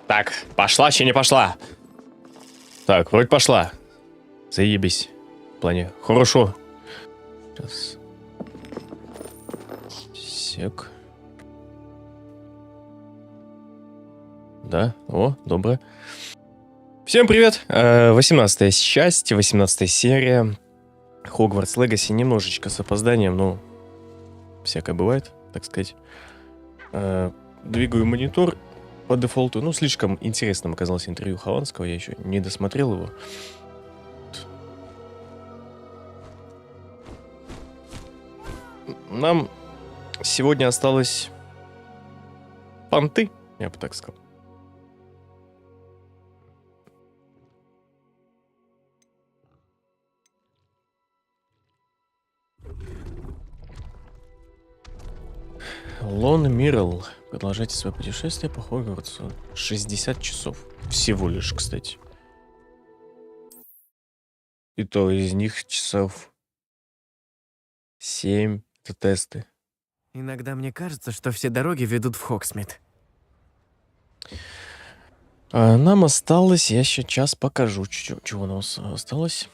Так, пошла, еще не пошла. Так, вроде пошла. Заебись. В плане, хорошо. Сейчас. Сек. Да, о, добро. Всем привет. 18-я часть, 18-я серия. Хогвартс Легаси немножечко с опозданием, но всякое бывает, так сказать. Двигаю монитор по дефолту. Ну, слишком интересным оказалось интервью Хованского, я еще не досмотрел его. Нам сегодня осталось понты, я бы так сказал. Лон Миррелл. Продолжайте свое путешествие по Хогвартсу. 60 часов. Всего лишь, кстати. И то из них часов 7. Это тесты. Иногда мне кажется, что все дороги ведут в Хогсмит. Нам осталось, я еще час покажу, чего у нас осталось.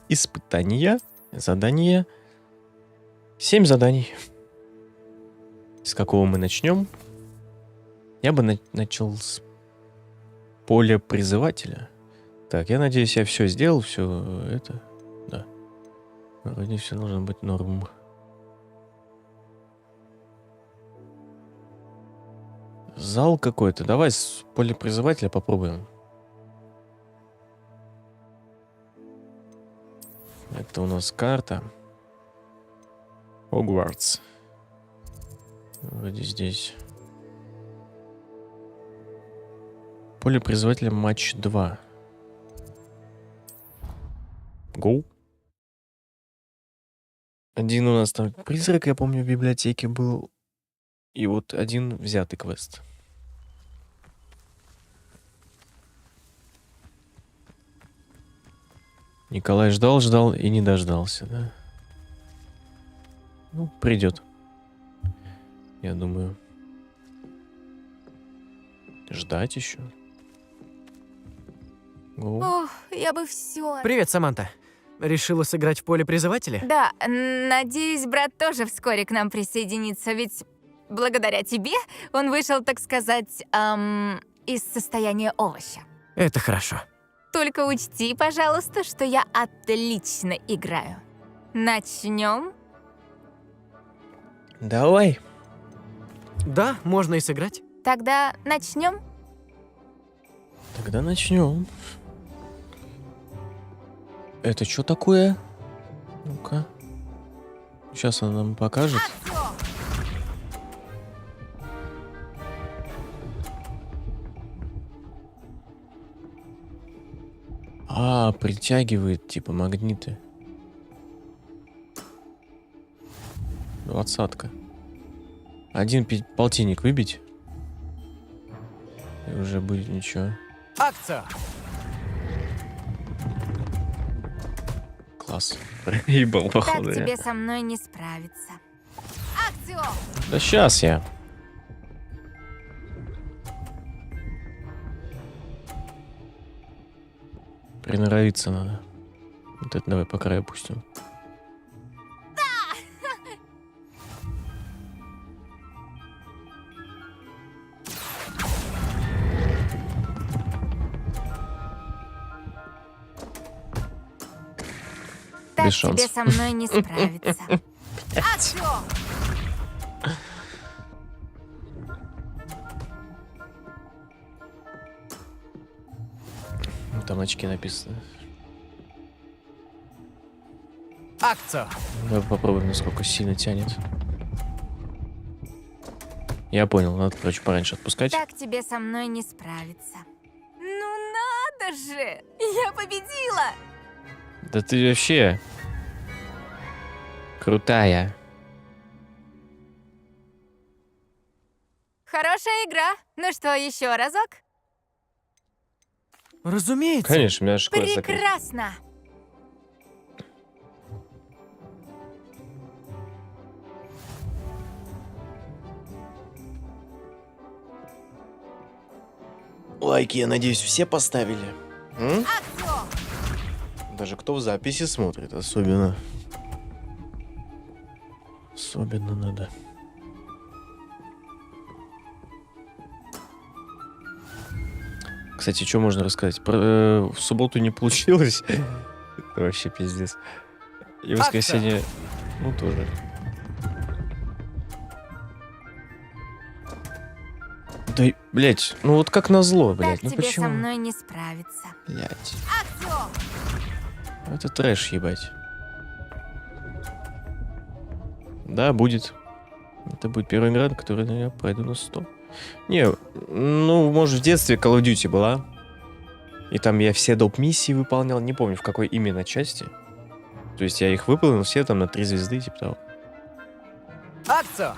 Испытания, задания. 7 заданий. С какого мы начнем? Я бы начал с поля призывателя. Так, я надеюсь, я все сделал, все это. Да. Вроде все должно быть норм. Зал какой-то. Давай с поля призывателя попробуем. Это у нас карта. Хогвартс. Вроде здесь. Поле призывателя матч 2. Гоу. Один у нас там призрак, я помню, в библиотеке был. И вот один взятый квест. Николай ждал и не дождался, да? Ну, придет. Я думаю. Ждать еще. Гоу. Ох, я бы все. Привет, Саманта. Решила сыграть в поле призывателя? Да, надеюсь, брат тоже вскоре к нам присоединится, ведь благодаря тебе он вышел, так сказать, из состояния овоща. Это хорошо. Только учти, пожалуйста, что я отлично играю. Начнем? Давай. Да, можно и сыграть. Тогда начнем? Тогда начнем. Это что такое? Ну-ка. Сейчас она нам покажет. Притягивает, типа, магниты. 20-ка. Один полтинник выбить. И уже будет ничего. Акция! Класс. Проебал, походу. Так тебе со мной не справиться. Акцио! Да сейчас я. Приноровиться надо. Вот это давай по краю пустим. Так Без тебе шансов. со мной не справиться. Акцио! Там очки написано. Акция! Давай попробуем, насколько сильно тянет. Я понял, надо, короче, пораньше отпускать. Так тебе со мной не справиться. Ну надо же! Я победила! Да ты вообще крутая. Хорошая игра. Ну что, еще разок? Разумеется. Конечно, у меня аж квест закрыт. Прекрасно! Лайки, я надеюсь, все поставили. М? Даже кто в записи смотрит, особенно. Особенно надо. Кстати, что можно рассказать? В субботу не получилось. Это вообще пиздец. И в воскресенье, ну, тоже. Да, блять, ну вот как назло, блять. Так Ну тебе почему? со мной не справиться. Блять. Это трэш, ебать. Да, будет. Это будет первая игра, на которой я пройду на 100. Не, ну, может, в детстве Call of Duty была. И там я все доп-миссии выполнял. Не помню, в какой именно части. То есть я их выполнил все там на 3 звезды, типа того. Акцию!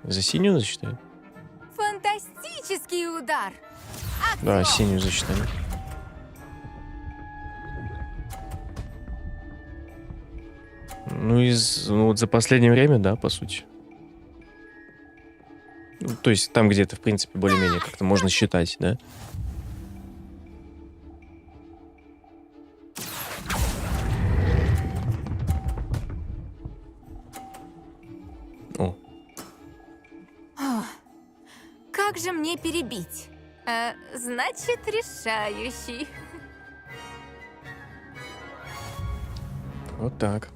За синюю засчитали? Фантастический удар! Да, синюю засчитали. Ну, вот за последнее время, да, по сути. Ну, то есть там где-то, в принципе, более-менее как-то можно считать, да? О, Как же мне перебить? Значит, решающий. вот так.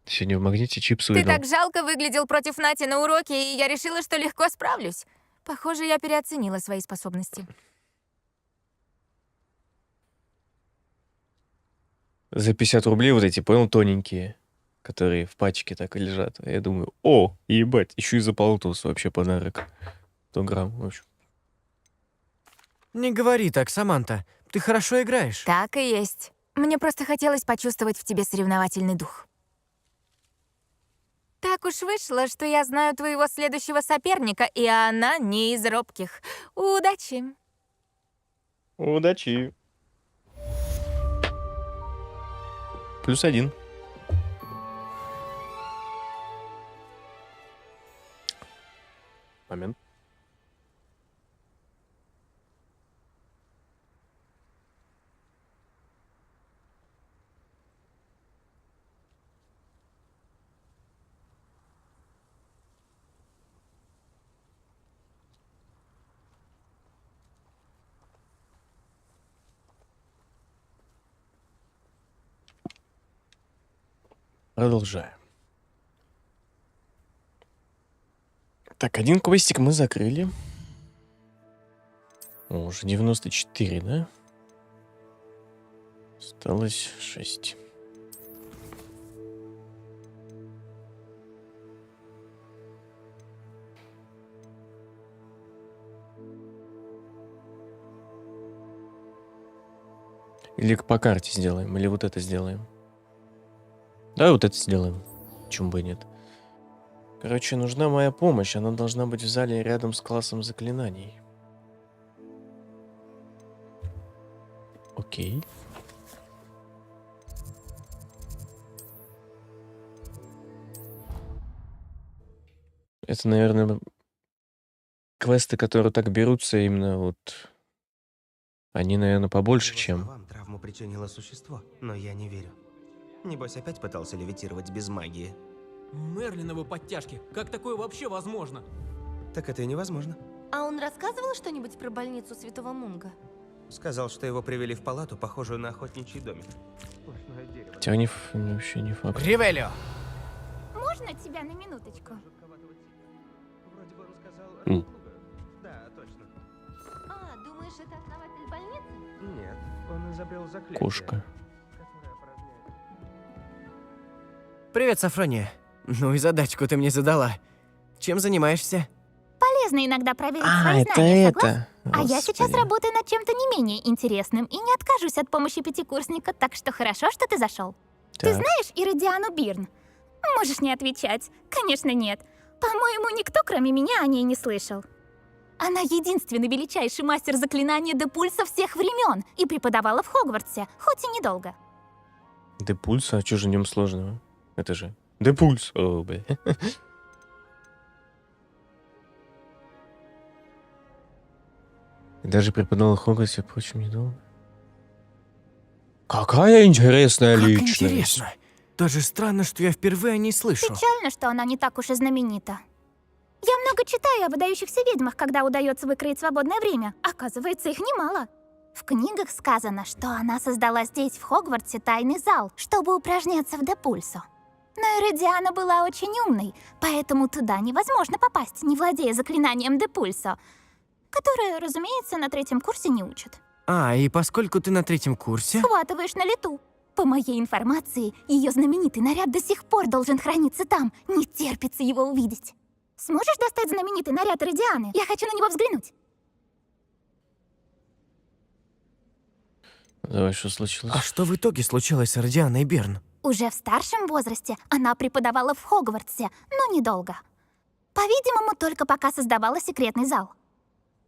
Сегодня в магните чипсы Ты выиграл. так жалко выглядел против Нати на уроке, и я решила, что легко справлюсь. Похоже, я переоценила свои способности. За 50 рублей вот эти, понял, тоненькие, которые в пачке так и лежат. А я думаю, о, ебать, еще и за полтос вообще подарок. 100 грамм, в общем. Не говори так, Саманта. Ты хорошо играешь. Так и есть. Мне просто хотелось почувствовать в тебе соревновательный дух. Так уж вышло, что я знаю твоего следующего соперника, и она не из робких. Удачи! Удачи. +1. Момент. Продолжаем. Так, один квестик мы закрыли. О, уже 94, да? Осталось 6. Или по карте сделаем, или вот это сделаем. Да, вот это сделаем. Почему бы и нет? Короче, нужна моя помощь. Она должна быть в зале рядом с классом заклинаний. Окей. Это, наверное, квесты, которые так берутся именно вот... Они, наверное, побольше, По его чем... словам, травму причинило существо, но я не верю. Небось, опять пытался левитировать без магии. Мерлиновы подтяжки. Как такое вообще возможно? Так это и невозможно. А он рассказывал что-нибудь про больницу Святого Мунга? Сказал, что его привели в палату, похожую на охотничий домик. Сплошное дерево. Хотя вообще не факт. Ривелио! Можно тебя на минуточку? Вроде бы он сказал... М. Да, точно. А, думаешь, это основатель больницы? Нет, он изобрел заклятие. Кошка. Которое порождает... Привет, Сафрония. Ну и задачку ты мне задала. Чем занимаешься? Полезно иногда проверить А, свои это знания, это. согласна? А я сейчас Господи. работаю над чем-то не менее интересным и не откажусь от помощи пятикурсника, так что хорошо, что ты зашел. Ты Так. знаешь Иродиану Бирн? Можешь не отвечать. Конечно, нет. По-моему, никто, кроме меня, о ней не слышал. Она единственный величайший мастер заклинания Депульса всех времен и преподавала в Хогвартсе, хоть и недолго. Депульс, а что же в нем сложного? Это же Депульс. О, бля. И даже преподавал в Хогвартсе, впрочем, недолго. Какая интересная Как личность. интересно. Даже странно, что я впервые о ней слышу. Печально, что она не так уж и знаменита. Я много читаю о выдающихся ведьмах, когда удается выкроить свободное время. Оказывается, их немало. В книгах сказано, что она создала здесь, в Хогвартсе, тайный зал, чтобы упражняться в Депульсо. Но Иридиана была очень умной, поэтому туда невозможно попасть, не владея заклинанием Депульсо, которое, разумеется, на 3-м курсе не учат. А, и поскольку ты на 3-м курсе... Схватываешь на лету. По моей информации, ее знаменитый наряд до сих пор должен храниться там. Не терпится его увидеть. Сможешь достать знаменитый наряд Иридианы? Я хочу на него взглянуть. Давай, что случилось? А что в итоге случилось с Родианой Берн? Уже в старшем возрасте она преподавала в Хогвартсе, но недолго. По-видимому, только пока создавала секретный зал.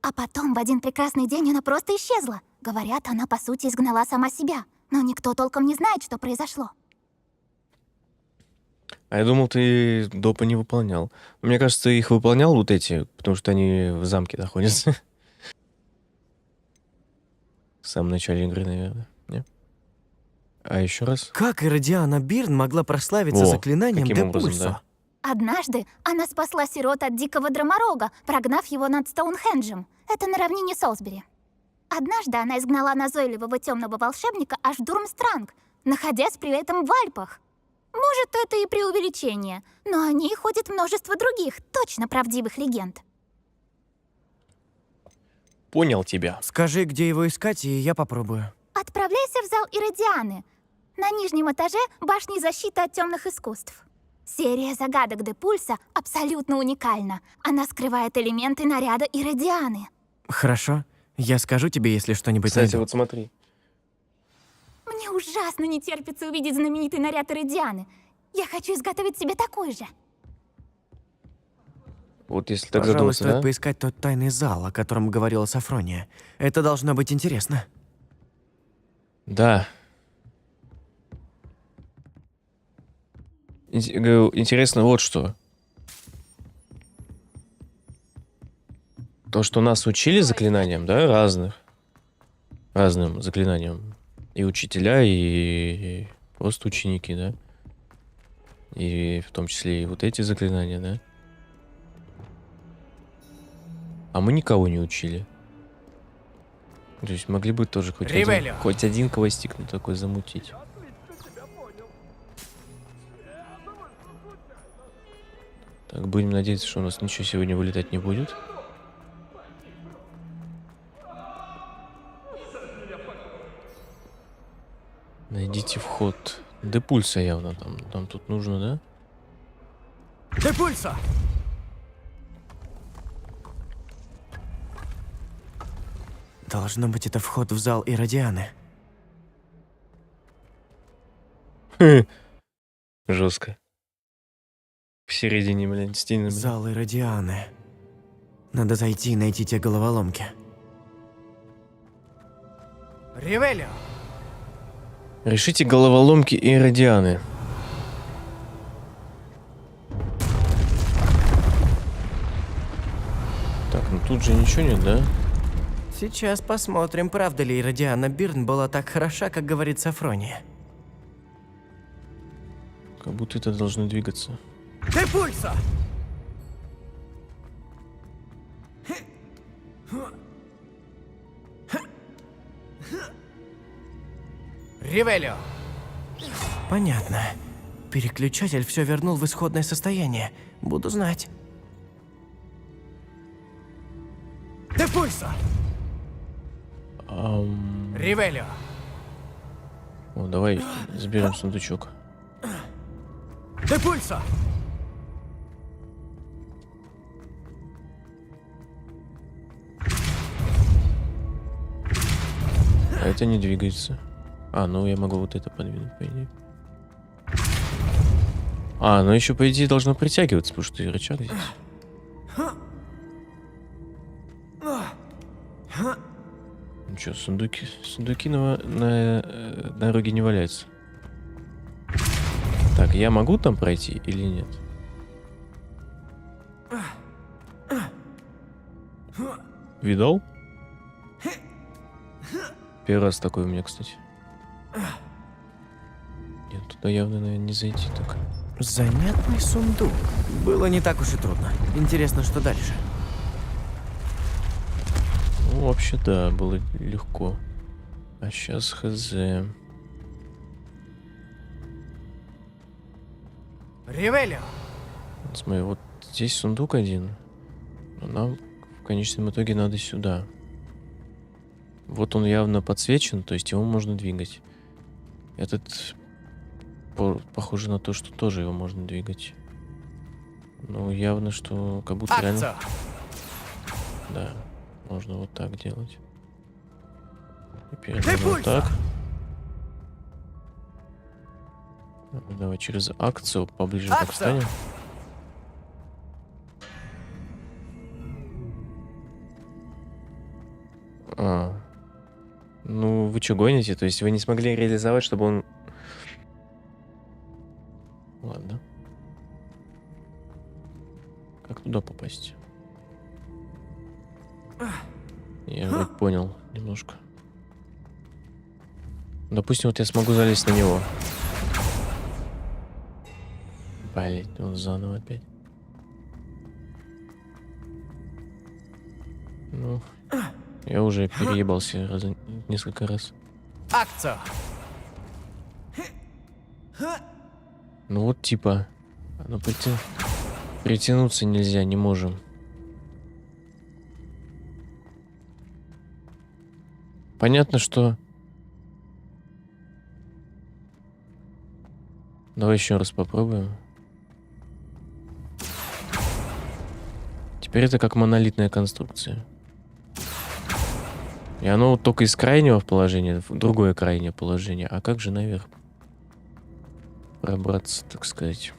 А потом в один прекрасный день она просто исчезла. Говорят, она по сути изгнала сама себя. Но никто толком не знает, что произошло. А я думал, ты допы не выполнял. Но мне кажется, ты их выполнял вот эти, потому что они в замке находятся. В самом начале игры, наверное. Не? А еще раз? Как Иридиана Бирн могла прославиться Во, заклинанием каким образом, Депульсо? да. Однажды она спасла сирот от дикого драморога, прогнав его над Стоунхенджем. Это на равнине Солсбери. Однажды она изгнала назойливого темного волшебника аж в Дурмстранг, находясь при этом в Альпах. Может, это и преувеличение, но о ней ходит множество других, точно правдивых легенд. Понял тебя. Скажи, где его искать, и я попробую. Отправляйся в зал Иридианы. На нижнем этаже башни защиты от темных искусств. Серия загадок Депульса абсолютно уникальна. Она скрывает элементы наряда Иридианы. Хорошо. Я скажу тебе, если что-нибудь Кстати, найду. вот смотри. Мне ужасно не терпится увидеть знаменитый наряд Иридианы. Я хочу изготовить себе такой же. Вот если так Пожалуй, задуматься, стоит да? поискать тот тайный зал, о котором говорила Сафрония. Это должно быть интересно. Да. Говорю, интересно вот что. То, что нас учили заклинаниям, да, разным заклинаниям. И учителя, и просто ученики, да. И в том числе и вот эти заклинания, да. А мы никого не учили. То есть могли бы тоже Ривелио. хоть один квестик ну, такой замутить. Так, будем надеяться, что у нас ничего сегодня вылетать не будет. Найдите вход. Депульса явно там. Там тут нужно, да? Депульсо! Должно быть, это вход в зал Иродианы. Жестко. В середине, блин, стены. блин. Зал Иродианы. Надо зайти и найти те головоломки. Ривелио! Решите головоломки и радианы. Так, ну тут же ничего нет, да? Сейчас посмотрим, правда ли Иродиана Бирн была так хороша, как говорит Сафрония. Как будто это должно двигаться. Депульсо! Ривелио! Понятно. Переключатель все вернул в исходное состояние. Буду знать. Депульсо! Ривелио! О, давай заберем сундучок. Депульсо! А это не двигается. А, ну я могу вот это подвинуть, по идее. А, ну еще, по идее, должно притягиваться, потому что и рычаг здесь. Ну что, сундуки на дороге не валяются. Так, Так, я могу там пройти или нет? Видал? Первый раз такой у меня, кстати. Нет, туда явно, наверное, не зайти так. Занятный сундук. Было не так уж и трудно. Интересно, что дальше? Ну, вообще, да, было легко. А сейчас хз. Ревелио! Смотри, вот здесь сундук один. Но нам в конечном итоге надо сюда. Вот он явно подсвечен, то есть его можно двигать. Этот похоже на то, что тоже его можно двигать. Ну, явно, что как будто реально... Да, можно вот так делать. Теперь надо вот так. Давай через акцию поближе так встанем. Ну, вы что, гоните? То есть вы не смогли реализовать, чтобы он... Ладно. Как туда попасть? Я вроде понял немножко. Допустим, вот я смогу залезть на него. Блять, он заново опять. Ну, я уже переебался несколько раз. Акция! Ну вот типа, ну притянуться нельзя, не можем. Понятно, что... Давай еще раз попробуем. Теперь это как монолитная конструкция. И оно вот только из крайнего положения в другое крайнее положение. А как же наверх пробраться, так сказать?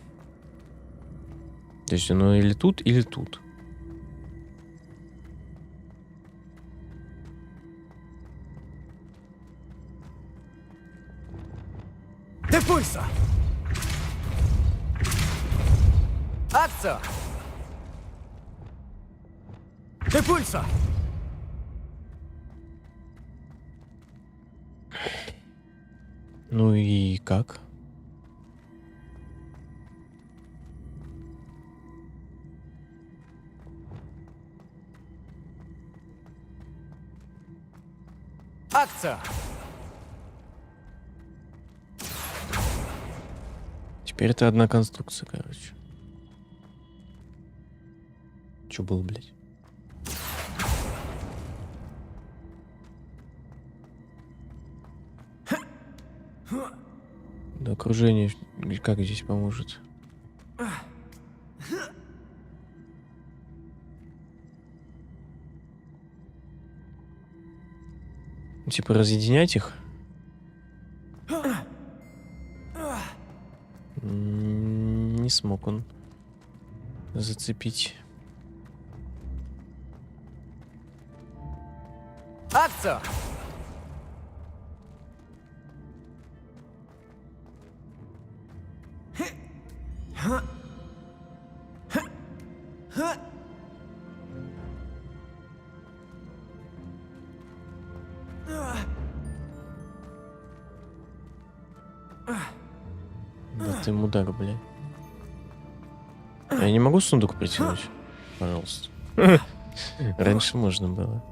То есть оно или тут, или тут. Депульса! Акция! Депульса! Ну и как? Акция! Теперь это одна конструкция, короче. Чё было, блядь? Да, окружение как здесь поможет? Ну, типа разъединять их? Не смог он зацепить. Акция! Да ты мудак, блядь. Я не могу сундук притянуть? Пожалуйста. Раньше можно было.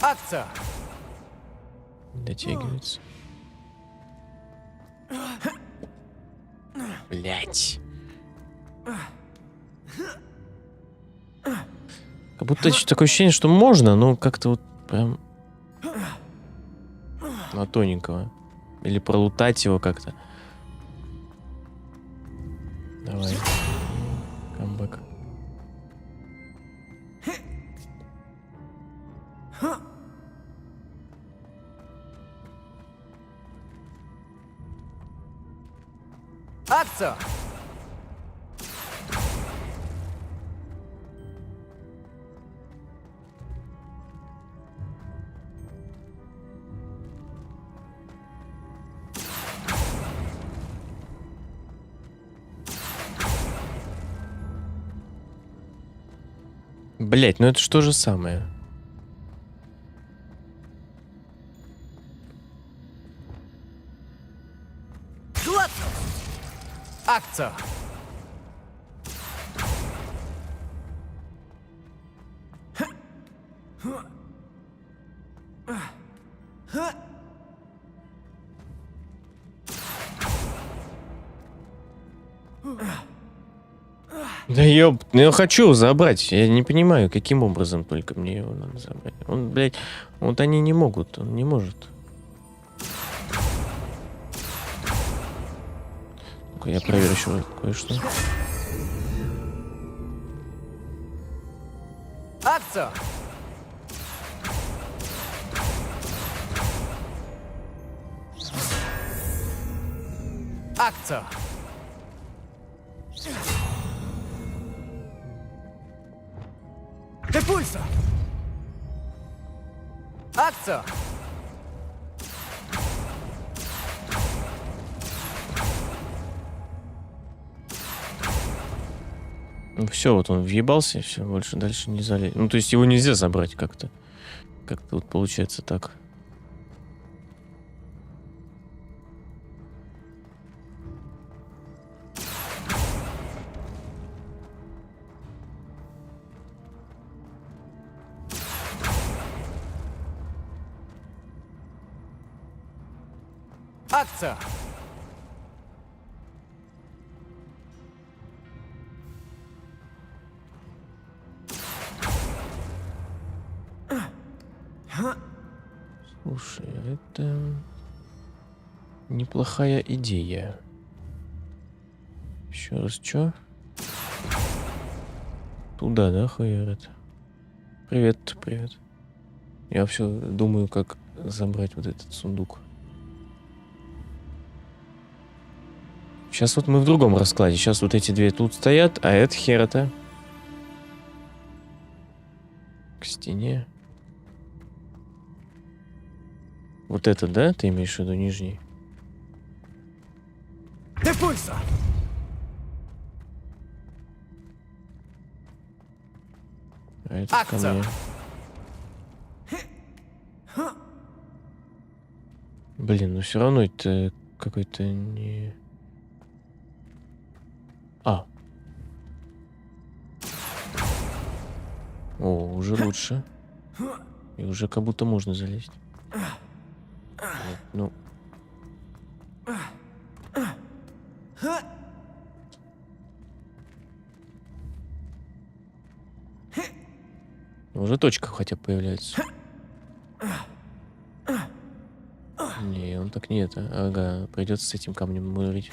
Акция! Дотягивается. Блять. Как будто такое ощущение, что можно, но как-то вот прям на тоненького. Или пролутать его как-то. Давай. Камбэк. Акция! Блять, ну это ж то же самое. Акция! Да ёб, ну я хочу забрать. Я не понимаю, каким образом только мне его надо забрать. Он, блядь, вот они не могут, он не может. Ну-ка, я проверю еще кое-что. Акция! Акция! Депульса! Акция! Ну все, вот он въебался, и все, больше дальше не залезет. Ну, то есть его нельзя забрать как-то. Как-то вот получается так. Акция! Слушай, это неплохая идея. Еще раз, чё? Туда, да, хуярит? Привет, привет. Я все думаю, как забрать вот этот сундук. Сейчас вот мы в другом раскладе. Сейчас вот эти две тут стоят, а это хера-то к стене. Вот это, да? Ты имеешь в виду нижний? Депульса! А это ко Акция. мне. Блин, ну все равно это какой-то не... А. О, уже лучше. И уже как будто можно залезть. Вот, ну. Уже точка хотя бы появляется. Не, он так не это. Ага, придется с этим камнем мурить.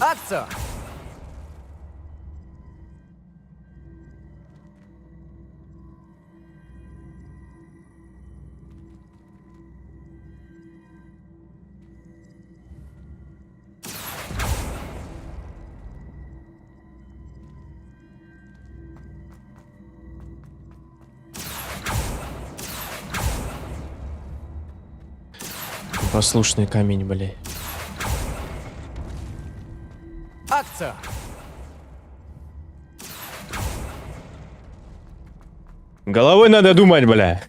Акция! Послушный камень, бля. Акция! Головой надо думать, бля.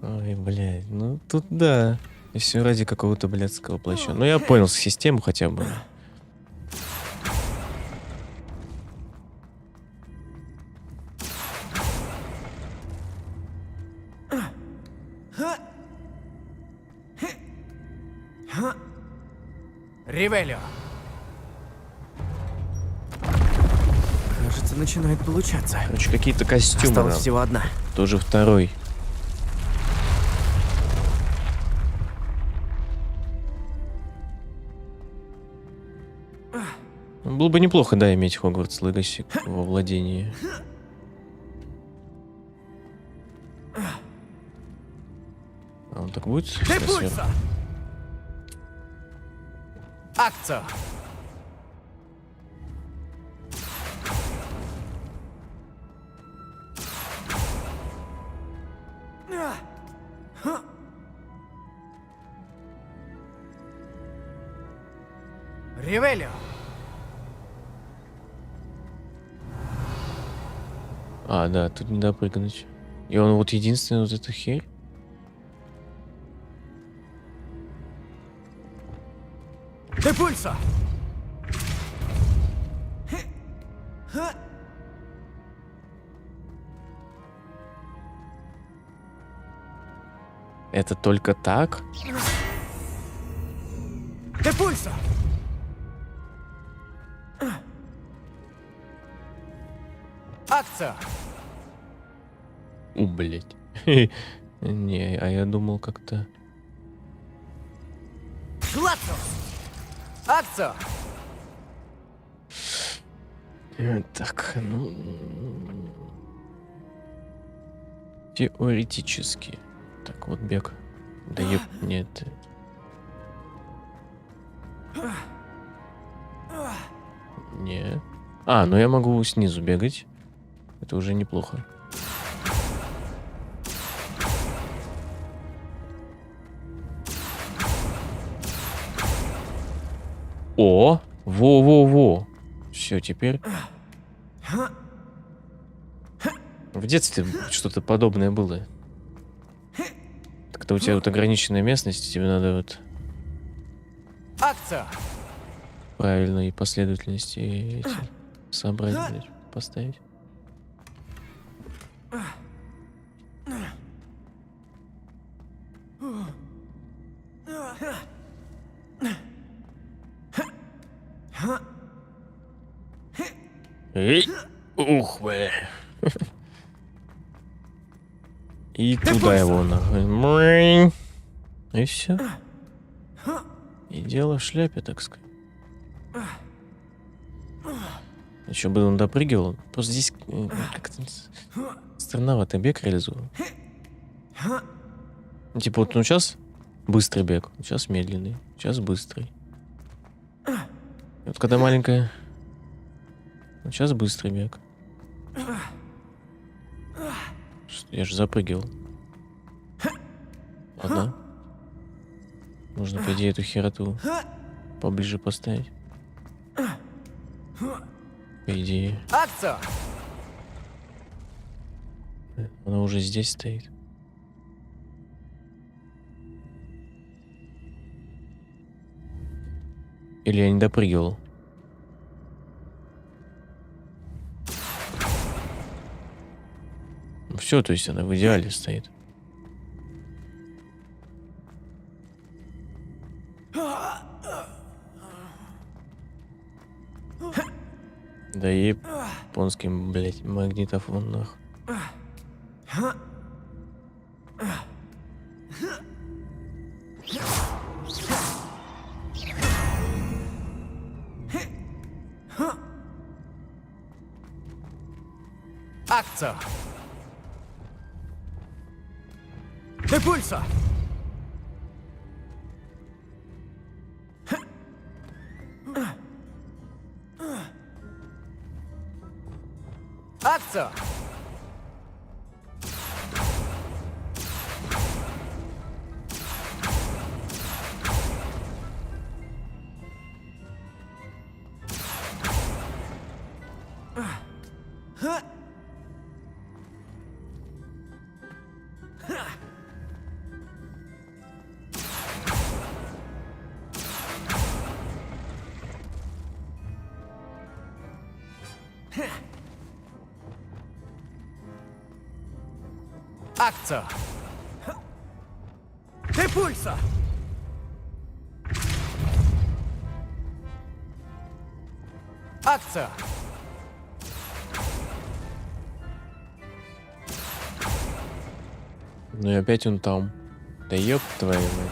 Ой, блядь, ну тут да. И все ради какого-то блядского плаща. Ну я понял систему хотя бы. Ревелио! Кажется, начинает получаться. Короче, какие-то костюмы. Осталась нам. всего одна. Тоже второй. Ну, было бы неплохо, да, иметь Хогвартс Легаси во владении. А он так будет? Депульса! Акция! Ревелио! А, да, тут не допрыгнуть. И он вот единственный вот эту херь. Депульсо! Это только так? Депульсо! Акция! Блять. Не, а я думал как-то... Глациус! Акция! Так, ну... Теоретически. Так, вот бег. Да еб... Нет. Не. А, ну я могу снизу бегать. Это уже неплохо. О! Во-во-во! Все, теперь... В детстве что-то подобное было. Когда у тебя вот ограниченная местность, тебе надо вот Акция! правильные последовательности эти собрать, блядь, поставить. Эй! Ух, бля. И туда его нахуй. И все. И дело в шляпе, так сказать. Еще бы он допрыгивал. Просто здесь как-то странновато бег реализован. Ну, типа вот, ну сейчас быстрый бег, сейчас медленный, сейчас быстрый. И вот когда маленькая, вот сейчас быстрый бег. Я же запрыгивал. Ладно. Нужно, по идее, эту хероту поближе поставить. По идее. Акция! Она уже здесь стоит. Или я не допрыгивал? Все, то есть она в идеале стоит. Да и японский, блядь, магнитофон, нахуй. Акция! Депульсо! Акция! Акция! Депульсо! Акция! Ну и опять он там. Да ёб твою мать.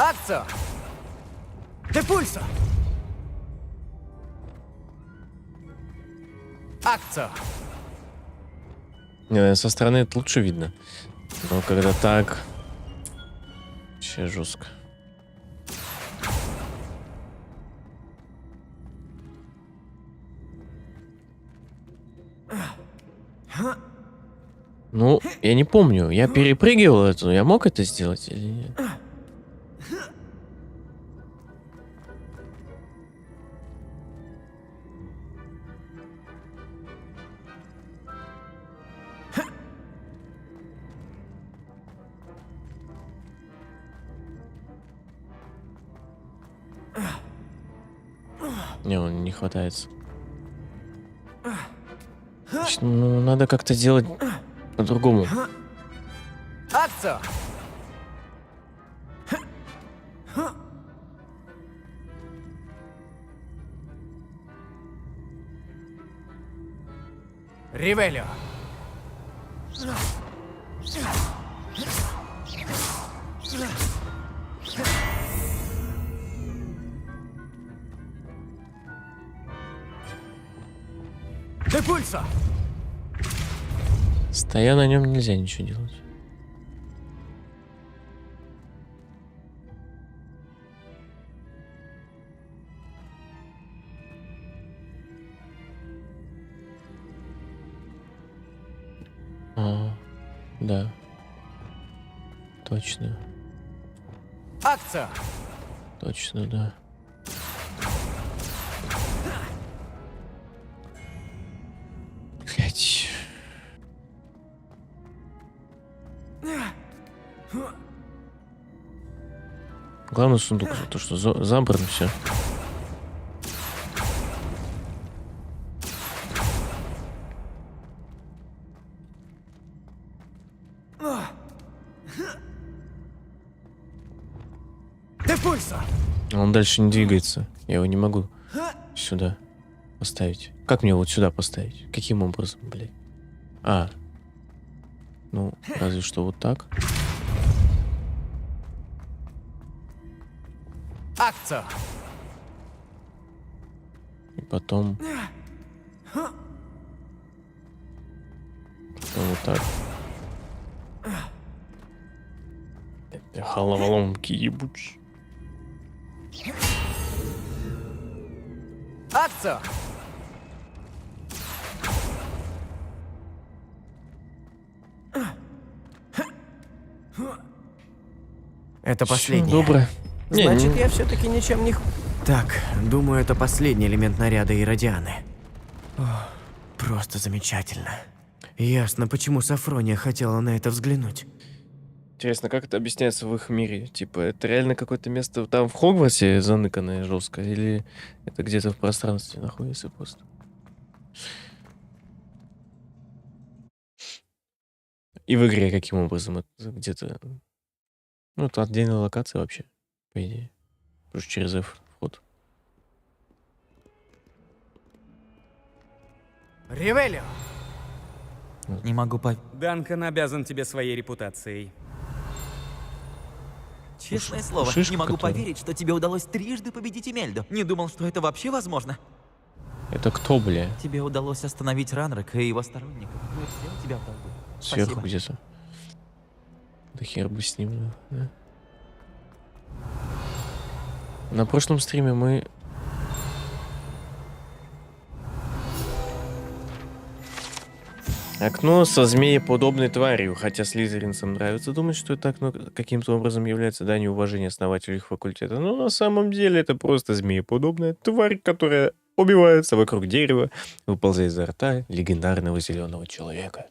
Акция! Депульсо! Акция! Не, со стороны это лучше видно. Но когда так... Вообще жестко. Ну, я не помню. Я перепрыгивал эту. Я мог это сделать или нет? Не, он не хватается. Значит, ну, надо как-то делать по-другому. Акцию! Ривелио! Депульсо! Стоя на нем нельзя ничего делать. А, да. Точно. Акцию! Точно, да. Блять. Главный сундук, то что забрано все. Депульсо! Он дальше не двигается. Я его не могу сюда поставить. Как мне вот сюда поставить? Каким образом, блядь? А. Ну, разве что вот так. Акцию! И потом... Потом вот так. Это головоломки ебучие. Акцию! Это последнее. Доброе. Не, Значит, ну, я все-таки ничем не... Так, думаю, это последний элемент наряда Иродианы. О, просто замечательно. Ясно, почему Сафрония хотела на это взглянуть. интересно, как это объясняется в их мире? Типа, это реально какое-то место там в Хогвартсе заныканное жестко? Или это где-то в пространстве находится просто? И в игре каким образом? Это где-то... Ну, это отдельная локация вообще, по идее. Потому что через F вход. Ривелио! Не могу Данкан обязан тебе своей репутацией. Честное слово, шишка, не могу которая- поверить, что тебе удалось трижды победить Эмельду. Не думал, что это вообще возможно. Это кто, бля? Тебе удалось остановить Ранрека и его сторонников. Мы все у тебя в долгу. Сверху Спасибо. где-то. Да хер бы с ним, да. На прошлом стриме мы... Окно со змееподобной тварью, хотя слизеринцам нравится думать, что это окно каким-то образом является данью уважения основателю их факультета. Но на самом деле это просто змееподобная тварь, которая убивается вокруг дерева, выползает изо рта легендарного зеленого человека.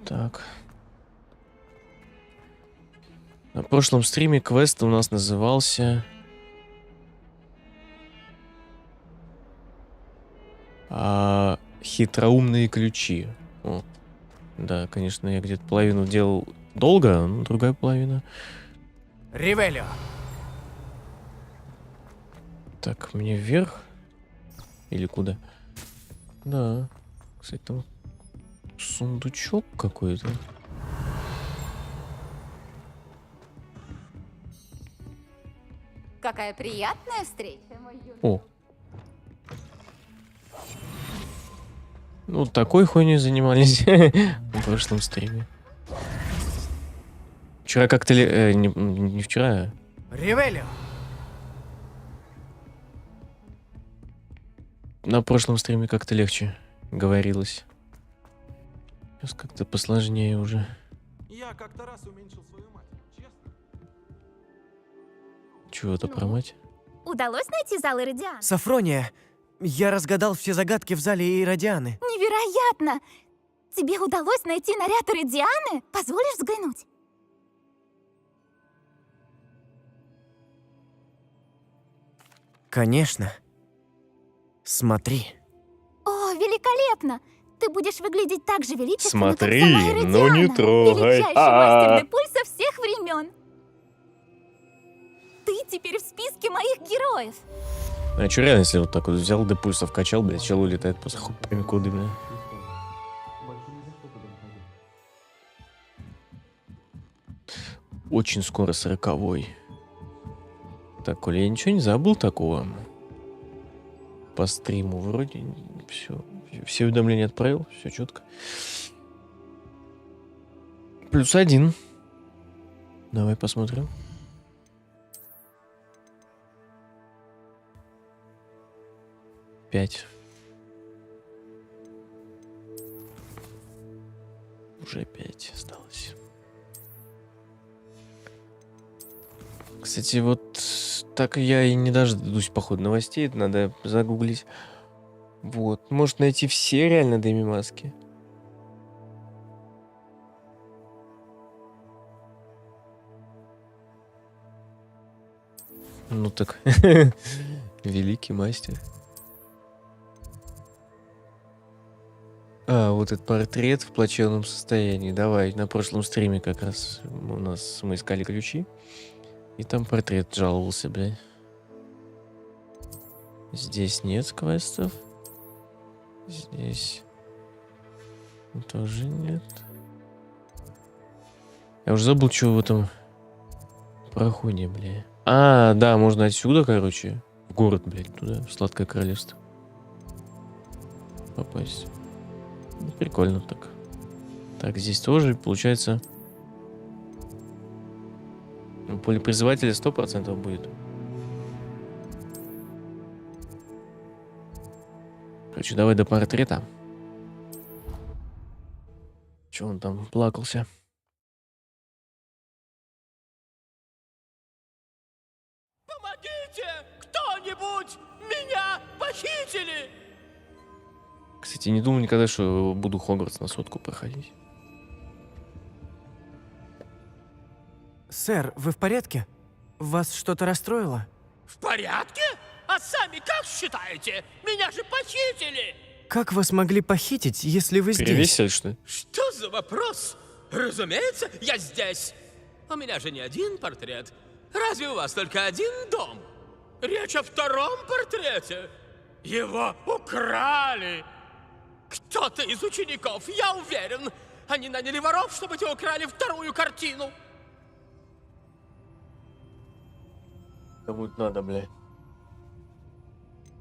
Так. На прошлом стриме квест у нас назывался... хитроумные ключи. О, да, конечно, я где-то половину делал долго, но другая половина... Ривелио! Так, мне вверх? Или куда? Да. Кстати, там сундучок какой-то. Какая приятная встреча, мой юный. О. Ну, такой хуйней занимались на прошлом стриме. Вчера как-то... не вчера, Ривелио! на прошлом стриме как-то легче говорилось. Сейчас как-то посложнее уже. Я как-то раз уменьшил свою мать, честно. Чего-то про мать? Удалось найти зал Иродиан? Сафрония, я разгадал все загадки в зале Иродианы. Невероятно! Тебе удалось найти наряд Иродианы? Позволишь взглянуть? Конечно. Смотри. О, великолепно! Ты будешь выглядеть так же величественно, Смотри, как сама Иродиана. но не трогай. Величайший А-а-а. мастер Депульса всех времен. Ты теперь в списке моих героев. А что реально, если вот так вот взял Депульса, вкачал, блядь, чел улетает после хуй пойми куда, бля. Очень скоро 40-й. Так, Коля, я ничего не забыл такого? По стриму вроде все уведомления отправил, все четко. +1. Давай посмотрим. Пять. Уже 5 осталось. Кстати, вот так я и не дождусь, походу, новостей. Это надо загуглить. Вот. Может найти все реально Дэми маски. Ну так. Великий мастер. А, вот этот портрет в плачевном состоянии. Давай, на прошлом стриме как раз мы искали ключи. И там портрет жаловался, блядь. Здесь нет квестов. Здесь тоже нет. Я уже забыл, что в этом проходе, бля. А, да, можно отсюда, короче, в город, блядь, туда, в Сладкое Королевство попасть. Ну, прикольно так. Так, здесь тоже, получается... Поле призывателя 100% будет. Короче, давай до портрета. Че он там плакался? Помогите! Кто-нибудь! Меня похитили! Кстати, не думал никогда, что буду Хогвартс на сотку проходить. Сэр, вы в порядке? Вас что-то расстроило? В порядке? А сами как считаете? Меня же похитили! Как вас могли похитить, если вы здесь? Перевесили, что ли? Что за вопрос? Разумеется, я здесь. У меня же не один портрет. Разве у вас только один дом? Речь о втором портрете. Его украли. Кто-то из учеников, я уверен. Они наняли воров, чтобы те украли вторую картину. Кому это надо, бля.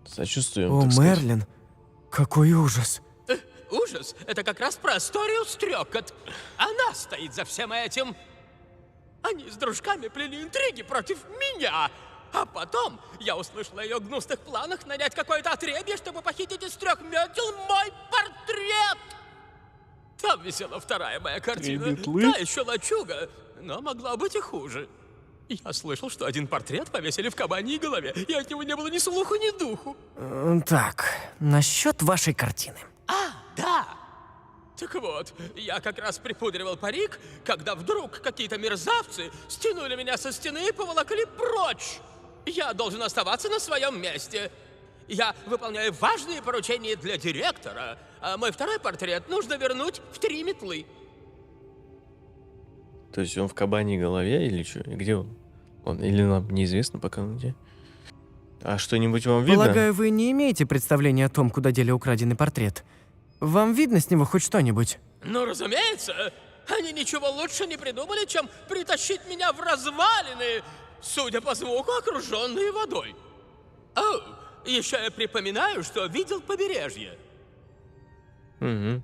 Сочувствуем, О, так сказать. Мерлин, какой ужас. Ужас — это как раз про Асторию Стрёкот. Она стоит за всем этим. Они с дружками плели интриги против меня. А потом я услышал о ее гнусных планах нанять какое-то отребье, чтобы похитить из 3 метел мой портрет. Там висела вторая моя картина. Да, еще лачуга, но могла быть и хуже. Я слышал, что один портрет повесили в кабаньей голове, и от него не было ни слуху, ни духу. Так, насчет вашей картины. Да. Так вот, я как раз припудривал парик, когда вдруг какие-то мерзавцы стянули меня со стены и поволокли прочь. Я должен оставаться на своем месте. Я выполняю важные поручения для директора, а мой второй портрет нужно вернуть в 3 метлы. То есть он в кабаньей голове или что? И где он? Или нам неизвестно пока он где? А что-нибудь вам видно? Полагаю, вы не имеете представления о том, куда дели украденный портрет. Вам видно с него хоть что-нибудь? Ну, разумеется, они ничего лучше не придумали, чем притащить меня в развалины, судя по звуку, окруженные водой. О, еще я припоминаю, что видел побережье. Угу.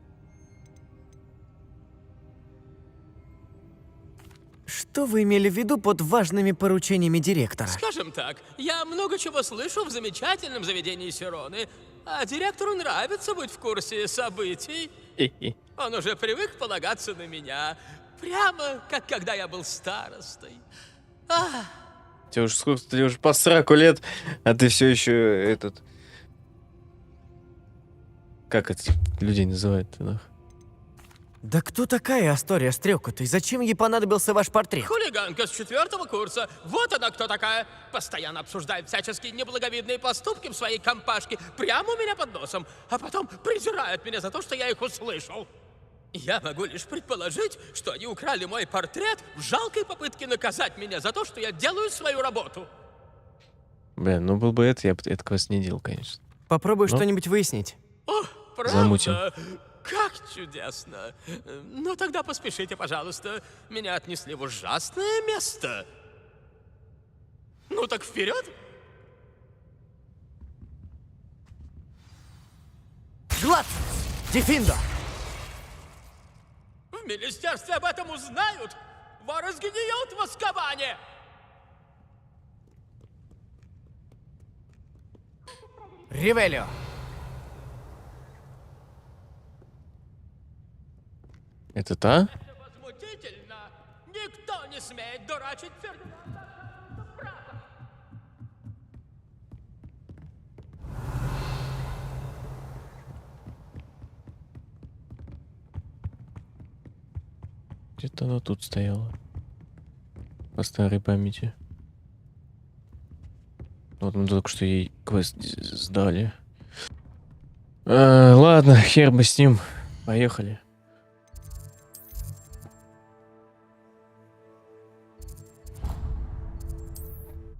Что вы имели в виду под важными поручениями директора? Скажем так, я много чего слышу в замечательном заведении Сироны, А директору нравится быть в курсе событий. Он уже привык полагаться на меня. Прямо как когда я был старостой. Тебе уже сколько? Тебе уже по 40 лет, а ты все еще этот... Как это людей называют? Да кто такая Астория Стрёкот, и зачем ей понадобился ваш портрет? Хулиганка с 4-го курса. Вот она кто такая. Постоянно обсуждает всяческие неблаговидные поступки в своей компашке прямо у меня под носом. А потом презирает меня за то, что я их услышал. Я могу лишь предположить, что они украли мой портрет в жалкой попытке наказать меня за то, что я делаю свою работу. Блин, ну был бы это, я бы этот квест не делал, конечно. Попробуй Ну? что-нибудь выяснить. О, правда? Замутим. Как чудесно. Ну тогда поспешите, пожалуйста. Меня отнесли в ужасное место. Ну так вперед! Гладцус! Дефиндо! В министерстве об этом узнают. Воры сгниют в Азкабане. Ривелио! Это та? Это возмутительно. Никто не смеет дурачить Фердинанда брата. Где-то она тут стояла. По старой памяти. Вот мы только что ей квест сдали. Ладно, хер бы с ним. Поехали.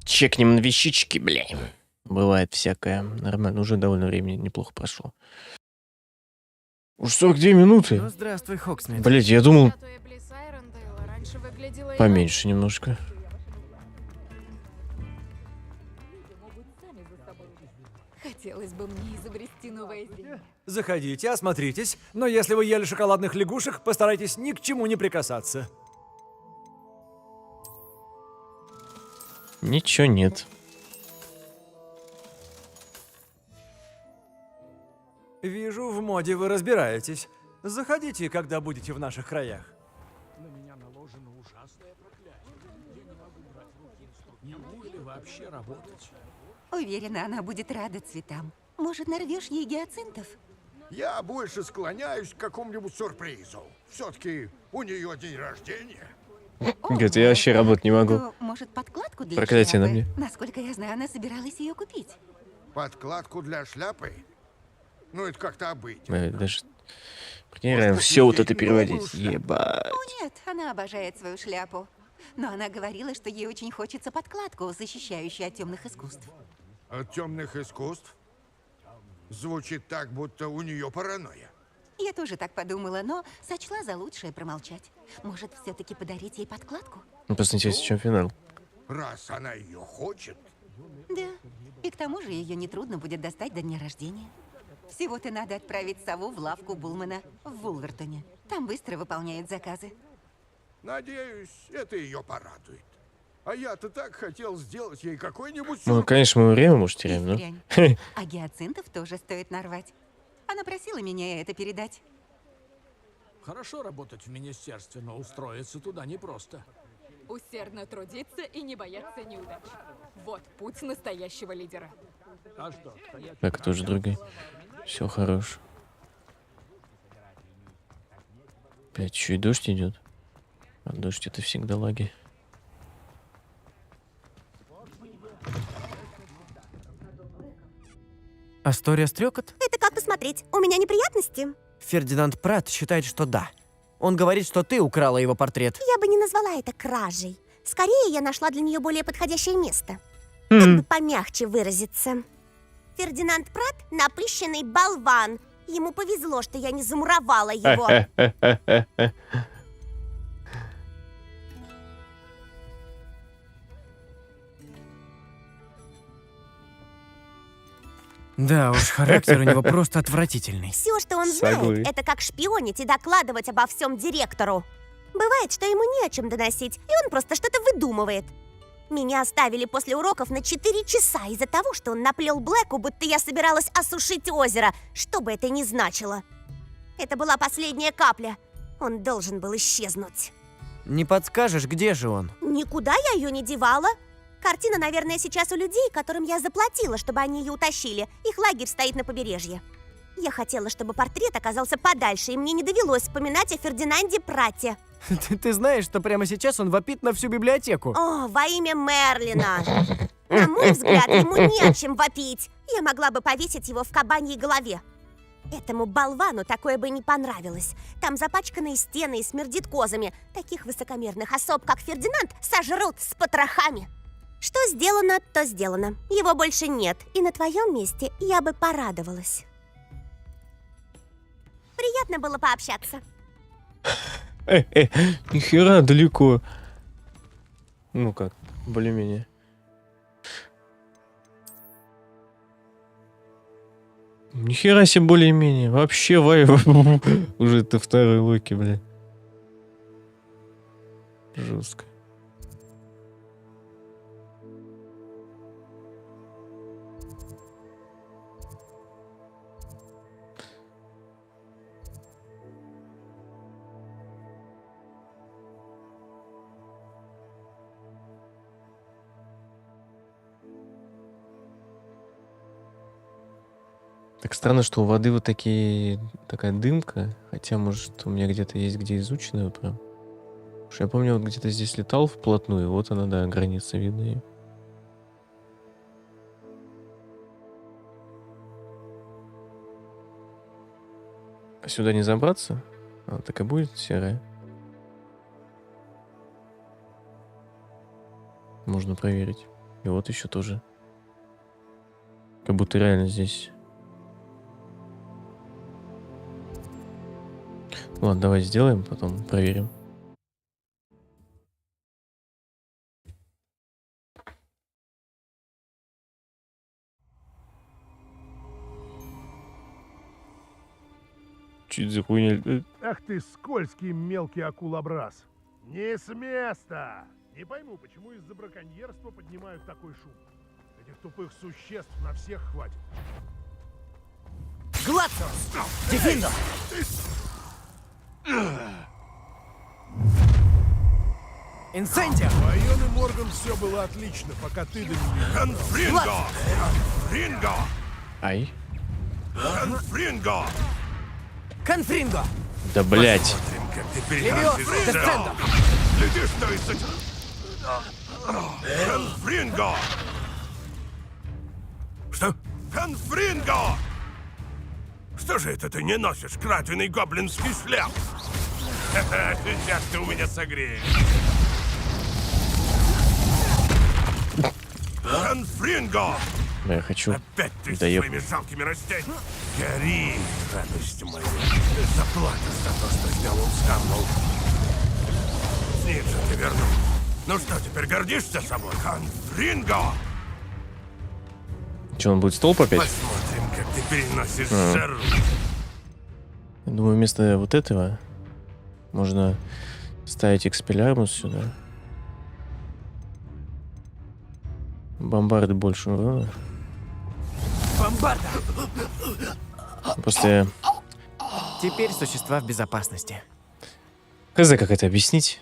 Чекнем на вещички, бля. Бывает всякое. Нормально, уже довольно времени неплохо прошло. Уж 42 минуты. Ну, здравствуй, Хоксмит. Блять, я думал Статуя Блисс Айрондейла раньше выглядела поменьше немножко. Хотелось бы мне изобрести новое зелье. Заходите, осмотритесь, но если вы ели шоколадных лягушек, постарайтесь ни к чему не прикасаться. Ничего нет. Вижу, в моде вы разбираетесь. Заходите, когда будете в наших краях. Уверена, она будет рада цветам. Может, нарвешь ей гиацинтов? Я больше склоняюсь к какому-нибудь сюрпризу. Все-таки у нее день рождения. Говорит, я вообще работать не могу. То, может, подкладку для Проклятие на шляпы? мне. Насколько я знаю, она собиралась ее купить. Подкладку для шляпы? Ну, это как-то обыденно. Даже... Прикинь, все вот это переводить. Ебать. О, нет, она обожает свою шляпу. Но она говорила, что ей очень хочется подкладку, защищающую от темных искусств. От темных искусств? Звучит так, будто у нее паранойя. Я тоже так подумала, но сочла за лучшее промолчать. Может, все-таки подарить ей подкладку? Ну, просто интересно, в чем финал. Раз она ее хочет. Да. И к тому же ее нетрудно будет достать до дня рождения. Всего-то надо отправить сову в лавку Булмана в Вулвертоне. Там быстро выполняют заказы. Надеюсь, это ее порадует. А я-то так хотел сделать ей какой-нибудь Ну, сюрприз. конечно, мы время, может, теряем, но... Впрямь. А гиацинтов тоже стоит нарвать. Она просила меня это передать. Хорошо работать в министерстве, но устроиться туда непросто. Усердно трудиться и не бояться неудач. Вот путь настоящего лидера. А что? Так, это уже другой. Все хорош. Блять, еще и дождь идет. А дождь это всегда лаги. Астория Стрёкот? Это как посмотреть. У меня неприятности? Фердинанд Пратт считает, что да. Он говорит, что ты украла его портрет. Я бы не назвала это кражей. Скорее, я нашла для нее более подходящее место. Как бы помягче выразиться. Фердинанд Пратт — напыщенный болван. Ему повезло, что я не замуровала его. Да уж, характер у него просто отвратительный. Все, что он Соглы. знает, это как шпионить и докладывать обо всем директору. Бывает, что ему не о чем доносить, и он просто что-то выдумывает. Меня оставили после уроков на 4 часа из-за того, что он наплел Блэку, будто я собиралась осушить озеро, что бы это ни значило. Это была последняя капля. Он должен был исчезнуть. Не подскажешь, где же он? Никуда я ее не девала. Картина, наверное, сейчас у людей, которым я заплатила, чтобы они ее утащили. Их лагерь стоит на побережье. Я хотела, чтобы портрет оказался подальше, и мне не довелось вспоминать о Фердинанде Пратте. Ты знаешь, что прямо сейчас он вопит на всю библиотеку? О, во имя Мерлина! На мой взгляд, ему не о чем вопить. Я могла бы повесить его в кабаньей голове. Этому болвану такое бы не понравилось. Там запачканные стены и смердит козами. Таких высокомерных особ, как Фердинанд, сожрут с потрохами. Что сделано, то сделано. Его больше нет, и на твоем месте я бы порадовалась. Приятно было пообщаться. Нихера далеко. Ну как, более-менее. Нихера себе более-менее. Вообще вайб. Уже это второй Локи, бля. Жестко. Так странно, что у воды вот такая дымка. Хотя, может, у меня где-то есть где изученная прям. Потому что я помню, вот где-то здесь летал вплотную. Вот она, да, граница видна ее. А сюда не забраться? Она так и будет серая. Можно проверить. И вот еще тоже. Как будто реально здесь. Ладно, давай сделаем, потом проверим. Чуть за хуйня. Ах ты скользкий мелкий акулобраз. Не с места! Не пойму, почему из-за браконьерства поднимают такой шум. Этих тупых существ на всех хватит. Гладцус! Дефиндо! Инсендио! Байон и Морган все было отлично, пока ты до меня... Конфринго! Конфринго! Ай. Конфринго! Конфринго! Да блять. Посмотрим, как ты переносишь Десцендо! Гляди, что из этих... Конфринго! Что? Конфринго! Что же это ты не носишь кратвенный гоблинский шлем? Сейчас ты у меня согреешь. Конфринго! Я хочу. Опять ты со Даёт. своими жалкими растениями. Гори, радость моя. Заплатишь за то, что сделал с Камнул. Снится ты вернул. Ну что, теперь гордишься собой? Конфринго! Че, он будет столб опять? Посмотрим, как ты переносишь жару. Я думаю, вместо вот этого можно ставить экспелярмус сюда. Бомбарды больше урона. Бомбарда! Просто Теперь существа в безопасности. хз, как это объяснить?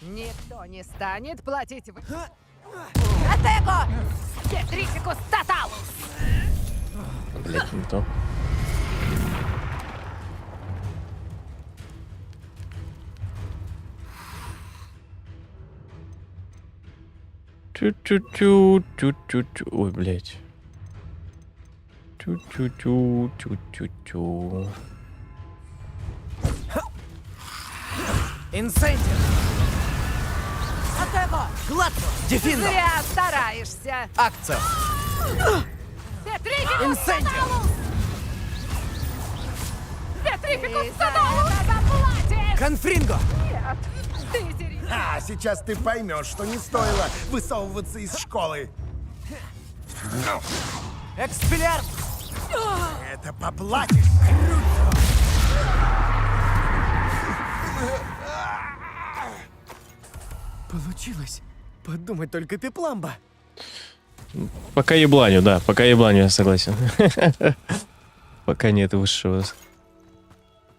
Никто не станет платить... Атего! Петрисикус тоталус! Блять, не то. Тю-тю-тю. Ой, блять. Тю-тю-тю. Инсендио! Атего! Гладцус! Дефиндо! Зря стараешься! Акция! Петрисикус Инсендио! тоталус! Петрисикус тоталус! Заплатишь! Конфринго! Нет! Ты серьезно? А, сейчас ты поймешь, что не стоило высовываться из школы. Экспеллярмус! Это поплатишь. Получилось. Подумать только, Пепламба. Пока ебланю, да, пока ебланю, я согласен. Пока нет высшего,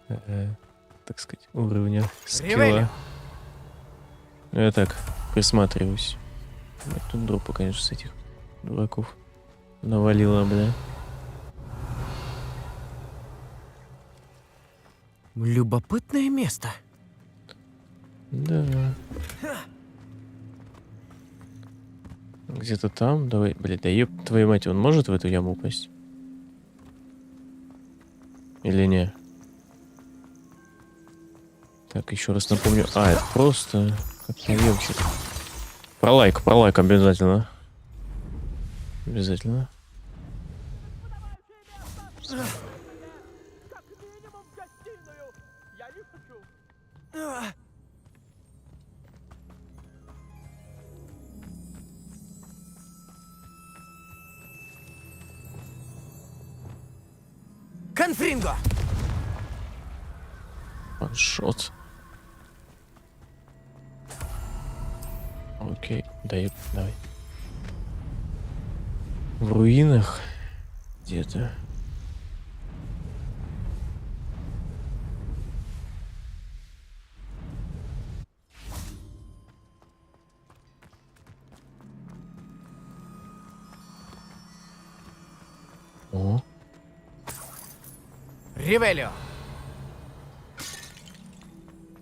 так сказать, уровня скилла. Я так присматриваюсь. Тут дропа, конечно, с этих дураков навалило, бля. Любопытное место. Да. Где-то там, давай, блядь, да ёб твою мать, он может в эту яму упасть? Или не? Так, еще раз напомню. А, это просто как наемчик. Про лайк обязательно. Обязательно. Конфринго! Ваншот. Окей, давай. В руинах где-то. О. Ревелио.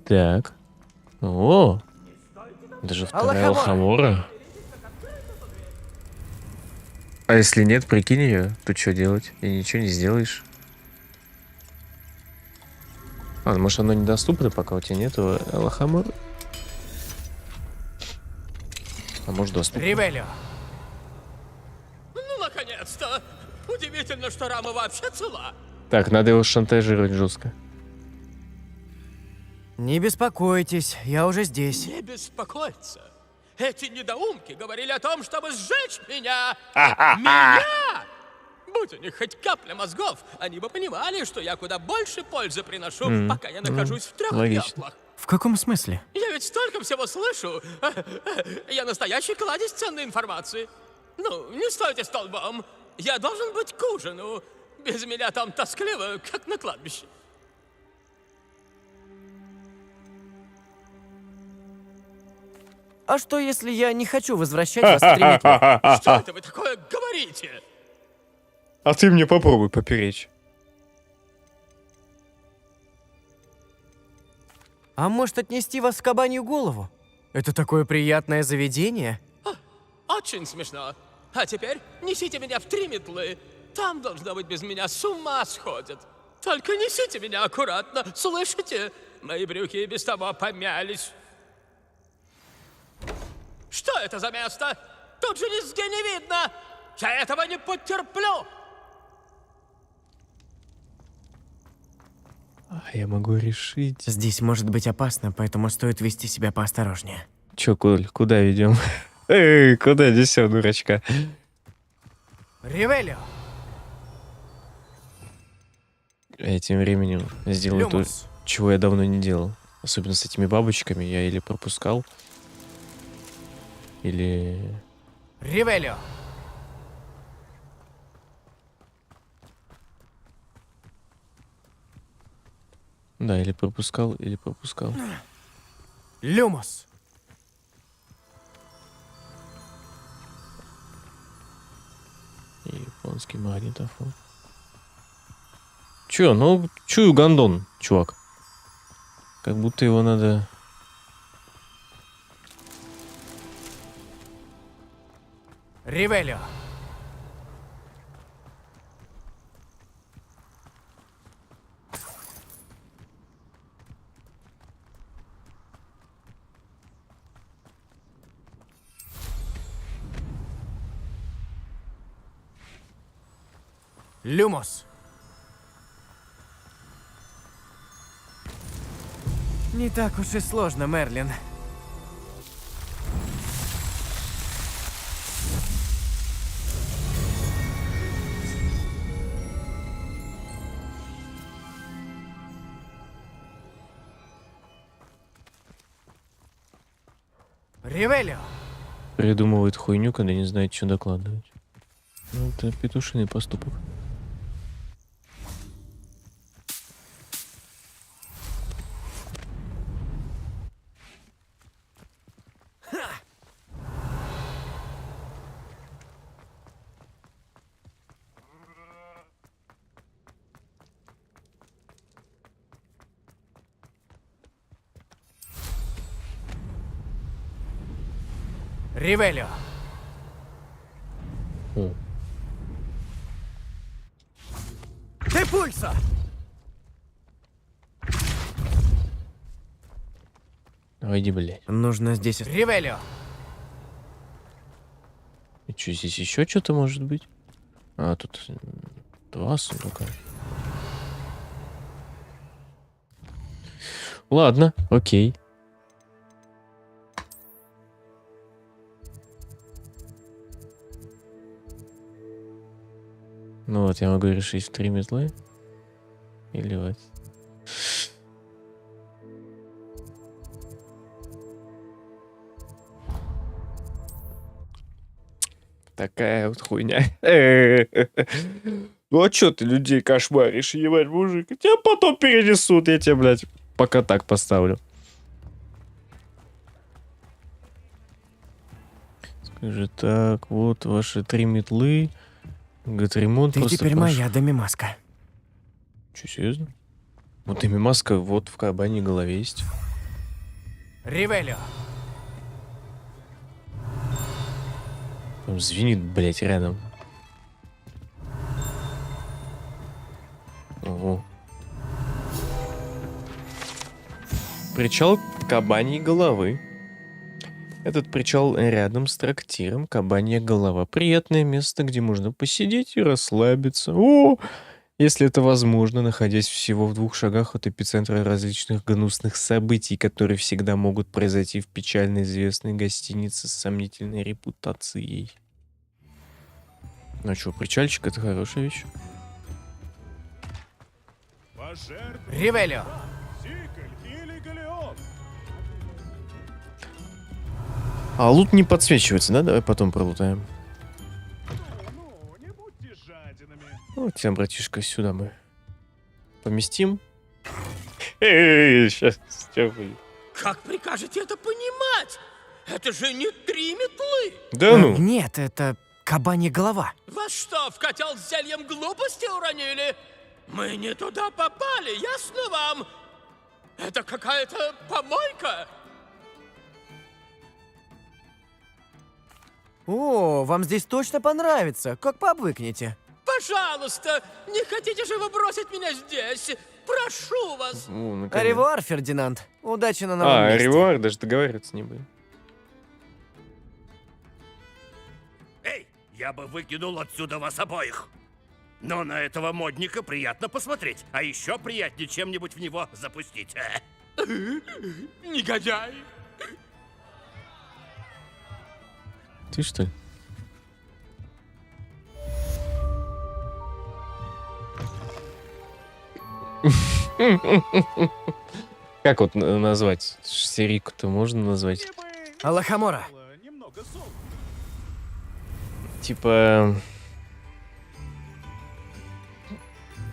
Так. О! Даже вторая Алхамора. А если нет, прикинь ее, то что делать? И ничего не сделаешь. А, может оно недоступно, пока у тебя нету Алхамора? А может доступно? Ревелио. Ну, наконец-то! Удивительно, что рама вообще цела. Так, надо его шантажировать жестко. Не беспокойтесь, я уже здесь. Не беспокоиться. Эти недоумки говорили о том, чтобы сжечь меня. Меня! Будь у них хоть капля мозгов, они бы понимали, что я куда больше пользы приношу, пока я нахожусь в трех пеплах. В каком смысле? Я ведь столько всего слышу. Я настоящий кладезь ценной информации. Ну, не стойте столбом. Я должен быть к ужину. Без меня там тоскливо, как на кладбище. А что, если я не хочу возвращать вас стремительно? Что это вы такое говорите? А ты мне попробуй поперечь. А может отнести вас в кабанью голову? Это такое приятное заведение. Очень смешно. А теперь несите меня в 3 метлы. Там, должно быть, без меня с ума сходят. Только несите меня аккуратно, слышите? Мои брюки и без того помялись. Что это за место? Тут же нигде не видно. Я этого не потерплю. А я могу решить. Здесь может быть опасно, поэтому стоит вести себя поосторожнее. Чё, Коль, куда ведем? Эй, куда несем, дурачка? Ревелио. Я тем временем сделаю то, чего я давно не делал. Особенно с этими бабочками. Я или пропускал, или... Ревелио. Да, или пропускал, или пропускал. Люмос. Японский магнитофон. Чё, ну, чую гондон, чувак. Как будто его надо... Ревелио. Люмос. Не так уж и сложно, Мерлин. Ревелио! Придумывает хуйню, когда не знает, что докладывать. Ну, это петушиный поступок. Ревелио! О. Ты пульса! Иди, блядь. Нужно здесь... Ревелио! И что, здесь еще что-то может быть? А, тут 2 сундука. Ладно, окей. Ну вот, я могу решить 3 метлы. Или вот. Такая вот хуйня. Ну а чё ты людей кошмаришь, ебать, мужик? Тебя потом перенесут, я тебя, блядь, пока так поставлю. Скажи так, вот ваши 3 метлы. Говорит, ремонт Ты просто теперь моя Домимаска. Чё, серьезно? Вот Домимаска вот в кабане голове есть. Ревелио! Там звенит, блядь, рядом. Ого. Причал кабаньей головы. Этот причал рядом с трактиром «Кабанья голова». Приятное место, где можно посидеть и расслабиться. О! Если это возможно, находясь всего в 2 шагах от эпицентра различных гнусных событий, которые всегда могут произойти в печально известной гостинице с сомнительной репутацией. Ну что, причальчик — это хорошая вещь. Ревелио! А лут не подсвечивается, да? Давай потом пролутаем. Вот тебя, братишка, сюда мы поместим. Сейчас, Как прикажете это понимать? Это же не 3 метлы! Да ну? Нет, это кабанья голова. Вас что, в котел с зельем глупости уронили? Мы не туда попали, ясно вам? Это какая-то помойка. О, вам здесь точно понравится, как пообвыкнете. Пожалуйста, не хотите же вы бросить меня здесь? Прошу вас. Аревуар, Фердинанд. Удачи на новом месте. Аревуар, даже договариваться не будем. Эй, я бы выкинул отсюда вас обоих. Но на этого модника приятно посмотреть. А еще приятнее чем-нибудь в него запустить. Негодяй. Ты что ли? Как вот назвать? Серику-то можно назвать? Алахамора. Типа...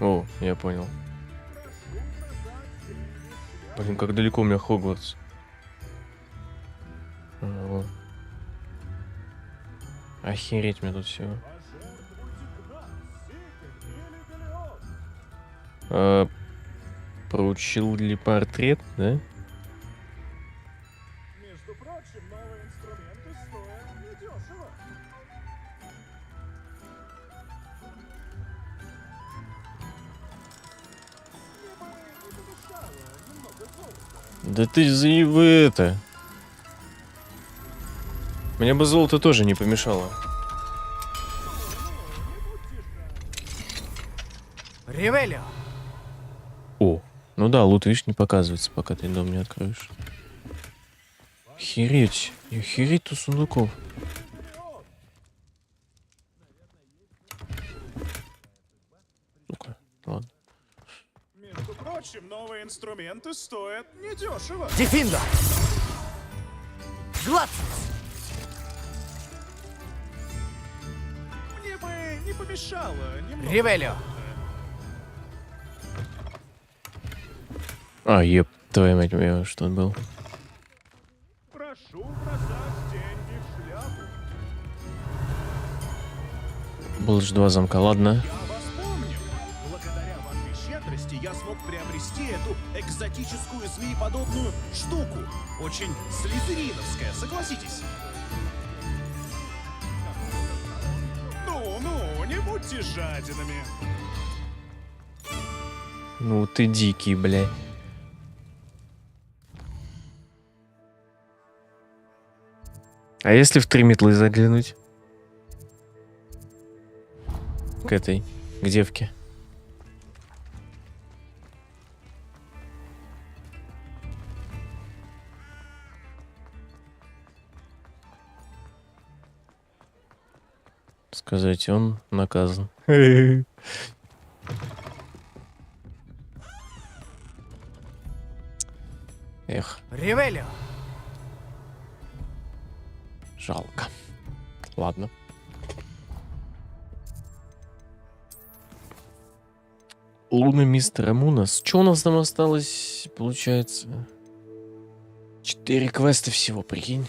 О, я понял. Блин, как далеко у меня Хогвартс. Вот. Охереть мне тут всего. Проучил ли портрет, да? Между прочим, новые инструменты стоят недешево. Да ты заебы это. Мне бы золото тоже не помешало. Ревелио! О, ну да, лут, видишь, не показывается, пока ты дом не откроешь. Охереть, охереть тут сундуков. Сука, ладно. Между прочим, новые инструменты стоят недешево. Дефиндо! Гладцус! Мне бы не помешало немного. Ревелио! А, еб, твою мать, я что был? Прошу бросать деньги в шляпу. Было же 2 замка, ладно. Я вас помню. Благодаря вашей щедрости я смог приобрести эту экзотическую змееподобную штуку. Очень слизериновская, согласитесь. Ну, не будьте жадинами. Ну ты дикий, бля. А если в 3 метлы заглянуть? К этой, к девке. Сказать, он наказан. Эх, Ревелио! жалко. Ладно. Луна мистера Мунас. Что у нас там осталось, получается? 4 квеста всего, прикинь.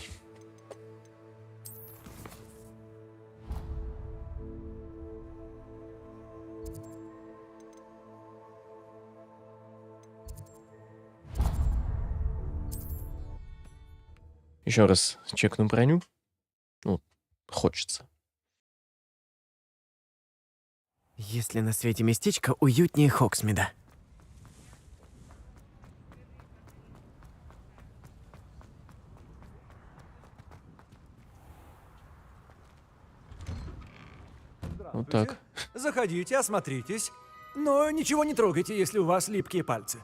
Еще раз чекну броню. Ну, хочется. Есть ли на свете местечко уютнее Хоксмида? Вот так. Заходите, осмотритесь. Но ничего не трогайте, если у вас липкие пальцы.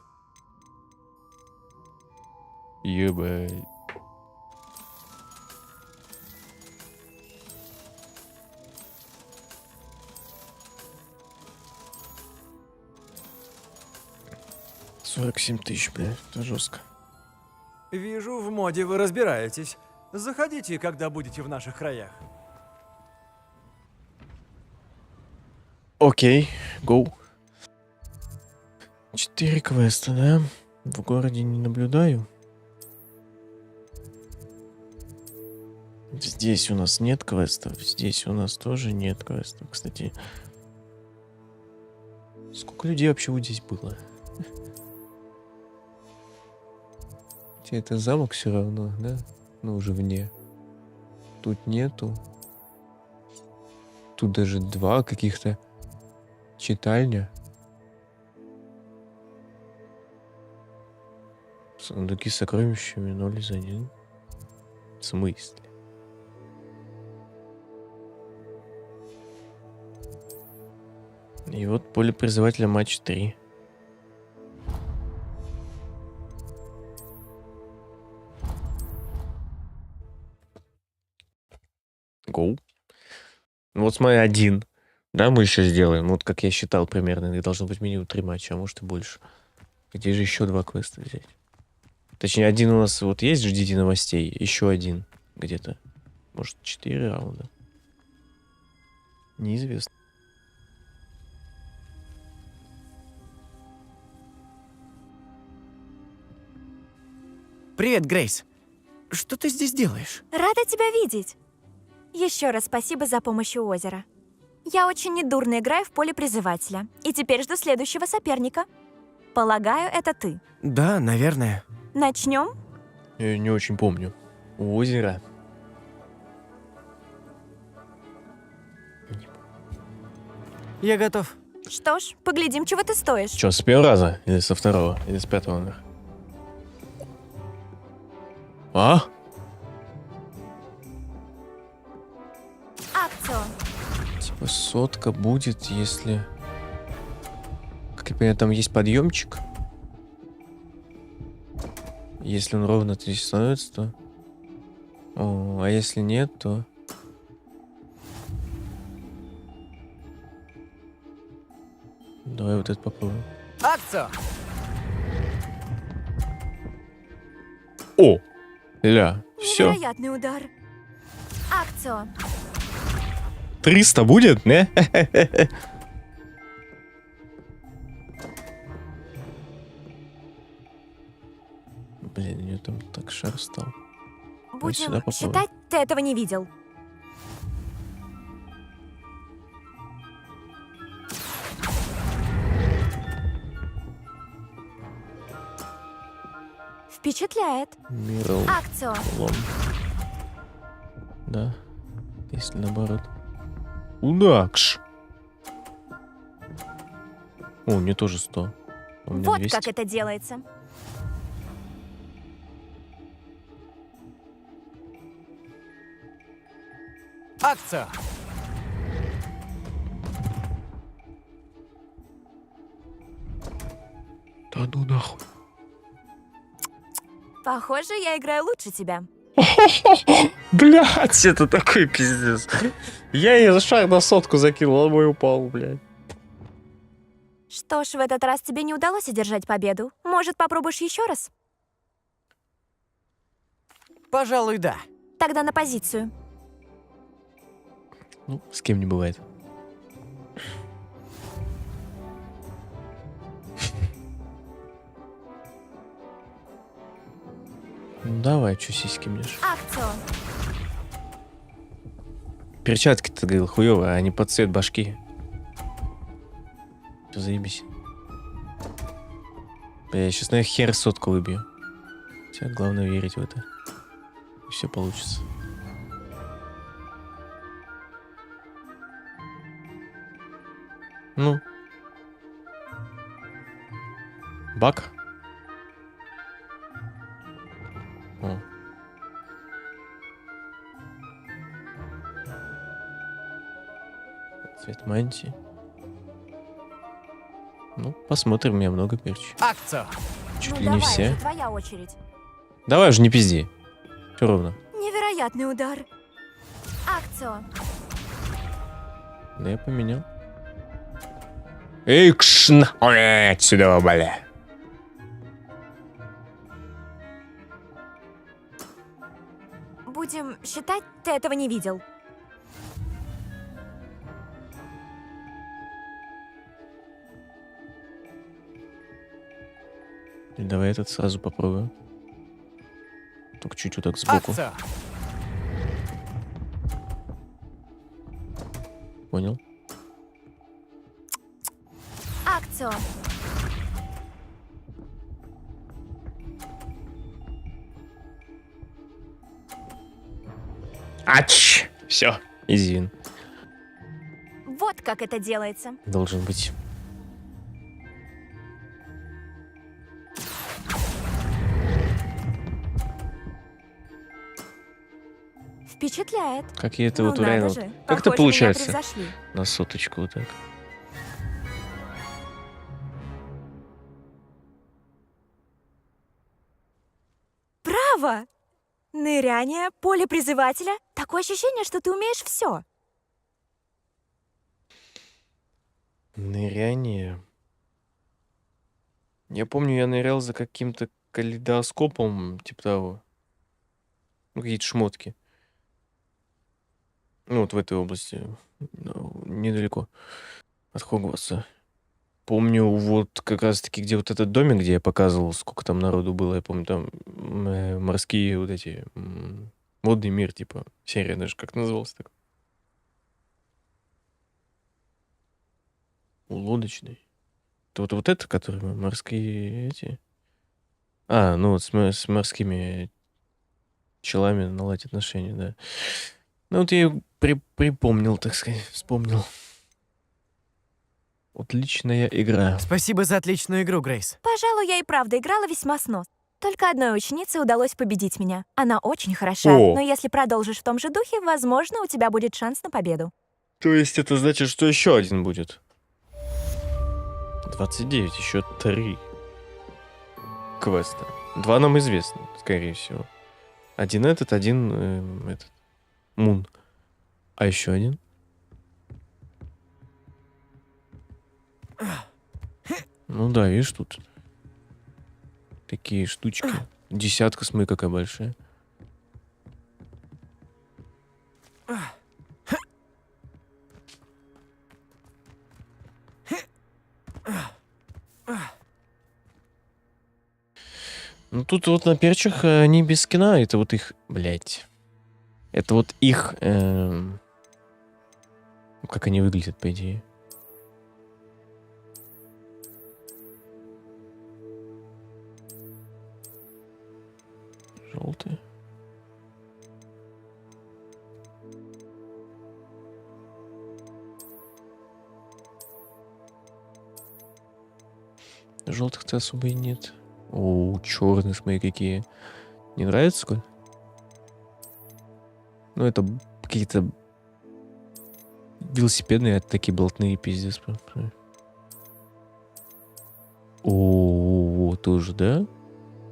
Ебать. $47 000, блядь, это жестко. Вижу, в моде вы разбираетесь. Заходите, когда будете в наших краях. Окей, гоу. 4 квеста, да? В городе не наблюдаю. Здесь у нас нет квестов, здесь у нас тоже нет квестов. Кстати, сколько людей вообще вот здесь было? Хотя это замок все равно, да? Ну, уже вне. Тут нету. Тут даже 2 каких-то. Читальня. Сундуки с сокровищами 0 из 1. В смысле? И вот поле призывателя матч 3. Гоу. Ну вот смотри, 1. Да, мы еще сделаем. Вот как я считал примерно. И должно быть минимум 3 матча, а может и больше. Где же еще 2 квеста взять? Точнее, 1 у нас вот есть, ждите новостей. Еще 1 где-то. Может, 4 раунда. Неизвестно. Привет, Грейс. Что ты здесь делаешь? Рада тебя видеть. Еще раз спасибо за помощь у озера. Я очень недурно играю в поле призывателя. И теперь жду следующего соперника. Полагаю, это ты. Да, наверное. Начнем? Я не очень помню. У озера. Я готов. Что ж, поглядим, чего ты стоишь. Че, с 1-го раза? Или со 2-го? Или с 5-го наверх? А? Акцион. Типа 100 будет, если... Как я понимаю, там есть подъемчик. Если он ровно здесь становится, то... О, а если нет, то... Давай вот это попробуем. Акцион! О! Ля, Все. Невероятный удар. Акцио. 300 будет, не? Блин, у нее там так шар стал. Давай сюда Будем попробуем. считать, ты этого не видел. Впечатляет. Мирл. Акцио. Лом. Да. Если наоборот. Удакш. О, мне тоже 100. У меня Вот 200. как это делается. Акция! Да ну нахуй. Похоже, я играю лучше тебя. Блять, это такой пиздец. Я ей шар на 100 закинул, он мой упал, блядь. Что ж, в этот раз тебе не удалось одержать победу. Может, попробуешь еще раз? Пожалуй, да. Тогда на позицию. Ну, с кем не бывает. Ну давай, чё сиськи мнешь? Акцио. Перчатки-то, говорил, хуёвые, а не под цвет башки. Всё, заебись. Бля, я сейчас на хер 100 выбью. Тебе главное верить в это. И все получится. Ну. Бак? О. Цвет мантии. Ну, посмотрим, у меня много перчи. Акция! Чуть Ну ли давай, не все. уже твоя очередь. Давай уже не пизди. Все ровно. Невероятный удар. Акцио. Да я поменял. Икшн! Отсюда, бля. Будем считать, ты этого не видел. И давай этот сразу попробую. Только чуть вот так сбоку. Акция! Понял? Акцио. Ач! Все, извин. Вот как это делается. Должен быть. Впечатляет. Как я это Ну вот надо реально... же. Как это Похоже, меня получается? превзошли. На 100 вот так. Браво! Ныряние, поле призывателя. Такое ощущение, что ты умеешь все. Ныряние. Я помню, я нырял за каким-то калейдоскопом, типа того. Ну, какие-то шмотки. Ну, вот в этой области. Ну, недалеко от Хогвартса. Помню, вот как раз-таки, где вот этот домик, где я показывал, сколько там народу было. Я помню, там морские вот эти... Водный мир, типа. Серия даже как назывался так. Лодочный. Это вот это, который морские эти... А, ну вот с морскими челами наладить отношения, да. Ну вот я её припомнил, так сказать, вспомнил. Отличная игра. Спасибо за отличную игру, Грейс. Пожалуй, я и правда играла весьма сносно. Только одной ученице удалось победить меня. Она очень хороша, О. но если продолжишь в том же духе, возможно, у тебя будет шанс на победу. То есть это значит, что еще один будет? 29, еще 3 квеста. 2 нам известны, скорее всего. Один этот, один этот. Мун. А еще один? Ну да, видишь, тут такие штучки. Десятка, смотри, какая большая. Ну тут вот на перчах они без скина, это вот их, блядь. Это вот их, как они выглядят, по идее. Желтые. Желтых-то особо и нет. О, черные, смотри, какие. Не нравится, Коль? Ну, это какие-то велосипедные, такие болтные, пиздец. О, тоже, да?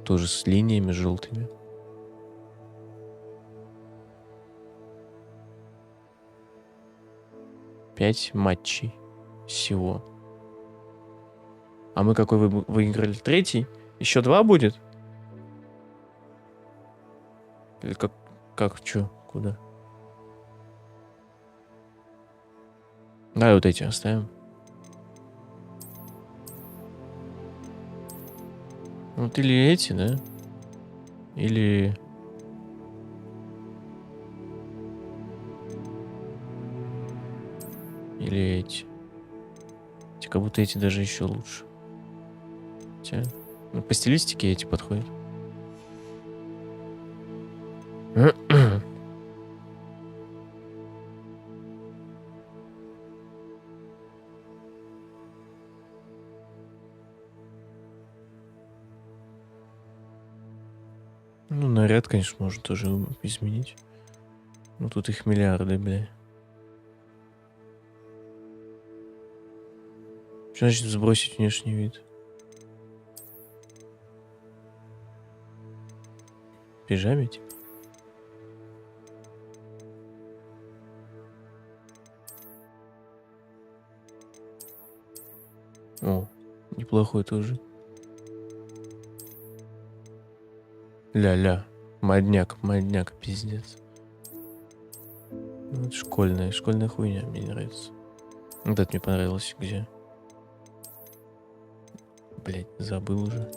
Тоже с линиями желтыми. Пять матчей всего. А мы какой выиграли? Третий? Еще 2 будет? Или как, чё, куда? Давай вот эти оставим. Вот или эти, да? Или... Или эти. Как будто эти даже еще лучше. Хотя, ну, по стилистике эти подходят. Ну, наряд, конечно, можно тоже изменить. Ну, тут их миллиарды, бля. Что значит сбросить внешний вид? Пижаме, типа? О, неплохой тоже. Ля-ля. Модняк, пиздец. Ну, это школьная хуйня, мне не нравится. Вот это мне понравилось, где? Блять, забыл уже.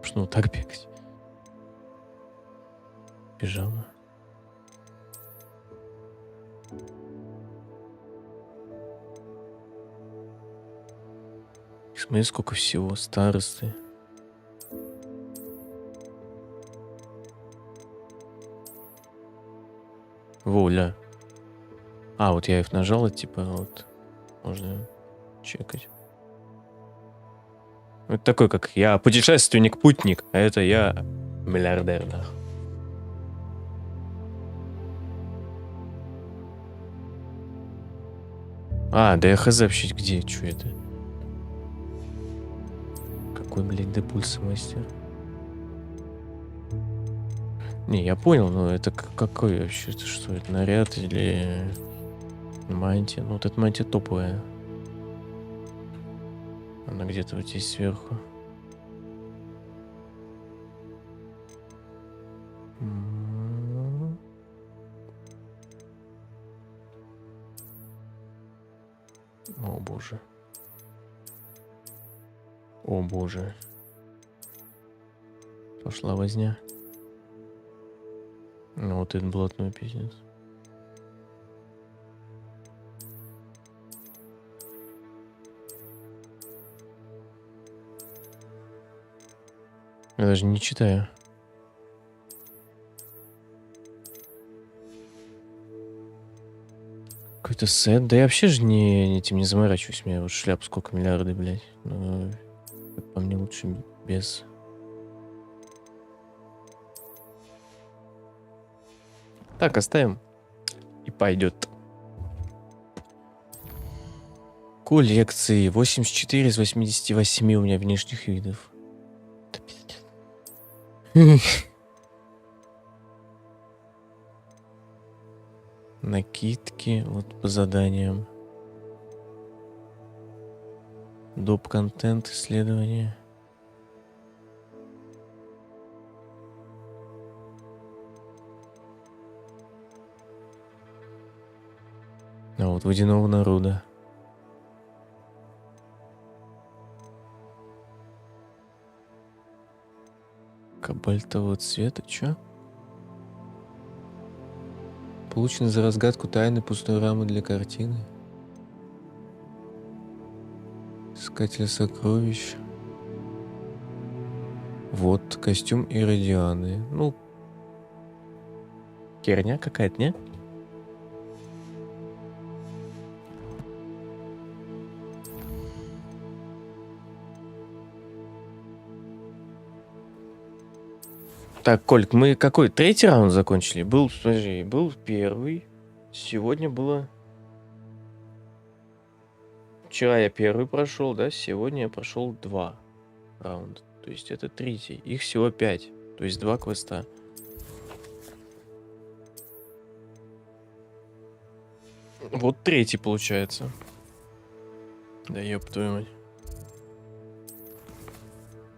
Что, ну так бегать? Пижама. Смотри, сколько всего. Старосты. Воля. А, вот я их нажал, и типа вот можно чекать. Это такой, как я путешественник-путник, а это я миллиардер, да. А, да я хз вообще где, что это? Какой, блядь, депульс мастер? Не, я понял, но это какой вообще? Это что, это наряд или мантия? Ну, вот эта мантия топовая. Она где-то вот здесь сверху. О боже. О боже. Пошла возня. Ну вот это блатной пиздец. Я даже не читаю. Какой-то сет. Да я вообще же этим не заморачиваюсь. У меня вот шляп сколько миллиарды, блядь. Но, как по мне, лучше без. Так, оставим. И пойдет. Коллекции. 84 из 88 у меня внешних видов. Это пиздец. Накидки. Вот по заданиям. Доп-контент, исследования. А вот водяного народа. Кобальтового цвета, чё? Получено за разгадку тайны пустой рамы для картины. Искатель сокровищ. Вот, костюм Иродианы. Ну, херня какая-то, не? Так, Кольк, мы какой? Третий раунд закончили? Был, смотри, был первый. Сегодня было... Вчера я первый прошел, да? Сегодня я прошел 2 раунда. То есть это третий. Их всего 5. То есть 2 квеста. Вот третий получается. Да ёб твою мать.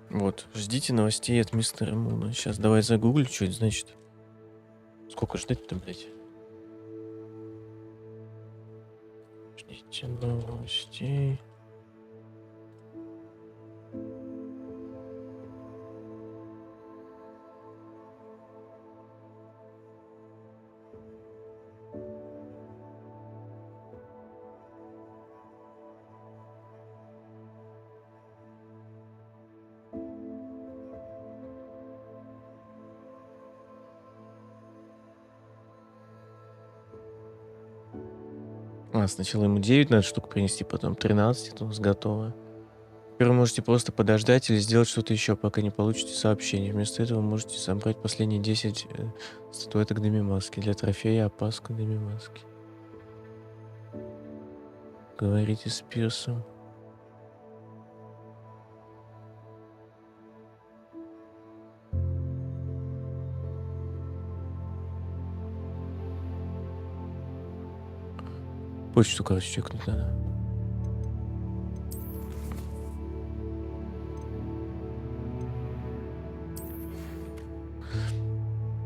Вот, ждите новостей от мистера Муна. Сейчас давай загуглю, что это значит. Сколько ждать-то, блядь? Ждите новостей. А, сначала ему 9 надо штук принести, потом 13, это у нас готово. Теперь вы можете просто подождать или сделать что-то еще, пока не получите сообщение. Вместо этого вы можете собрать последние 10 статуэток Демимаски для трофея опаску Демимаски. Говорите с Пирсом. Почту, короче, чекнуть надо.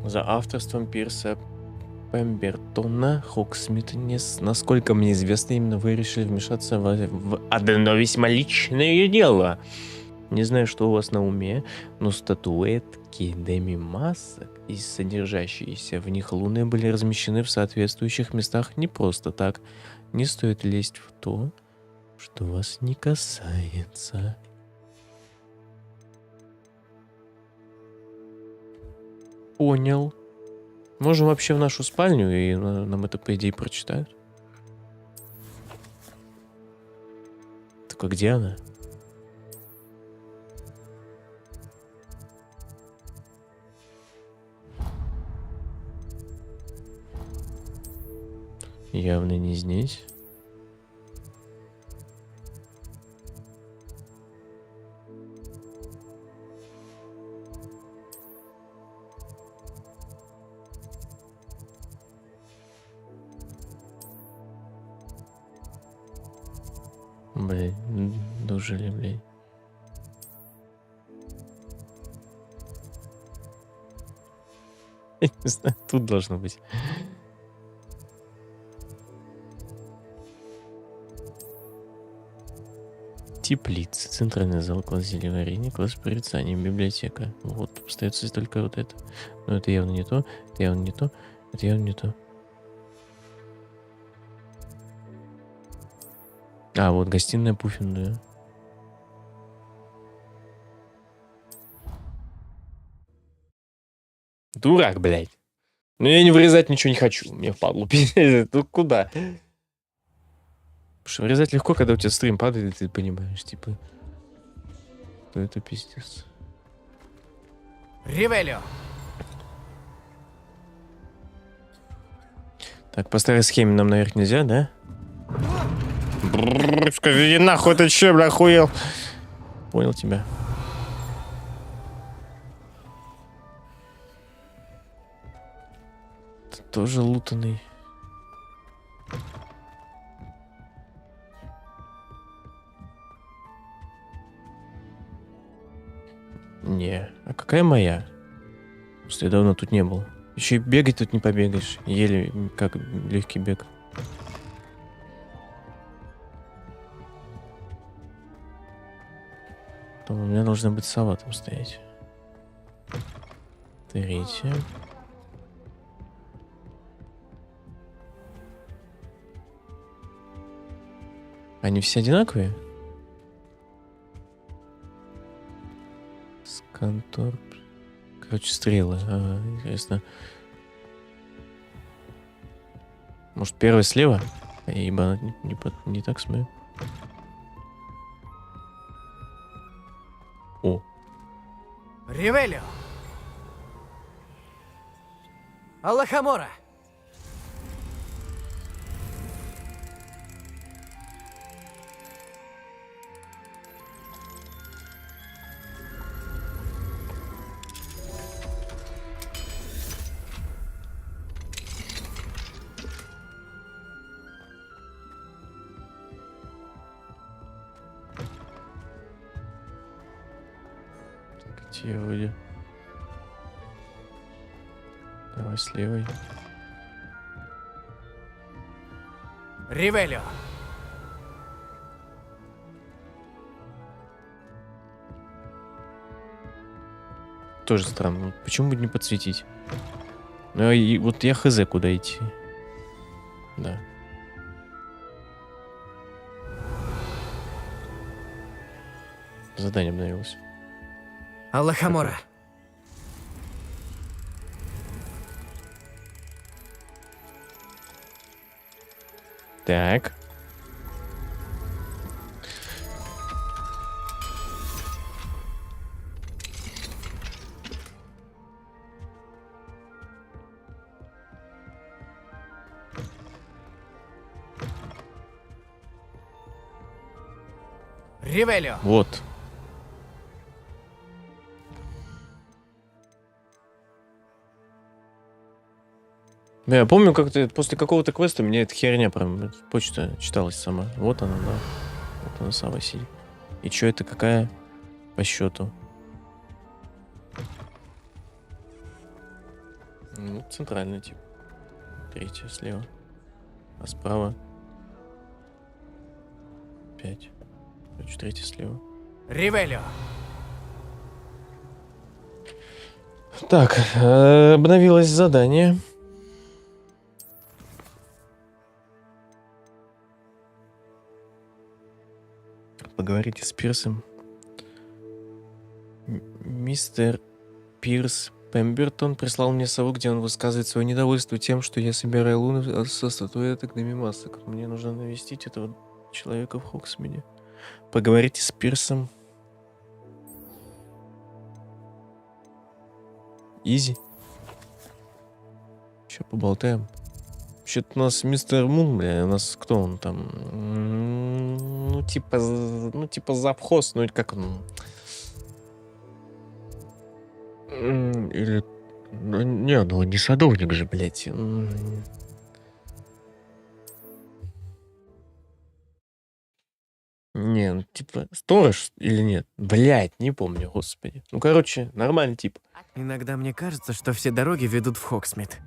За авторством Пирса Пембертона Хоксмита, насколько мне известно, именно вы решили вмешаться в одно весьма личное дело. Не знаю, что у вас на уме, но статуэтки Демимасок и содержащиеся в них луны были размещены в соответствующих местах не просто так. Не стоит лезть в то, что вас не касается. Понял. Можем вообще в нашу спальню, и нам это, по идее, прочитают. Только где она? Явно не здесь. Блин, дожили, блин. Я не знаю, тут должно быть. Теплица, центральный зал, класс зелеварения, класс порицания, библиотека. Вот, остается только вот это. Но это явно не то, это явно не то, это явно не то. А, вот гостиная Пуффина. Дурак, блядь. Ну я не вырезать ничего не хочу. Мне впадло. Ну куда? Потому что вырезать легко, когда у тебя стрим падает, и ты понимаешь, типа, что это пиздец. Ревелио! Так, по старой схеме нам наверх нельзя, да? Скажи, нахуй ты че, бля, охуел? Понял тебя. Ты тоже лутанный. Не, а какая моя? Просто я давно тут не был. Еще и бегать тут не побегаешь. Еле как легкий бег. Потом у меня должна быть сова там стоять. 3. Они все одинаковые? Сканторп. Короче, стрелы. Ага, интересно. Может, первая слева? Ибо она не так смотрю. О. Ревелио! Аллахамора! Где вроде? Давай с левой. Ревелио! Тоже странно. Почему бы не подсветить? Ну, и вот я хз, куда идти. Да. Задание обновилось. Аллахамора! Так. Ревелио! Вот. Да, я помню, как-то после какого-то квеста мне эта херня прям почта читалась сама. Вот она, да. Вот она сама сидит. И чё это какая по счету? Ну, центральная, типа. 3 слева. А справа 5. Короче, 3 слева. Ревелио! Так, обновилось задание. Поговорите с Пирсом. Мистер Пирс Пембертон прислал мне сову, где он высказывает свое недовольство тем, что я собираю луны со статуэток на мимасок. Мне нужно навестить этого человека в Хоксмиде. Поговорите с Пирсом. Изи. Че, поболтаем? Вообще-то у нас мистер Мун, бля, у нас кто он там? Ну, типа завхоз, ну, как он? Или... Ну, не, ну, не садовник же, блядь. Не, ну, типа, сторож или нет? Блядь, не помню, господи. Ну, короче, нормальный тип. Иногда мне кажется, что все дороги ведут в Хоксмит.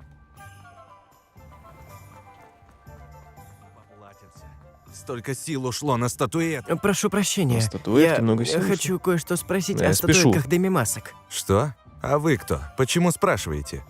Столько сил ушло на статуэтку. Прошу прощения. На статуэтке я много сил хочу кое-что спросить Да, о я спешу. статуэтках Демимасок. Что? А вы кто? Почему спрашиваете?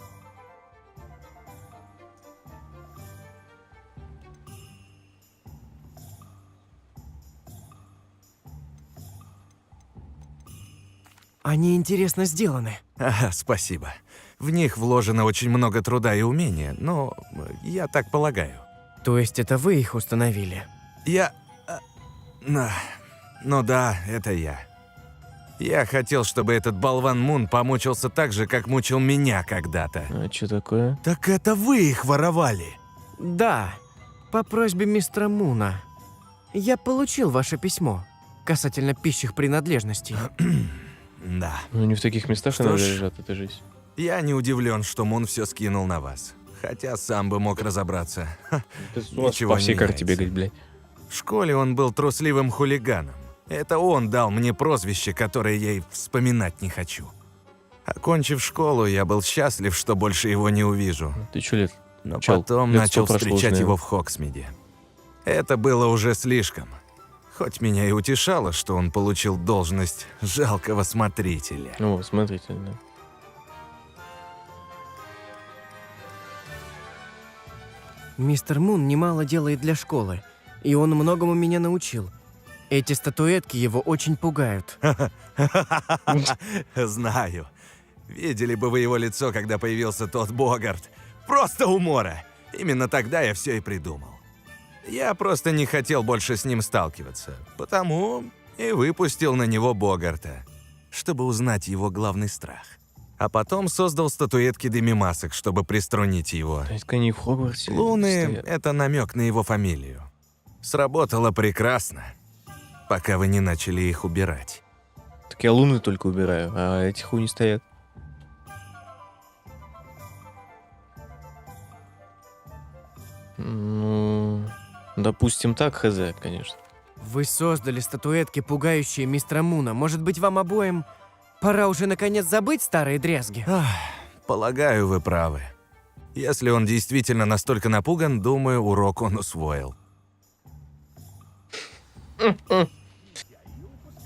Они интересно сделаны. Ага, спасибо. В них вложено очень много труда и умения, но я так полагаю. То есть это вы их установили? Я... Ну да, это я. Я хотел, чтобы этот болван Мун помучился так же, как мучил меня когда-то. А что такое? Так это вы их воровали? Да, по просьбе мистера Муна. Я получил ваше письмо касательно пищих принадлежностей. Да. Ну, не в таких местах Что иногда ж, лежат, это жизнь. Я не удивлен, что Мун все скинул на вас. Хотя сам бы мог разобраться. Ха, У нас по всей карте бегать, блядь. В школе он был трусливым хулиганом. Это он дал мне прозвище, которое я и вспоминать не хочу. Окончив школу, я был счастлив, что больше его не увижу. Ты чё, лет? Но Чел, потом лет начал 100 прошло встречать уже, его наверное. в Хоксмиде. Это было уже слишком. Хоть меня и утешало, что он получил должность жалкого смотрителя. О, смотритель, да. Мистер Мун немало делает для школы, и он многому меня научил. Эти статуэтки его очень пугают. Знаю. Видели бы вы его лицо, когда появился тот Богарт. Просто умора. Именно тогда я все и придумал. Я просто не хотел больше с ним сталкиваться, потому и выпустил на него Богарта, чтобы узнать его главный страх. А потом создал статуэтки демимасок, чтобы приструнить его. То есть они в Хогвартсе Луны стоят. — это намек на его фамилию. Сработало прекрасно, пока вы не начали их убирать. Так я луны только убираю, а эти хуйни стоят. Ну, допустим, так, хз, конечно. Вы создали статуэтки, пугающие мистера Муна. Может быть, вам обоим пора уже наконец забыть старые дрязги? Полагаю, вы правы. Если он действительно настолько напуган, думаю, урок он усвоил.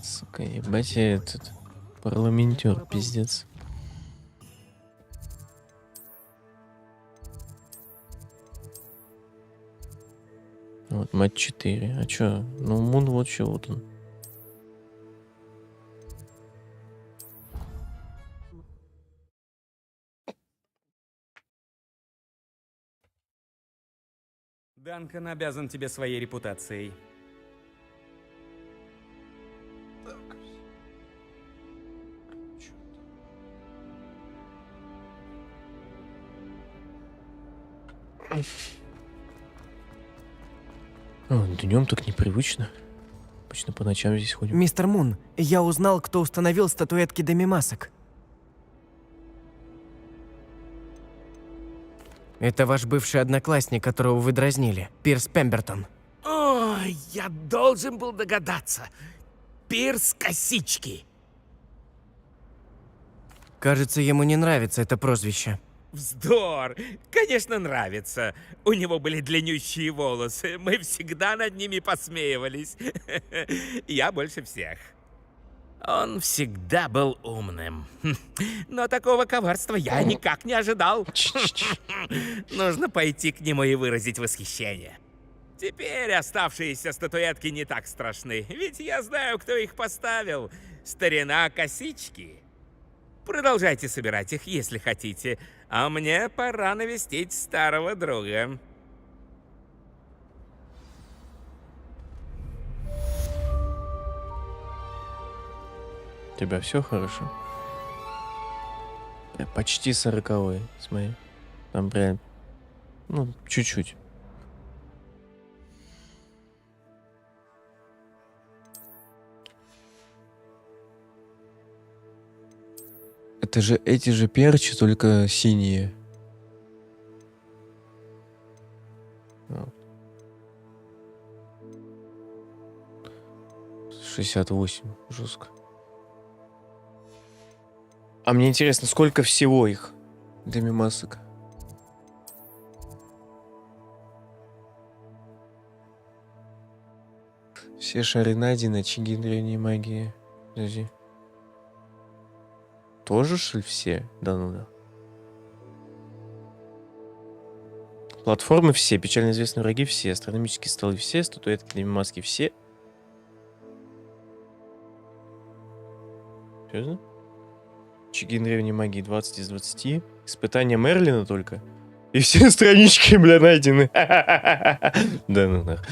Сука, ебать я этот парламентер, пиздец. Вот, мать 4. А чё? Ну, Мун вот чё, вот он. Данкан обязан тебе своей репутацией. Днем так непривычно. Обычно по ночам здесь ходим. Мистер Мун, я узнал, кто установил статуэтки демимасок. Это ваш бывший одноклассник, которого вы дразнили, Пирс Пембертон. О, я должен был догадаться. Пирс Косички. Кажется, ему не нравится это прозвище. Вздор! Конечно, нравится. У него были длиннющие волосы. Мы всегда над ними посмеивались. Я больше всех. Он всегда был умным. Но такого коварства я никак не ожидал. Нужно пойти к нему и выразить восхищение. Теперь оставшиеся статуэтки не так страшны, ведь я знаю, кто их поставил. Старина Косички. Продолжайте собирать их, если хотите. А мне пора навестить старого друга. У тебя все хорошо? Почти 40-й, смотри. Там прям, ну, чуть-чуть. Это же эти же перчи, только синие. Вот. 68, жестко. А мне интересно, сколько всего их демимасок? Все шары найдены, очаги древней магии. Подожди. Тоже, что ли, все? Да ну да. Платформы все, печально известные враги все, астрономические столы все, статуэтки демимаски все. Серьезно? Очаги древней магии 20 из 20. Испытания Мерлина только. И все странички, бля, найдены. Да ну нахуй.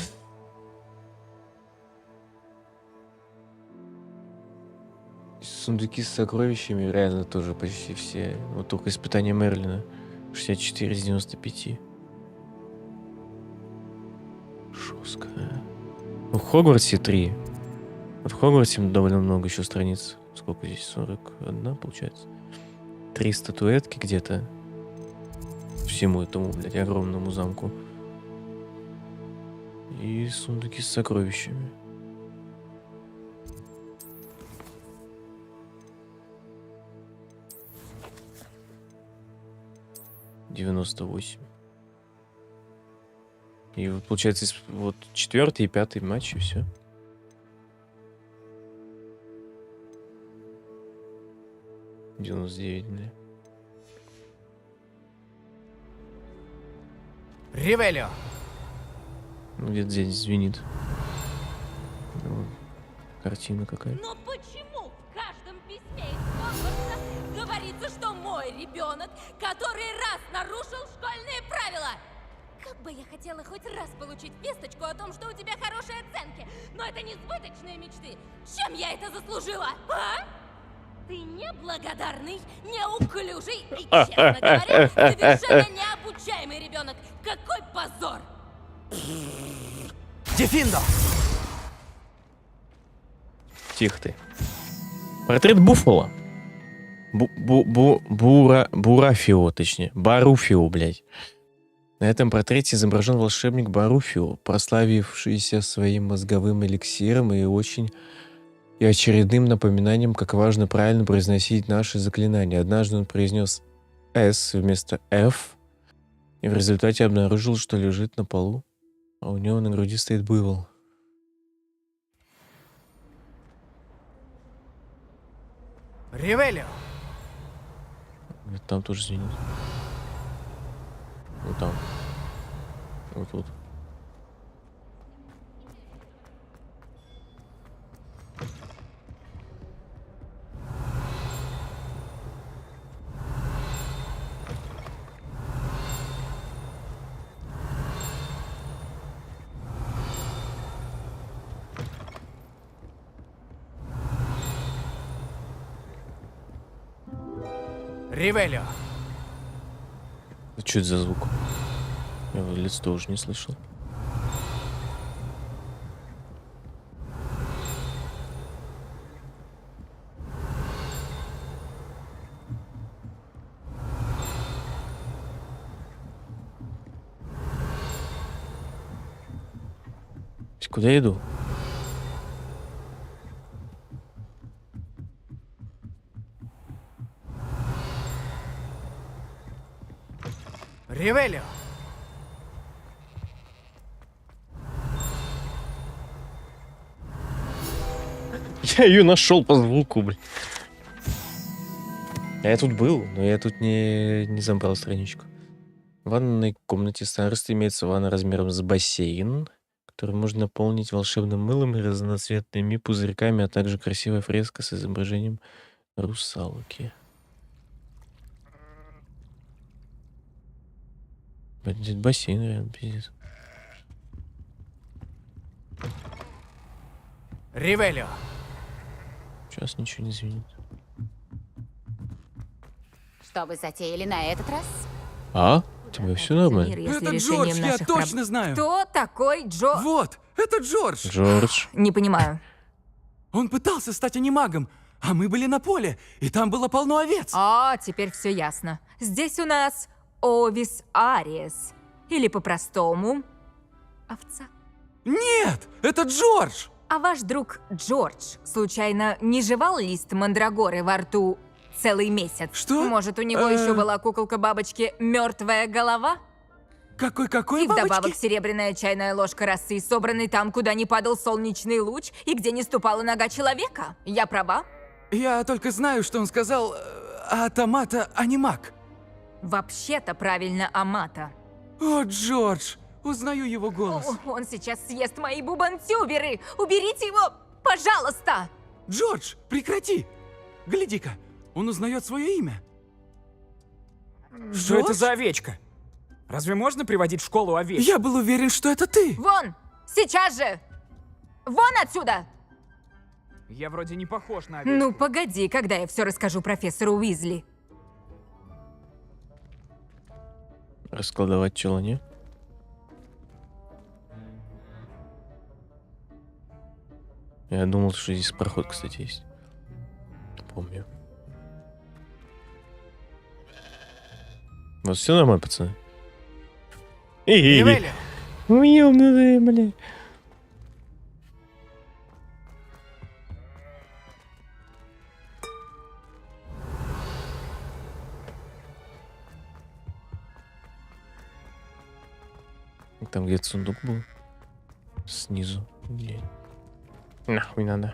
Сундуки с сокровищами реально тоже почти все. Вот только испытания Мерлина. 64 из 95. Жестко. Ну, в Хогвартсе 3. Вот в Хогвартсе довольно много еще страниц. Сколько здесь? 41, получается. 3 статуэтки где-то. Всему этому, блядь, огромному замку. И сундуки с сокровищами. $98. И вот получается вот 4-й и 5-й матч, и все. 99, бля. Ривелио! Ну, где-то здесь звенит. Ну, картина какая-то. Но почему в каждом письме из Хогвартса говорится, что мой ребенок, который раз нарушил школьные правила? Как бы я хотела хоть раз получить весточку о том, что у тебя хорошие оценки, но это несбыточные мечты. Чем я это заслужила, а? Ты неблагодарный, неуклюжий и, честно говоря, совершенно необучаемый ребенок. Какой позор! Дефиндо! Тихо ты. Портрет Буффало. Бурафио, точнее. Баруфио, блядь. На этом портрете изображен волшебник Баруфио, прославившийся своим мозговым эликсиром и очередным напоминанием, как важно правильно произносить наши заклинания. Однажды он произнес «С» вместо «Ф», и в результате обнаружил, что лежит на полу, а у него на груди стоит буйвол. Ривелио! Там тоже звенит. Вот там. Вот тут. Ривелио! Что это за звук? Я его лицо тоже не слышал. Куда я иду? Ривелио! Я ее нашел по звуку, блин. Я тут был, но я тут не забрал страничку. В ванной комнате старосты имеется ванна размером с бассейн, который можно наполнить волшебным мылом и разноцветными пузырьками, а также красивая фреска с изображением русалки. Блин, бассейн рядом, пиздец. Ривелио! Сейчас ничего не звенит. Что вы затеяли на этот раз? А? У тебя все нормально? Это Джордж, я точно знаю. Кто такой Джо? Вот, это Джордж. Джордж. Не понимаю. Он пытался стать анимагом, а мы были на поле, и там было полно овец. А, теперь все ясно. Здесь у нас Овис Ариес. Или по-простому овца. Нет, это Джордж. А ваш друг Джордж, случайно, не жевал лист мандрагоры во рту целый месяц? Что? Может, у него еще была куколка бабочки «Мертвая голова»? Какой И бабочки? вдобавок серебряная чайная ложка росы, собранной там, куда не падал солнечный луч и где не ступала нога человека. Я права? Я только знаю, что он сказал «Атомата анимаг». Вообще-то правильно Амата. О, Джордж, узнаю его голос. Он сейчас съест мои бубантюберы! Уберите его, пожалуйста! Джордж, прекрати! Гляди-ка, он узнает свое имя. Что это за овечка? Разве можно приводить в школу овечек? Я был уверен, что это ты. Вон! Сейчас же! Вон отсюда! Я вроде не похож на овечку. Ну, погоди, когда я все расскажу профессору Уизли. Раскладывать чело, не? Я думал, что здесь проход, кстати, есть. Помню. Вот все нормально, пацаны. Ривелио! Уёбнутые, бля. Там где-то сундук был. Снизу. Блин. Нахуй надо.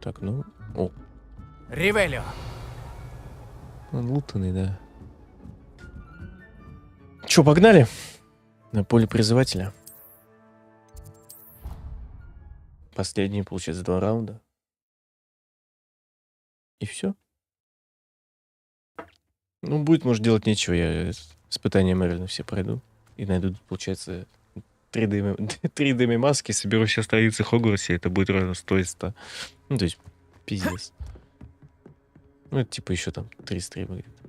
Так, ну... О, Ревелио. он лутанный, да. Чё, погнали? На поле призывателя. Последние, получается, 2 раунда. И все. Ну, будет, может, делать нечего. Я испытания Мерлина все пройду. И найду, получается, 3D маски, соберу все столицы Хогвартса, и это будет ровно 100 из 100. Ну, то есть, пиздец. Ну, это типа еще там 3 стрима где-то.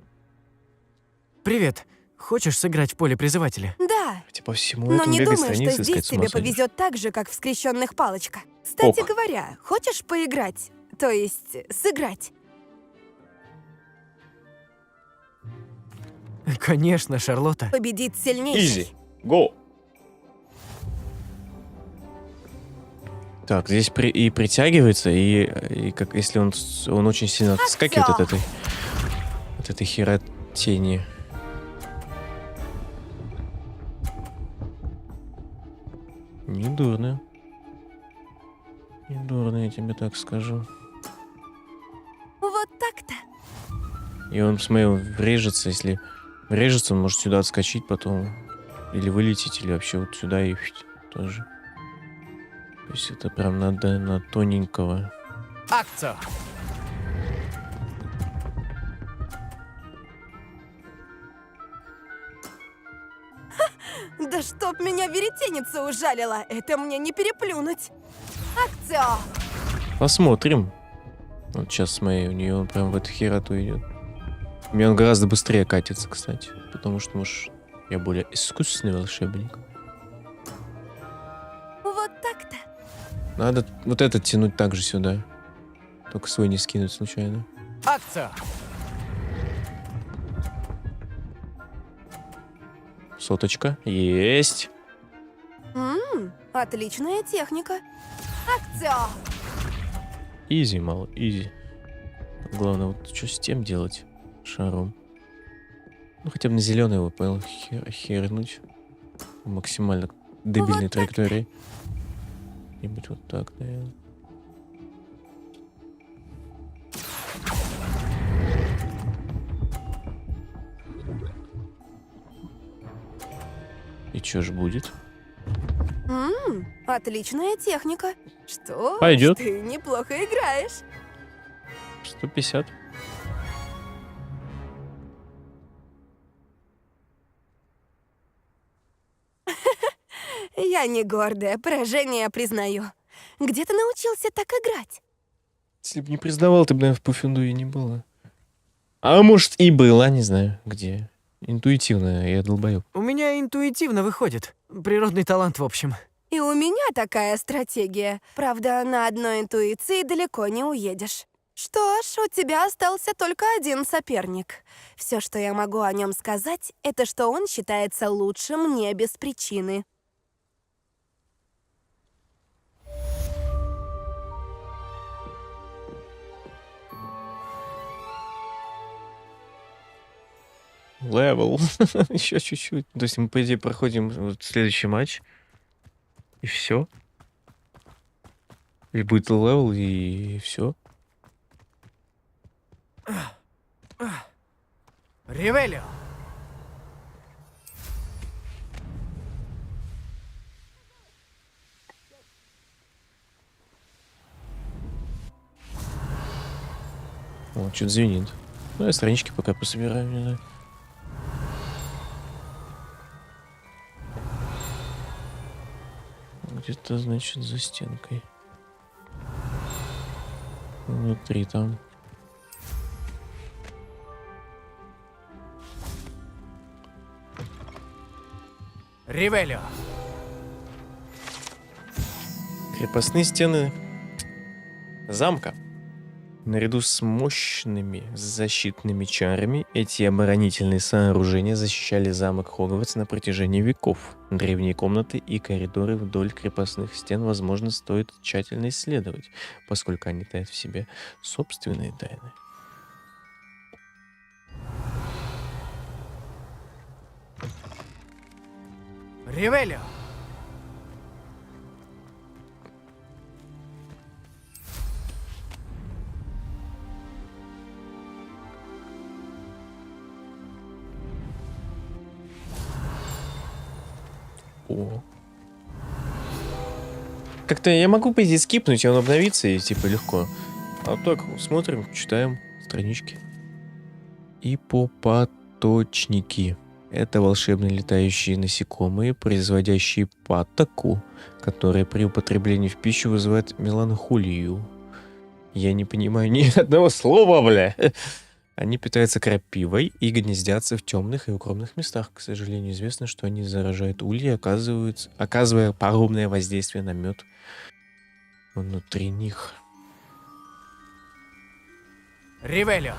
Привет. Хочешь сыграть в поле призывателя? Да. Типа всему Но этому не бегать думаю, страницы что искать, здесь с ума тебе сойдешь. повезет так же, как в скрещенных палочка. Кстати Ок. говоря, хочешь поиграть? То есть сыграть? Конечно, Шарлотта. Победит сильнейший. Изи. Го. Так, здесь и притягивается, и как если он очень сильно отскакивает от этой херотени. Не дурно. Не дурно, я тебе так скажу. Вот так-то. И он, смотри, врежется, если врежется, он может сюда отскочить потом. Или вылететь, или вообще вот сюда и тоже. То есть это прям надо на тоненького. Акция. Да чтоб меня веретеница ужалила, это мне не переплюнуть. Акцио! Посмотрим. Вот сейчас смотри, у нее он прям в эту хероту идет. У меня он гораздо быстрее катится, кстати. Потому что, может, я более искусственный волшебник. Вот так-то. Надо вот этот тянуть также сюда. Только свой не скинуть случайно. Акция. Соточка. Есть. Отличная техника. Акцио! Изи, мало, изи. Главное, вот что с тем делать? Шаром. Ну, хотя бы на зеленый его, понял, хернуть. Максимально дебильной траекторией. И-нибудь вот так, наверное. И чё ж будет? Отличная техника. Что? Пойдет. Ты неплохо играешь. 150. Я не гордая, поражение признаю. Где ты научился так играть? Если бы не признавал, ты бы, наверное, в Пуффендуе не было. А может и была, не знаю, где. Интуитивно, я долбоёб. У меня интуитивно выходит. Природный талант, в общем. И у меня такая стратегия. Правда, на одной интуиции далеко не уедешь. Что ж, у тебя остался только один соперник. Все, что я могу о нем сказать, это что он считается лучшим не без причины. Левел. Еще чуть-чуть. То есть мы, по идее, проходим вот следующий матч. И все. И будет левел, и все. Ревелио. О, что-то звенит. Ну, я странички пока пособираю, не знаю. Где-то, значит, за стенкой. Внутри там. Ревелио. Крепостные стены замка. Наряду с мощными защитными чарами, эти оборонительные сооружения защищали замок Хогвартс на протяжении веков. Древние комнаты и коридоры вдоль крепостных стен, возможно, стоит тщательно исследовать, поскольку они таят в себе собственные тайны. Ревелио. О. Как-то я могу, по идее, скипнуть, и он обновится, и типа легко. А так, смотрим, читаем странички. Ипопаточники. Это волшебные летающие насекомые, производящие патоку, которые при употреблении в пищу вызывают меланхолию. Я не понимаю ни одного слова, бля. Они питаются крапивой и гнездятся в темных и укромных местах. К сожалению, известно, что они заражают ульи, оказывая пагубное воздействие на мед внутри них. Ривелио.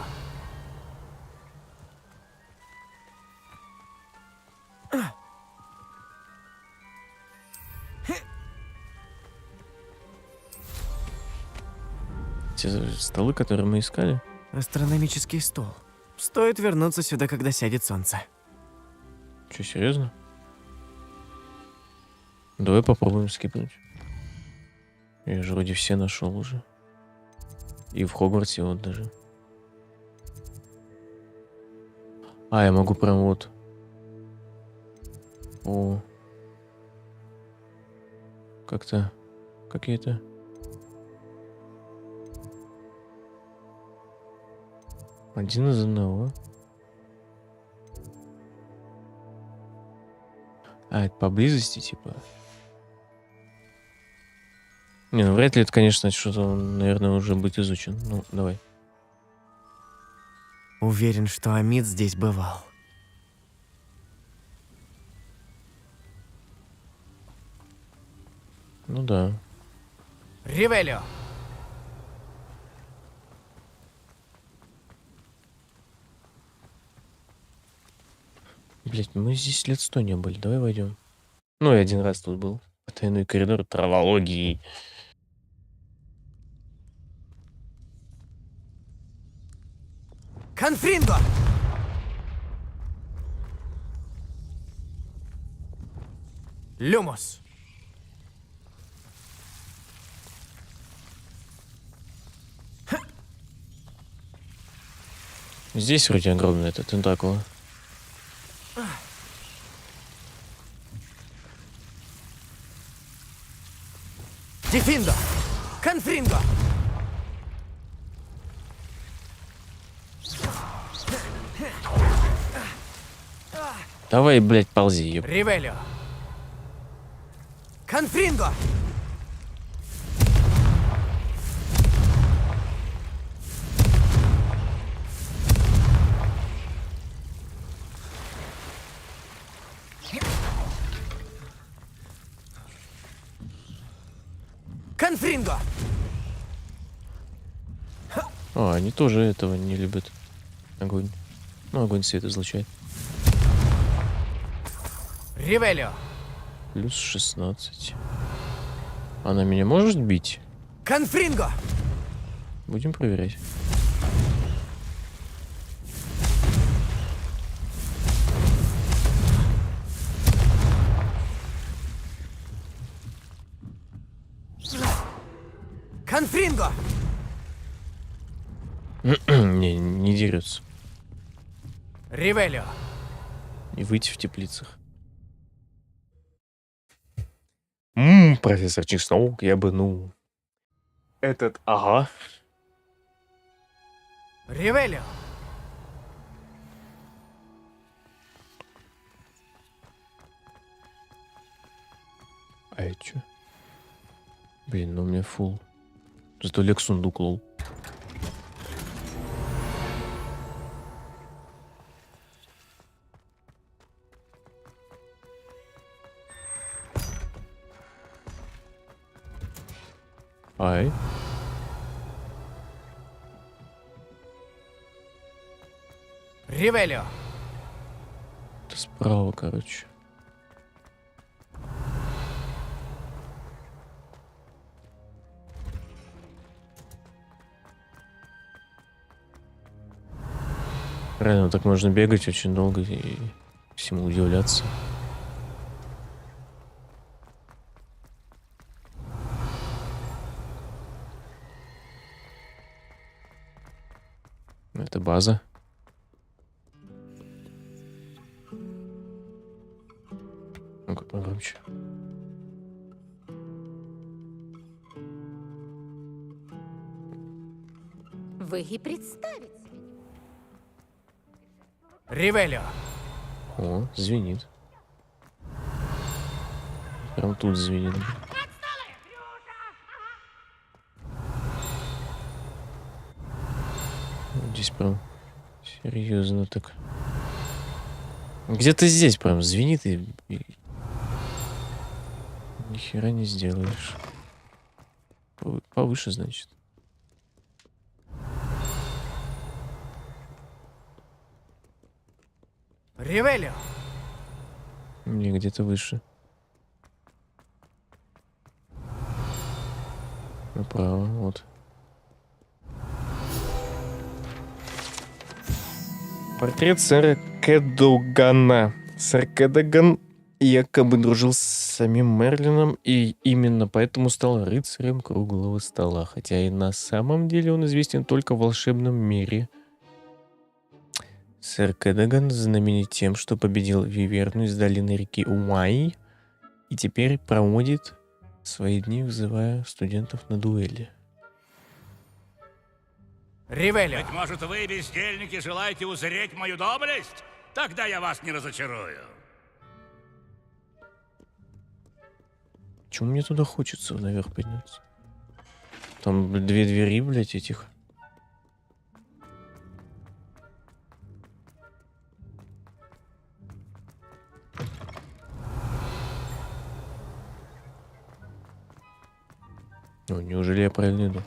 Те столы, которые мы искали. Астрономический стол. Стоит вернуться сюда, когда сядет солнце. Че, серьезно? Давай попробуем скипнуть. Я же вроде все нашел уже. И в Хогвартсе вот даже. А, я могу прям вот. О. Как-то. Какие-то. Один из одного. А, это поблизости, типа. Не, ну вряд ли это, конечно, что-то, наверное, уже будет изучен. Ну, давай. Уверен, что Амид здесь бывал. Ну да. Ривелио! Блять, мы здесь лет 100 не были. Давай войдем. Ну, я один раз тут был. Потайной коридор травологии. Конфринго! Люмос! Здесь вроде огромный этот тентакула. Дефиндо! Конфринго! Давай, блядь, ползи. Еб. Ривелио! Конфринго! Конфринго! А, они тоже этого не любят. Огонь. Ну, огонь свет излучает. Ривелио! Плюс 16. Она меня может бить? Конфринго! Будем проверять. Конфринго! не дерется. Ривелио! И выйти в теплицах. Профессор Чеснок, я бы, ну... Этот, ага. Ривелио! А это чё? Блин, ну у меня фул. Зато Лек сундук, лол. Ай. Ривелио! Это справа, короче. Реально, так можно бегать очень долго и всему удивляться. Это база. Ну-ка, погромче. короче. Вы и представить. Ривелио! О, звенит. Прям тут звенит. Здесь прям серьезно так. Где-то здесь прям звенит и ни хера не сделаешь. Повыше, значит. Ривелио! Не, где-то выше. Направо, вот. Портрет сэра Кэдогана. Сэр Кэдоган якобы дружил с самим Мерлином и именно поэтому стал рыцарем круглого стола, хотя и на самом деле он известен только в волшебном мире. Сэр Кэдоган знаменит тем, что победил Виверну из долины реки Уай и теперь проводит свои дни, вызывая студентов на дуэли. Ривелио! Быть может, вы, бездельники, желаете узреть мою доблесть? Тогда я вас не разочарую. Чему мне туда хочется наверх подняться? Там две двери, блядь, этих. О, неужели я правильно иду?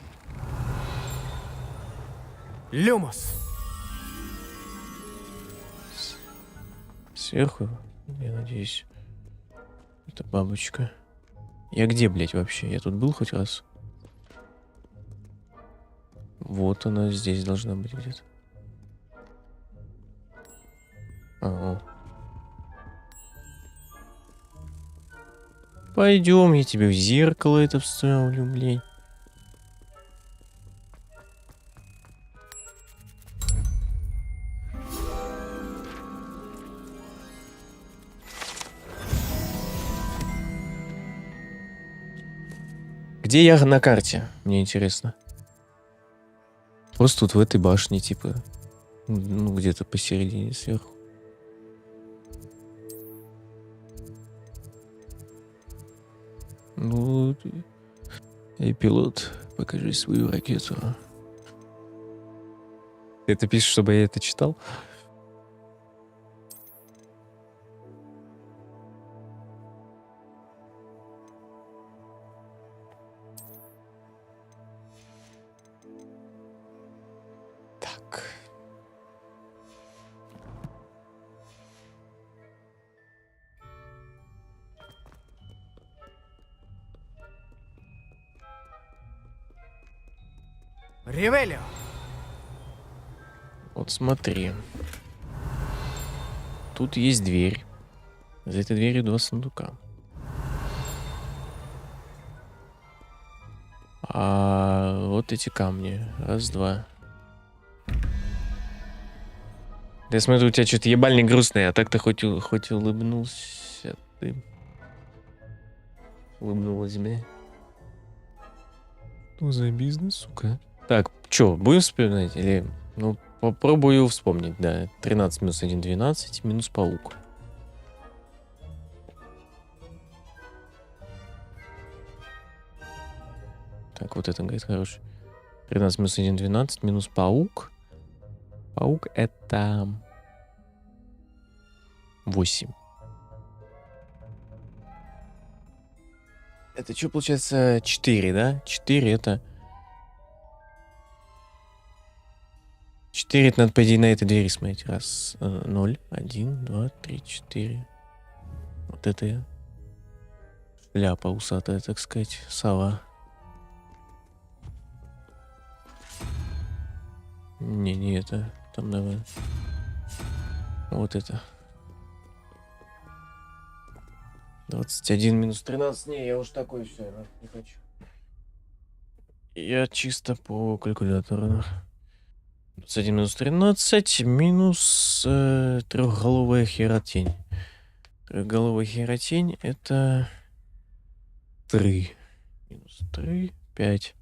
Люмос! Сверху, я надеюсь. Это бабочка. Я где, блядь, вообще? Я тут был хоть раз? Вот она здесь должна быть где-то. Ага. Пойдем, я тебе в зеркало это вставлю, блядь. Где я на карте? Мне интересно. Просто тут в этой башне, типа. Ну, где-то посередине сверху. Ну, эй, пилот, покажи свою ракету. Ты это пишешь, чтобы я это читал? Так. Ривелио! Вот смотри. Тут есть дверь. За этой дверью 2 сундука. А вот эти камни. 1, 2. Да я смотрю, у тебя что-то ебальник грустный, а так-то хоть улыбнулся ты. Улыбнулась, бля. Ну за бизнес, сука. Так, чё, будем вспоминать? Или, ну, попробую вспомнить, да. 13 минус 1, 12, минус паук. Так, вот это, говорит, хороший. 13 минус 1, 12, минус паук. Паук это 8. Это что получается? 4, да? 4 это... 4 это надо, по идее, на этой двери смотреть. 1, 0, 1, 2, 3, 4. Вот это я. Шляпа усатая, так сказать. Сова. Не это. Там давай. Вот это. 21 минус 13. Не, я уж такой все, я не хочу. Я чисто по калькулятору. 21 минус 13 минус трехголовая херотень. Трехголовая херотень это 3. Минус 3, 5.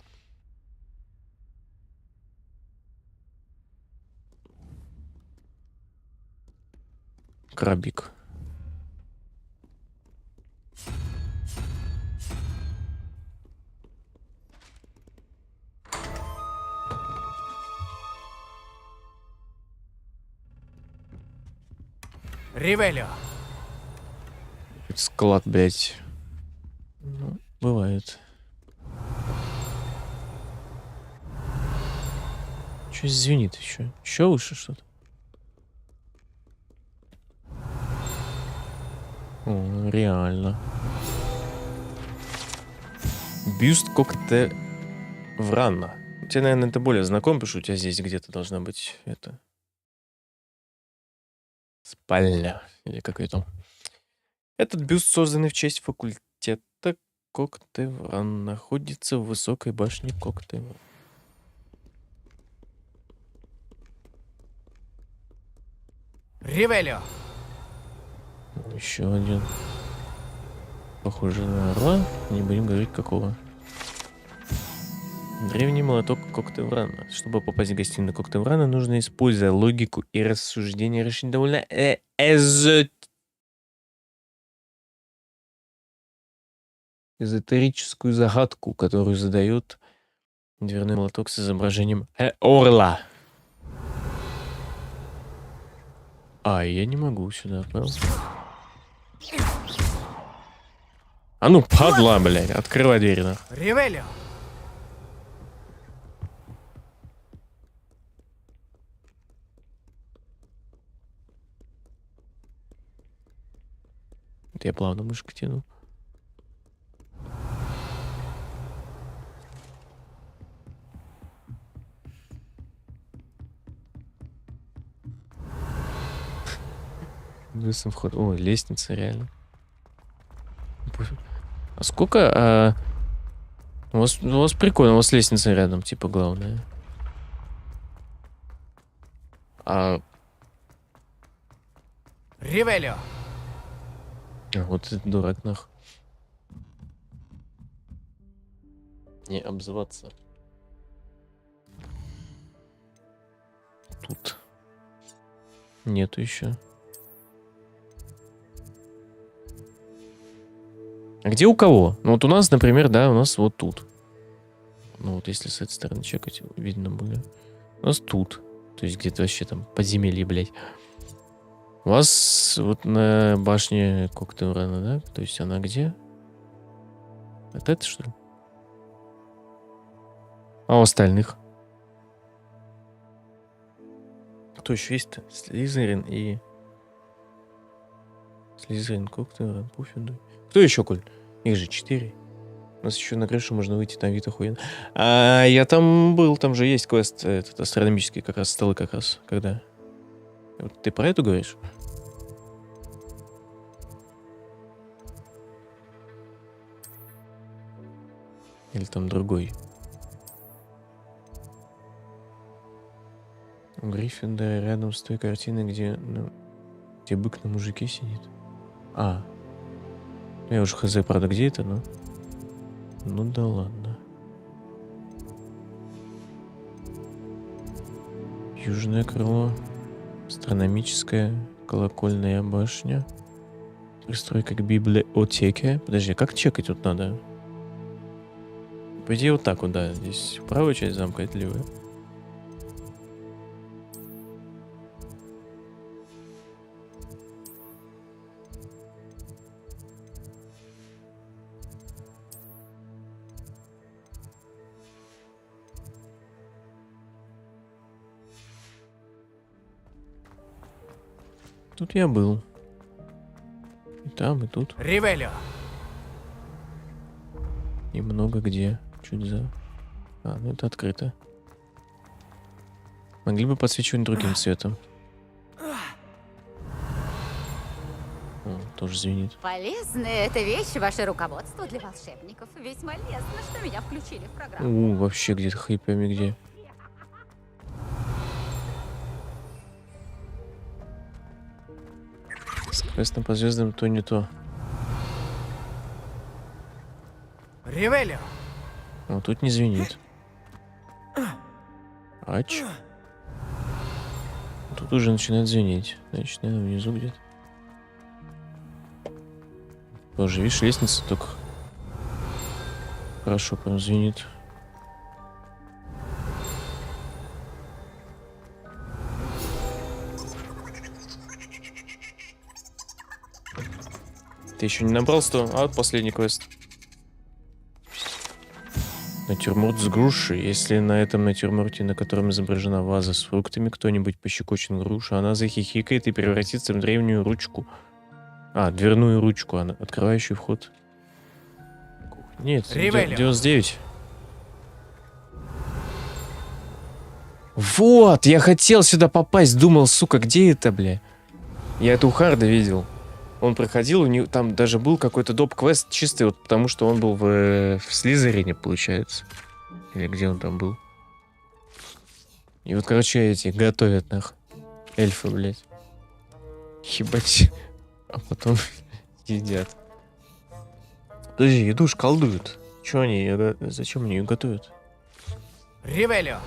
Крабик. Ривелио. Склад, блядь. Ну, бывает. Что звенит еще? Еще выше что-то? О, реально. Бюст Коктеврана. Тебе, наверное, это более знаком, потому что у тебя здесь где-то должна быть это... спальня. Или как это? Этот бюст, созданный в честь факультета Коктевран, находится в высокой башне Коктевран. Ривелио. Еще один. Похоже на орла. Не будем говорить какого. Древний молоток Коктеврана. Чтобы попасть в гостиную Коктеврана, нужно, используя логику и рассуждение, решить довольно эзотерическую загадку, которую задает дверной молоток с изображением орла. А, я не могу сюда, понял? А ну, падла, блядь, открывай двери, нахуй. Ривелио. Вот я плавно мышку тяну. Высом вход. О, лестница, реально. А сколько? У вас прикольно, у вас лестница рядом, типа, главное. Ривелио. Вот этот дурак, нахуй. Не обзываться. Тут. Нету еще. А где у кого? Ну вот у нас, например, да, у нас вот тут. Ну вот если с этой стороны чекать, видно будет. У нас тут. То есть где-то вообще там подземелье, блядь. У вас вот на башне Коктеврана, да? То есть она где? Вот это что ли? А у остальных? Кто еще есть-то? Слизерин и... Слизерин, Коктевран, Пуффиндуй. Кто еще, Коль? Их же 4. У нас еще на крышу можно выйти, там вид охуенно. А я там был, там же есть квест этот астрономический, как раз столы, как раз, когда. Вот ты про эту говоришь? Или там другой? У Гриффиндора рядом с той картиной, где, ну, где бык на мужике сидит. А. Я уже хз, правда, где это, но... Ну да ладно. Южное крыло. Астрономическая колокольная башня. Пристройка к библиотеке. Подожди, как чекать тут надо? По идее, вот так вот, да. Здесь правая часть замка, это левая. Тут я был. И там, и тут. Ривелио. И много где. Чуть за... А, ну это открыто. Могли бы подсвечивать другим цветом. О, тоже звенит. Полезная эта вещь, ваше руководство для волшебников. Весьма лестно, что меня включили в программу. Вообще где-то хайпами где. Квестом по звездам то не то. Ревелио! Вот тут не звенит. Ач. Тут уже начинает звенеть. Значит, наверное, внизу где-то. Тоже, видишь, лестница только хорошо прям звенит. Ты еще не набрал 100? А вот последний квест. Натюрморт с грушей. Если на этом натюрморте, на котором изображена ваза с фруктами, кто-нибудь пощекочет грушу, она захихикает и превратится в древнюю ручку. А, дверную ручку, открывающую вход. Нет, 99. Вот, я хотел сюда попасть, думал, сука, где это, бля? Я это у Харда видел. Он проходил, у него там даже был какой-то доп-квест чистый, вот потому что он был в Слизерине, получается. Или где он там был. И вот, короче, эти готовят, нахуй. Эльфы, блядь. Ебать. А потом едят. Подожди, еду ж колдуют. Чё они, зачем они ее готовят? Ревелио!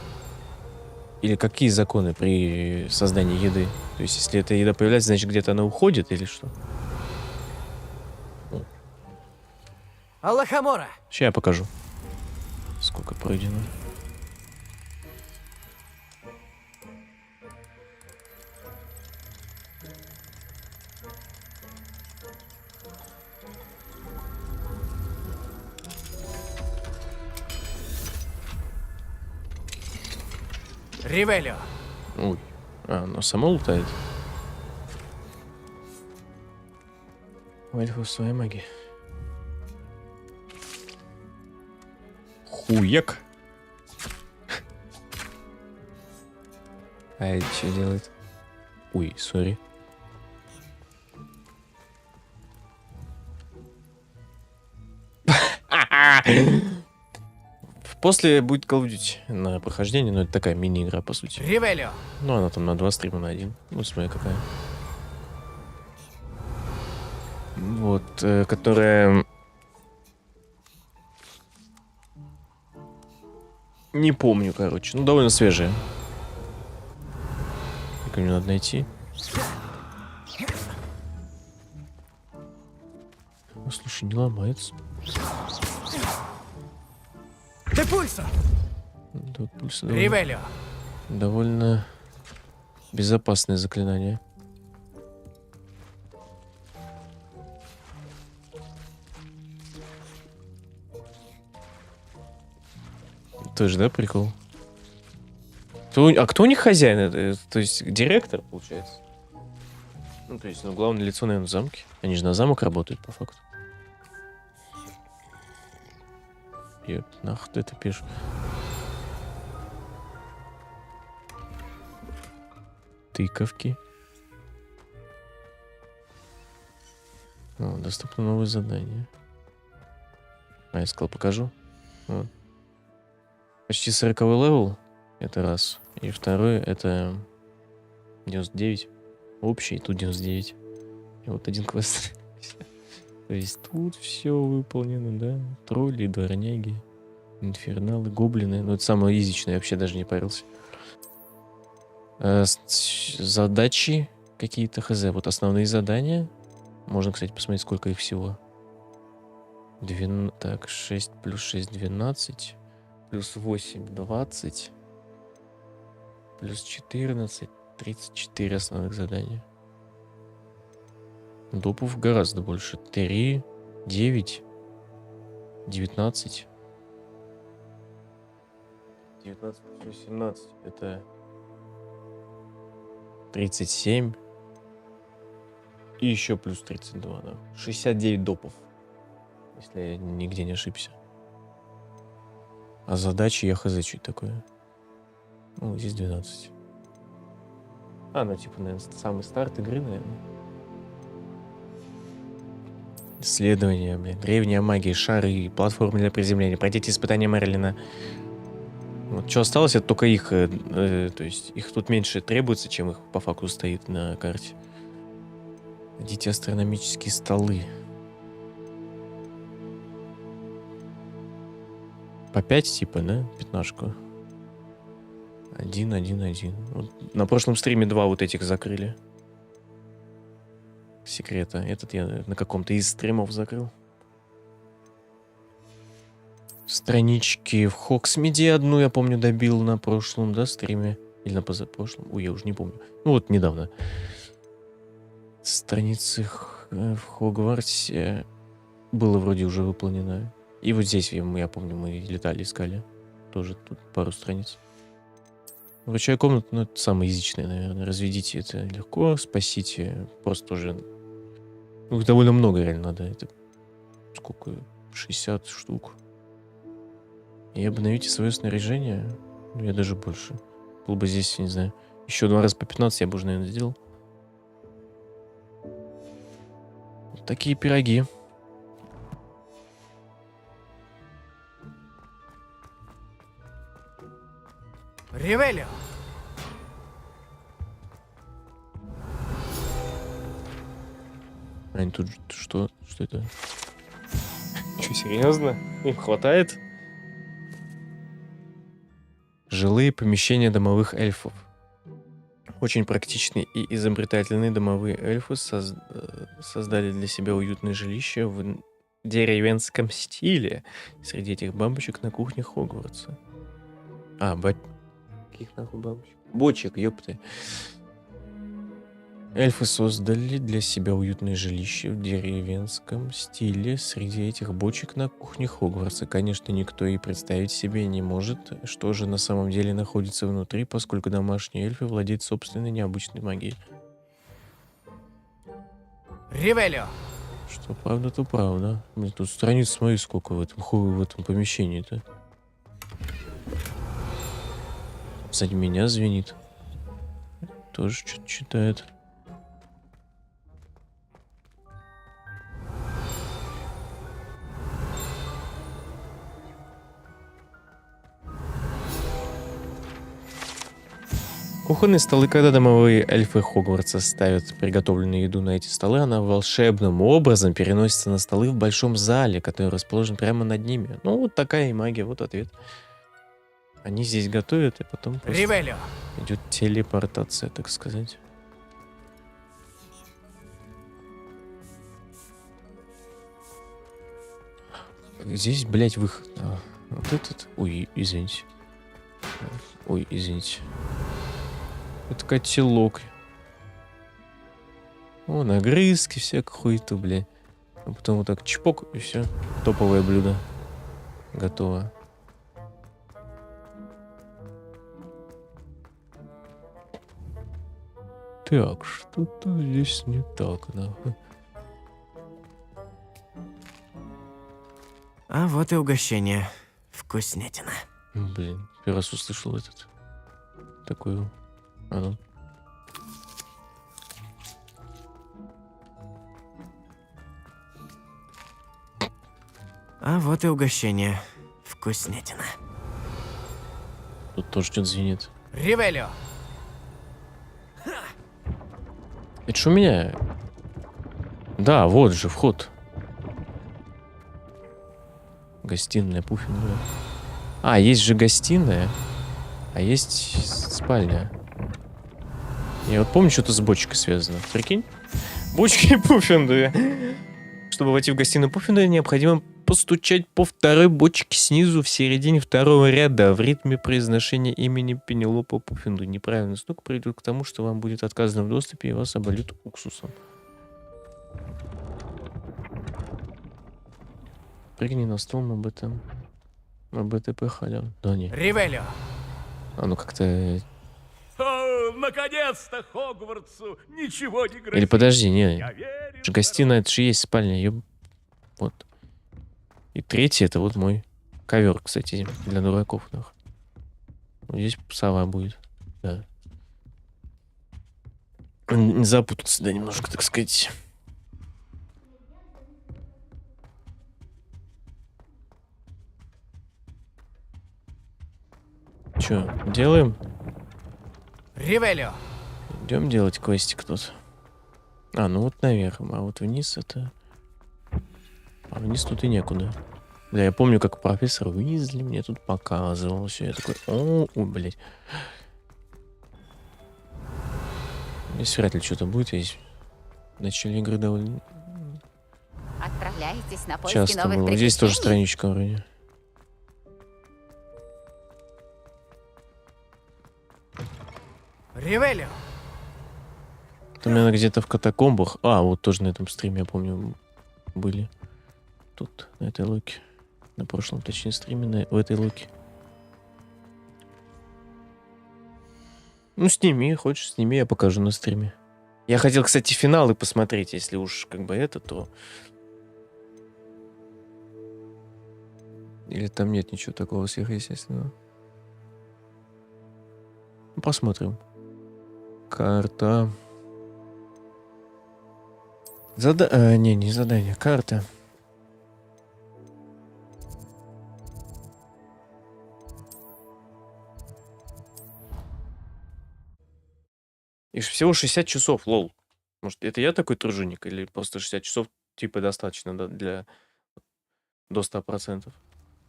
Или какие законы при создании еды? То есть, если эта еда появляется, значит, где-то она уходит или что? Аллахамора! Сейчас я покажу. Сколько пройдено. Ревелио! Ой. А, оно само лутает. У эльфов своя магия. Хуяк. А это что делает? Ой, сори. После будет Call of Duty на прохождение, но это такая мини-игра, по сути. Ревелио! Ну, она там на 2 стрима на 1. Вот смотри, какая. Вот, которая... Не помню, короче. Ну, довольно свежая. Как мне надо найти? Ну, слушай, не ломается. Де пульсо! Да, пульс Ревелио! довольно безопасное заклинание. Тоже, да, прикол? А кто у них хозяин? Это, то есть директор, получается? Ну, то есть, главное лицо, наверное, в замке. Они же на замок работают, по факту. Ёп, нахуй ты это пишешь? Тыковки. О, доступно новое задание. А, я сказал, покажу. Вот. Почти 40-й левел. Это раз. И второй это 99. Общий, тут 99. И вот один квест. То есть тут все выполнено, да? Тролли, дворняги, инферналы, гоблины. Ну, это самое изичное, я вообще даже не парился. Задачи какие-то хз. Вот основные задания. Можно, кстати, посмотреть, сколько их всего. Так, 6 плюс 6, 12. Плюс 8, 20. Плюс 14, 34 основных задания. Допов гораздо больше. 3, 9, 19. 19 плюс 17. Это 37. И еще плюс 32, да. 69 допов. Если я нигде не ошибся. А задачи я хз, что это такое. Ну, здесь 12. А, ну, типа, наверное, самый старт игры, наверное. Исследования, блин. Древняя магия, шары, платформы для приземления. Пройдите испытания Мерлина. Вот что осталось, это только их. То есть их тут меньше требуется, чем их по факту стоит на карте. Найдите астрономические столы. По 5 типа, да? Пятнашку. 1, 1, 1. Вот на прошлом стриме 2 вот этих закрыли. Секрета. Этот я на каком-то из стримов закрыл. Странички в Хоксмиде одну, я помню, добил на прошлом, да, стриме. Или на позапрошлом. Ой, я уже не помню. Ну вот, недавно. Страницы в Хогвартсе было вроде уже выполнено. И вот здесь, я помню, мы летали, искали. Тоже тут пару страниц. Вручаю комнату, ну, это самое язычное, наверное. Разведите это легко, спасите. Просто тоже... Ну, их довольно много реально надо. Это сколько? 60 штук. И обновите свое снаряжение. Ну, я даже больше. Был бы здесь, не знаю, еще 2 раза по 15 я бы уже, наверное, сделал. Вот такие пироги. Ревелио! Ань, тут что? Что это? Че, серьезно? Им хватает? Жилые помещения домовых эльфов. Очень практичные и изобретательные домовые эльфы создали для себя уютное жилище в деревенском стиле среди этих бабочек на кухне Хогвартса. Каких нахуй бабочек? Бочек, ёпты. Эльфы создали для себя уютное жилище в деревенском стиле среди этих бочек на кухне Хогвартса. Конечно, никто и представить себе не может, что же на самом деле находится внутри, поскольку домашние эльфы владеют собственной необычной магией. Ревелио! Что правда, то правда. Блин, тут страниц, смотри, сколько в этом помещении-то. Сзади меня звенит. Тоже что-то читает. Кухонные столы, когда домовые эльфы Хогвартса ставят приготовленную еду на эти столы, она волшебным образом переносится на столы в большом зале, который расположен прямо над ними. Ну, вот такая и магия, вот ответ. Они здесь готовят, и потом идет телепортация, так сказать. Здесь, блядь, выход. Вот этот. Ой, извините. Ой, извините. Это котелок. О, нагрызки, всякую хуету, блядь. А потом вот так чпок, и все. Топовое блюдо. Готово. Так, что-то здесь не так, да. А вот и угощение. Вкуснятина. Блин, первый раз услышал этот. Такой. Ну. А вот и угощение. Вкуснятина. Тут тоже что-то звенит. Ревелио! Это что у меня? Да, вот же вход. Гостиная пуффиновая. А, есть же гостиная, а есть спальня. Я вот помню, что-то с бочкой связано. Прикинь? Бочки пуффиновые. Чтобы войти в гостиную пуффиновую, необходимо постучать по второй бочке снизу в середине второго ряда в ритме произношения имени Пенелопа Пуффиндуй. Неправильный стук приведет к тому, что вам будет отказано в доступе и вас обольют уксусом. Прыгни на стол на БТП халям. Да не. Ревелио! А ну как-то... Наконец-то Хогвартсу ничего не грозит. Или подожди, не. Гостиная, это же есть спальня. Вот. И третий, это вот мой ковер, кстати, для дураков. Вот здесь сова будет. Да. Не запутаться, да, немножко, так сказать. Че, делаем? Ревелио! Идем делать квестик тут. А, ну вот наверх, а вот вниз это... А вниз тут и некуда. Да, я помню, как профессор Уизли мне тут показывал все. Я такой, ой, блядь. Здесь вряд ли что-то будет. Здесь в начале игры довольно Отправляетесь на поиски часто новых было. Здесь тоже приключений? страничка вроде. Ривелио! Там, наверное, где-то в катакомбах. А, вот тоже на этом стриме, я помню, были. Тут, на этой локе. На прошлом, точнее, стриме, в этой локе. Ну, сними, хочешь, сними, я покажу на стриме. Я хотел, кстати, финалы посмотреть, если уж как бы это, то... Или там нет ничего такого сверхъестественного. Ну, посмотрим. Карта. Не задание, карта. И всего 60 часов, лол. Может, это я такой труженик? Или просто 60 часов, типа, достаточно для... до 100%?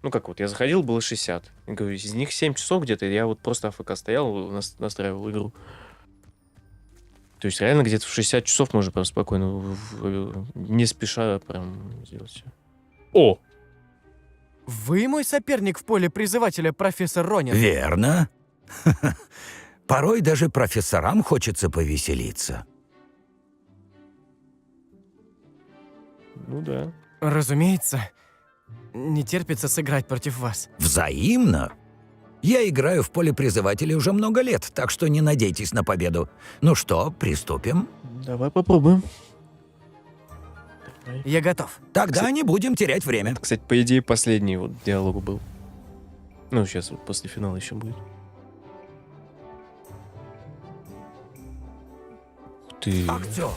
Ну, как вот, я заходил, было 60. Я говорю, из них 7 часов где-то, я вот просто АФК стоял, настраивал игру. То есть реально где-то в 60 часов можно прям спокойно, не спеша прям сделать все. О! Вы мой соперник в поле призывателя, профессор Ронин? Верно. Порой даже профессорам хочется повеселиться. Ну да. Разумеется. Не терпится сыграть против вас. Взаимно. Я играю в поле призывателей уже много лет, так что не надейтесь на победу. Ну что, приступим? Давай попробуем. Я готов. Тогда не будем терять время. Это, кстати, по идее, последний вот диалог был. Ну, сейчас вот после финала еще будет. Ух ты. Актер.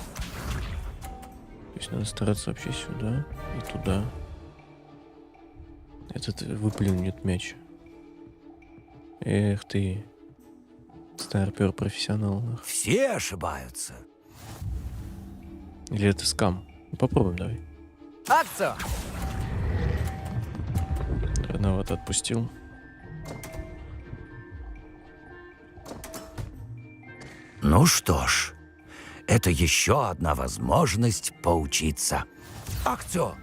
То есть надо стараться вообще сюда и туда. Этот выплюнет мяч. Эх ты. Старпер профессионал. Все ошибаются. Или это скам? Ну, попробуем, давай. Акция! Рановато отпустил. Ну что ж, это еще одна возможность поучиться. Актер.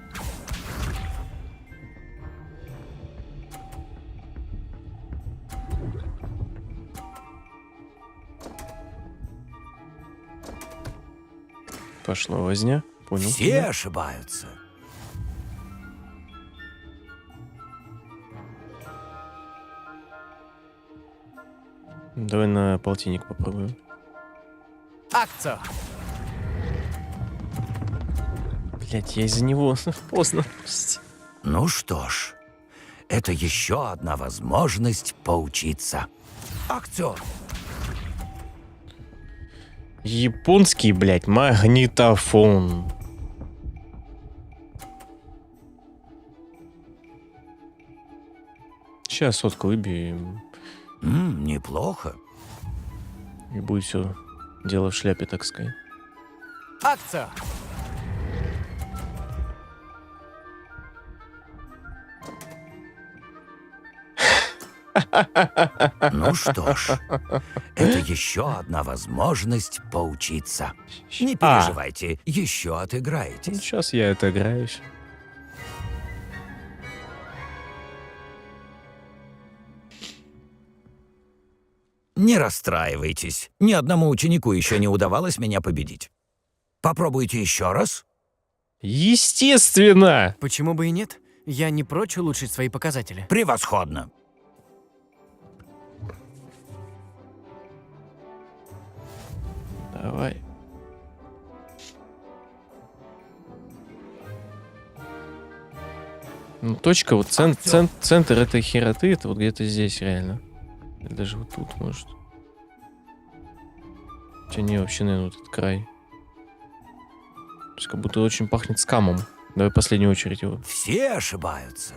Пошла возня. Понял. Все тебя. ошибаются. Давай на полтинник попробуем. Акция! Блять, я из-за него поздно. Ну что ж, это еще одна возможность поучиться. Актер. Японский, блядь, магнитофон. Сейчас сотку выбьем. Неплохо. И будет все дело в шляпе, так сказать. Акция! Ну что ж, это еще одна возможность поучиться. Не переживайте, еще отыграетесь. Сейчас я отыграюсь. Не расстраивайтесь. Ни одному ученику еще не удавалось меня победить. Попробуйте еще раз. Естественно! Почему бы и нет? Я не прочь улучшить свои показатели. Превосходно. Давай. Ну, точка, вот центр этой хероты, это вот где-то здесь реально. Или даже вот тут, может. Хотя не, вообще, наверное, вот этот край. То есть как будто очень пахнет скамом. Давай в последнюю очередь его. Все ошибаются.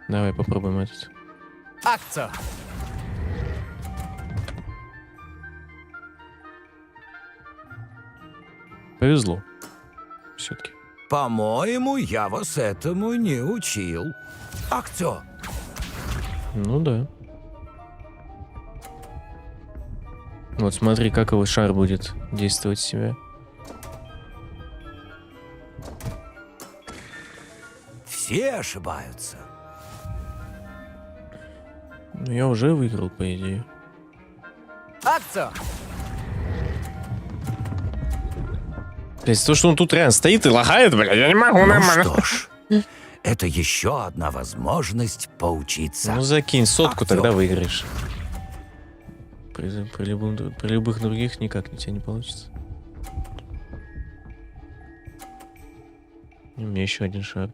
Давай попробуем этот. Акция! Повезло. Все-таки. По-моему, я вас этому не учил. Акцо. Ну да. Вот смотри, как его шар будет действовать в себя. Все ошибаются. Ну, я уже выиграл, по идее. Акцо! То есть то, что он тут реально стоит и лагает, бля, я не могу нормально. Ну что ж, это еще одна возможность поучиться. Ну закинь сотку, Акцо. тогда выиграешь. При любых других никак у тебя не получится. У меня еще один шар.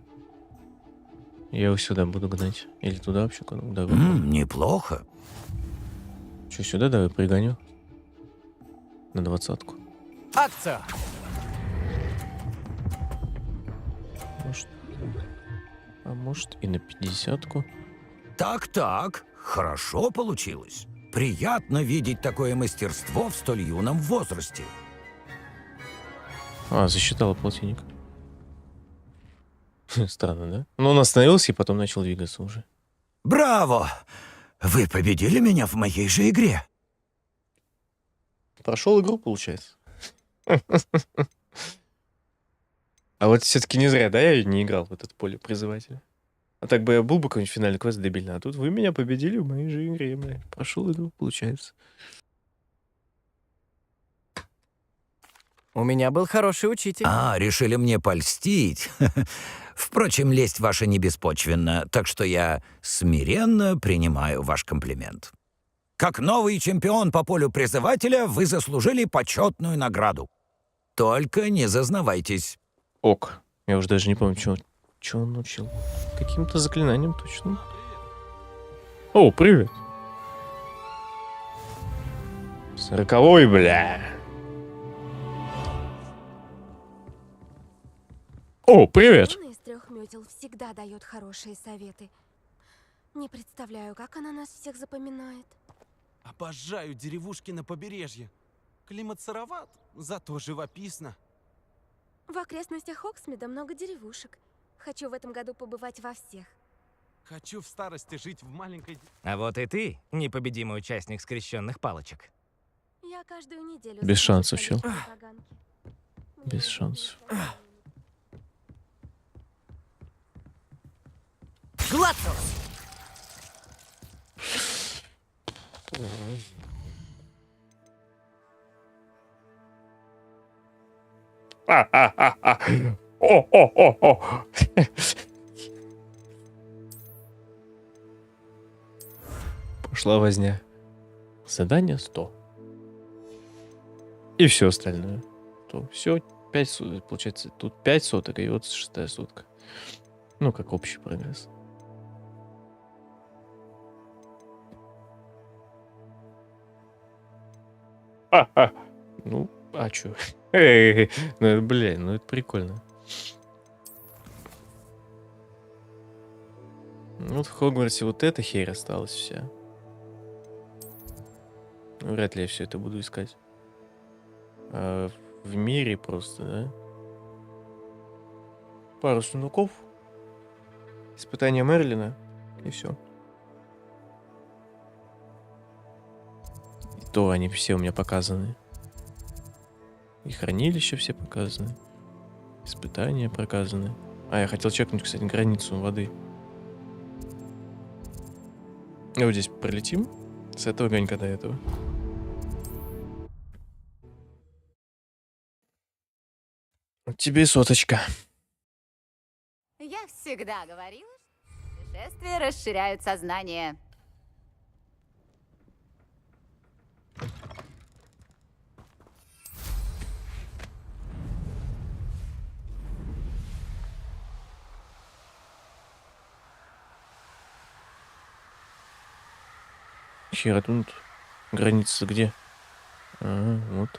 Я его сюда буду гнать. Или туда вообще? Куда? Неплохо. Че, сюда давай пригоню? На 20-ку. Акцо! Может и на 50-ку. Так, хорошо получилось. Приятно видеть такое мастерство в столь юном возрасте. А, засчитала полтинник. Странно, да? Но он остановился и потом начал двигаться уже. Браво! Вы победили меня в моей же игре. Прошел игру, получается. А вот все-таки не зря, да, я не играл в этот поле призывателя. А так бы я был бы какой-нибудь финальный квест дебильный. А тут вы меня победили в моей же игре, бля. Прошел игру, получается. У меня был хороший учитель. Решили мне польстить. Впрочем, лесть ваша не беспочвенна, так что я смиренно принимаю ваш комплимент. Как новый чемпион по полю призывателя вы заслужили почетную награду. Только не зазнавайтесь. Ок. Я уже даже не помню, что он учил. Каким-то заклинанием точно. О, привет. 40-й, бля. О, привет. Она из трех метел всегда дает хорошие советы. Не представляю, как она нас всех запоминает. Обожаю деревушки на побережье. Климат сыроват, зато живописно. В окрестностях Оксмида много деревушек. Хочу в этом году побывать во всех. Хочу в старости жить в маленькой... А вот и ты, непобедимый участник скрещенных палочек. Я каждую неделю... Без шансов, чел. поганки. Без шансов. Гладцус! О. Пошла возня. Задание 100. И все остальное. То все 5 соток. Получается, тут 5 соток, и вот 6-я сотка. Ну, как общий прогресс. Ну, а чё? Ну, блин, ну это прикольно. Вот в Хогвартсе вот эта херь осталась вся. Вряд ли я все это буду искать. А в мире просто, да? Пару сундуков. Испытание Мерлина. И все. И то они все у меня показаны. И хранилища все показаны. Испытания показаны. А, я хотел чекнуть, кстати, границу воды. И вот здесь пролетим. С этого огонька до этого. Вот тебе и соточка. Я всегда говорила, что путешествия расширяют сознание. Хера тут граница где? Ага, вот.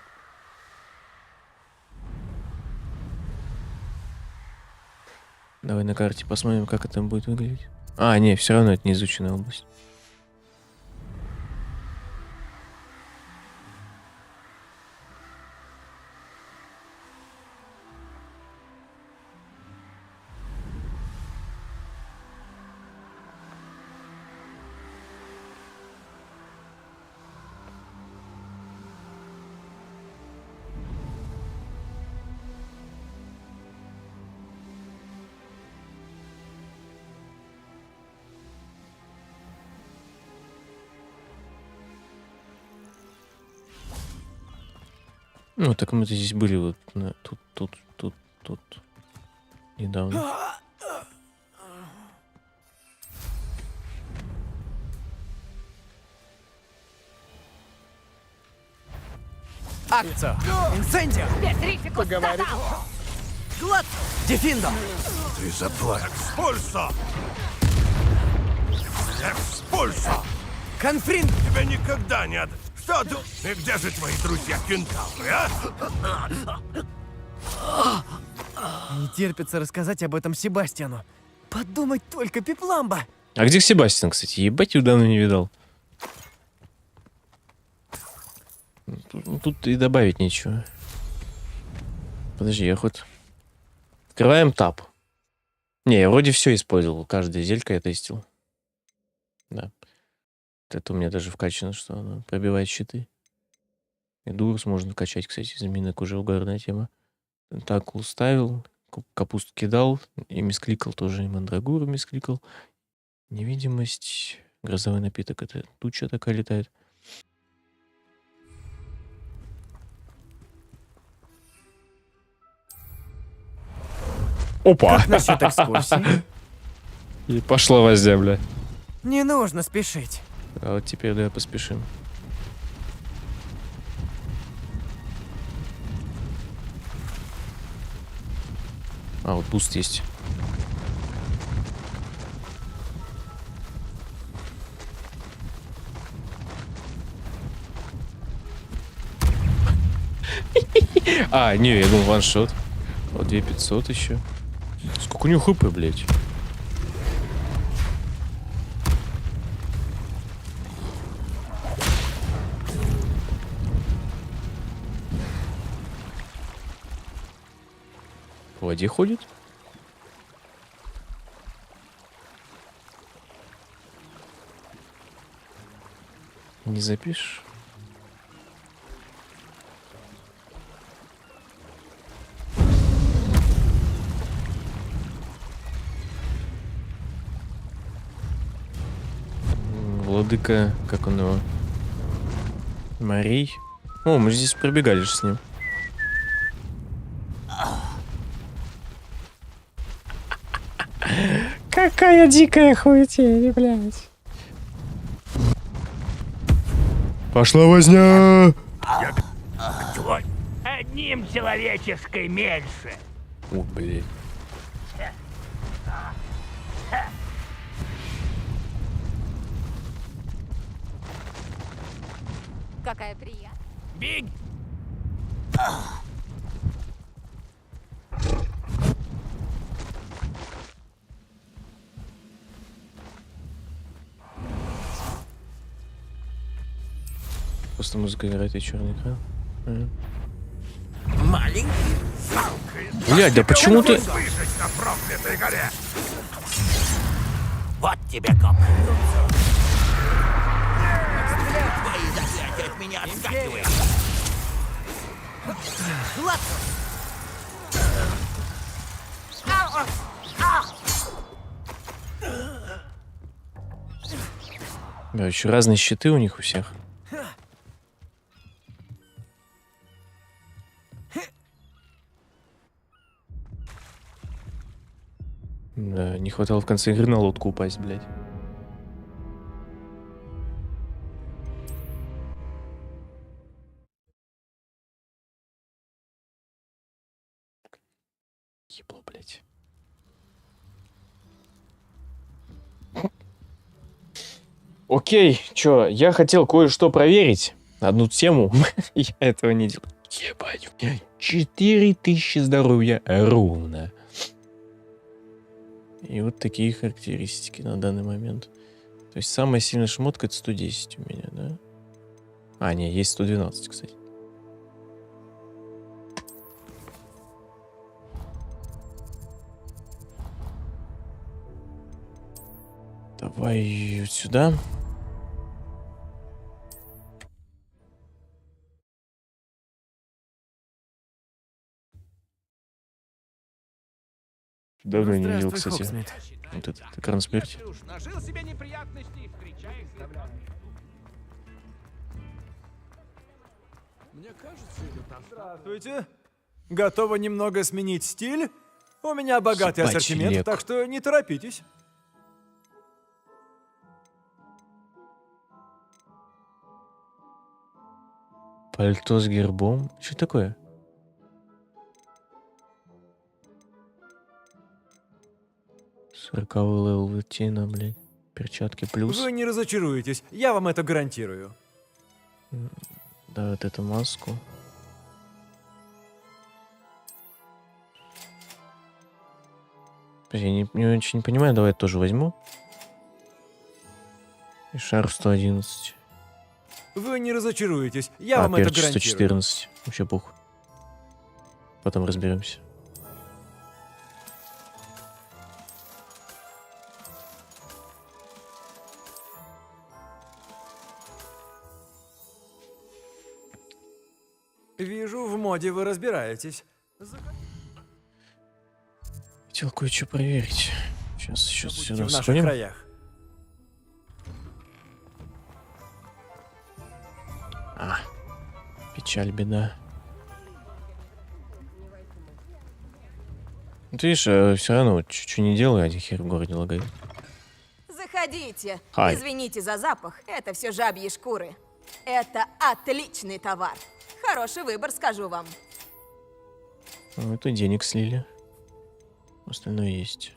Давай на карте посмотрим, как это будет выглядеть. А, не, все равно это не изученная область. Ну, так мы-то здесь были вот тут. Недавно. Акцо! Инсендио! Поговорим. Глад! Дефиндо! Ты заплатишь. Экспульсо! Экспульсо! Конфрин! Тебя никогда не от... Что ты... И где же твои друзья-кентавры, а? Не терпится рассказать об этом Себастьяну. Подумать только, Пипламба! А где Себастьян, кстати? Ебать, его давно не видал. Тут и добавить нечего. Подожди, я хоть... Открываем таб. Не, я вроде все использовал. Каждое зелька я тестил. Да. Это у меня даже вкачано, что оно пробивает щиты. И дурс можно качать, кстати, из минок уже угарная тема. Тентакул ставил, капусту кидал, и мискликал тоже, и мандрагуру мискликал. Невидимость, грозовой напиток, это туча такая летает. Опа! Как насчет экскурсии? И пошла воздя, бля. Не нужно спешить. А вот теперь давай поспешим. А, вот буст есть. А, не, я думал ваншот. Вот 2500 еще. Сколько у него хп, блядь? В воде ходит? Не запишешь? Владыка, как он его? Марий. О, мы же здесь пробегали же с ним. Какая дикая хуетень, блядь. Пошла возня! Твой одним человеческой меньше. О, блядь. Какая приятная. Биг! Просто музыка играет и черный экран. Маленький. Блядь, да почему ты... На проклятой горе! Вот тебе коп. Твои заклятия от меня отскакивают. Да, еще разные щиты у них у всех. Да, не хватало в конце игры на лодку упасть, блядь. Ебло, блядь. Окей, чё, я хотел кое-что проверить. Одну тему. Я этого не делал. Ебать, 4000 здоровья ровно. И вот такие характеристики на данный момент. То есть самая сильная шмотка это 110 у меня, да? А, не, есть 112, кстати. Давай вот сюда. Давно не видел, Здравствуй, кстати. Хоксмит. Вот этот экран смерти. Нажил себе неприятностей, встречай их. Мне кажется, здравствуйте. Готовы немного сменить стиль? У меня богатый Собачий ассортимент, лек. так что не торопитесь. Пальто с гербом. Что такое? Сороковой левел латина, блядь. Перчатки плюс. Вы не разочаруетесь, я вам это гарантирую. Да, вот эту маску. Я не очень не понимаю, давай я тоже возьму. И шарф 111. Вы не разочаруетесь, я вам это перчик гарантирую. 114. Вообще похуй. Потом разберемся. Вижу, в моде вы разбираетесь. Хотел кое-что проверить. Сейчас еще Будете сюда в наших сходим. краях. Печаль, беда. Ну, ты видишь, все равно вот чуть-чуть не делаю, один хер в городе лагает. Заходите. Хай. Извините за запах, это все жабьи шкуры. Это отличный товар. Хороший выбор, скажу вам. Ну, это денег слили. Остальное есть.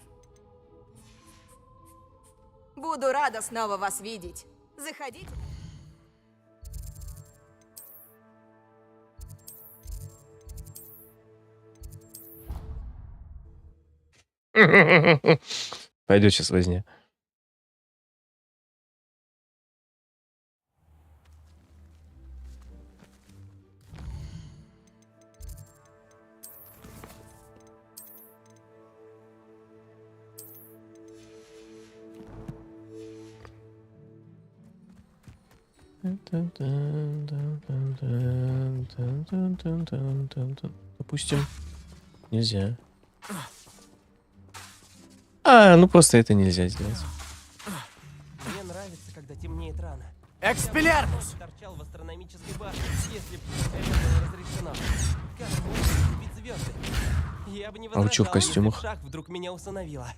Буду рада снова вас видеть. Заходите. Пойдет сейчас возня. Допустим, нельзя. Ну просто это нельзя сделать. Мне нравится, когда темнеет рано. Экспеллярмус! Торчал в астрономической башне, если бы это было разрешено. Как можно любить звезды? Я бы не А вы чё в возражал, костюмах? если б Шах вдруг меня усыновила.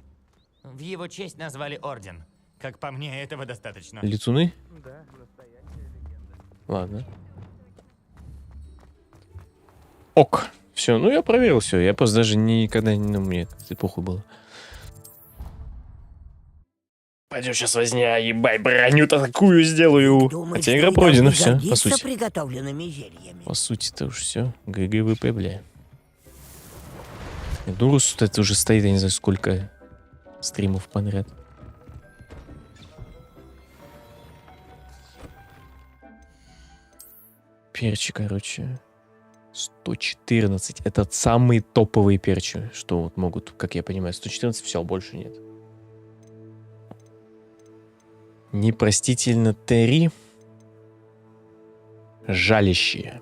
В его честь назвали орден. Как по мне, этого достаточно. Летуны? Да, настоящая легенда. Ладно. Ок. Все, ну я проверил все. Я просто даже никогда не... Ну, мне как-то похуй было. Пойдем сейчас возня, ебай, броню-то такую сделаю. Хотя игра пройдена, все, по сути. приготовленными зельями. По сути-то уж все. ГГВП, бля. Дурус это уже стоит, я не знаю, сколько стримов подряд. Перчи, короче. 114. Это самые топовые перчи, что вот могут, как я понимаю. 114, все, больше нет. Непростительно Терри. Жалящие.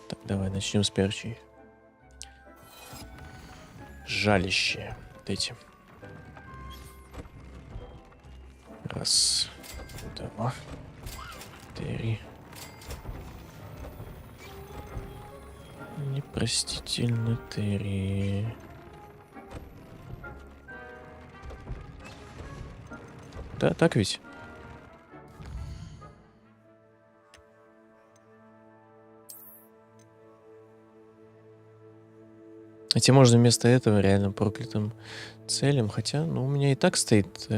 Так, давай начнем с перчей. Жалящие. Вот эти. Раз. Два. Три. Непростительно Терри. Да, так ведь? Хотя можно вместо этого реально проклятым целям. Хотя, ну, у меня и так стоит...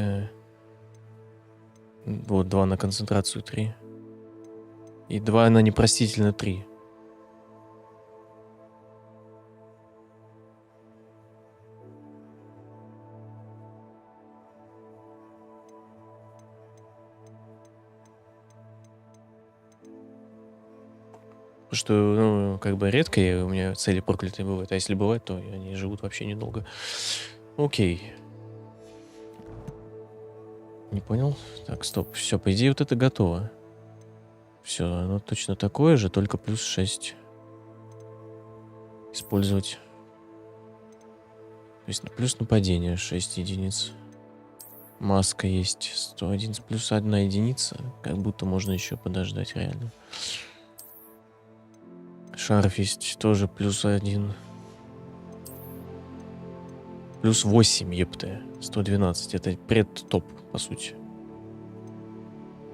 вот 2 на концентрацию 3. И 2 на непростительно 3. Потому что, ну, как бы редко у меня цели проклятые бывают. А если бывает, то они живут вообще недолго. Окей. Не понял? Так, стоп. Все, по идее, вот это готово. Все, оно точно такое же, только плюс 6. Использовать. То есть плюс нападение 6 единиц. Маска есть 111 плюс 1 единица. Как будто можно еще подождать, реально. Шарф есть тоже +1. +8, епты. 112. Это предтоп, по сути.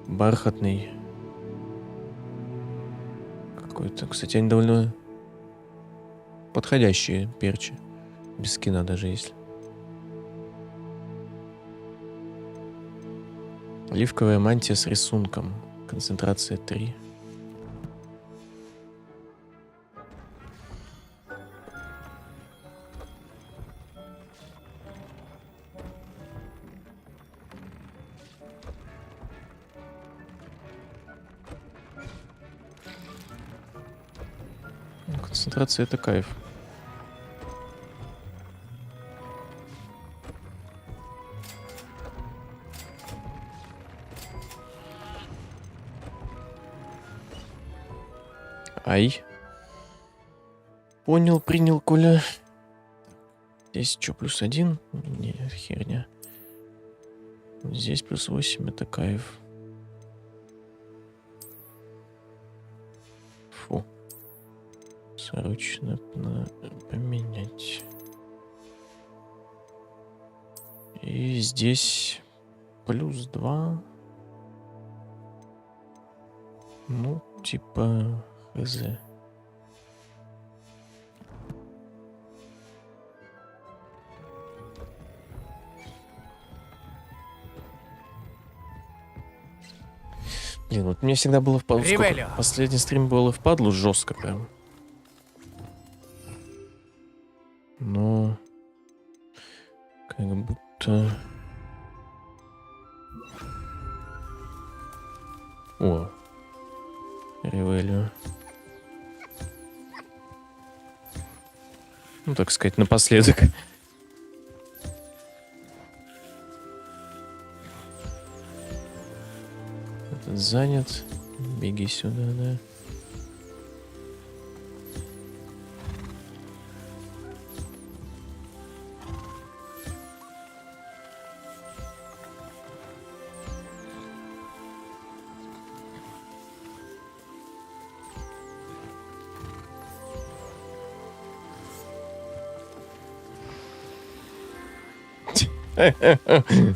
Бархатный. Какой-то, кстати, они довольно подходящие перчи. Без скина даже если. Оливковая мантия с рисунком. Концентрация 3. Концентрация — это кайф. Ай. Понял, принял, Коля. Здесь что, +1? Не, херня. Здесь +8, это кайф. Фу. Срочно поменять. И здесь +2. Ну, типа, хз. Блин, вот мне всегда было впадлу. Последний стрим было впадлу жестко прям. Но как будто... О, Ревелио. Ну, так сказать, напоследок. Этот занят. Беги сюда, да.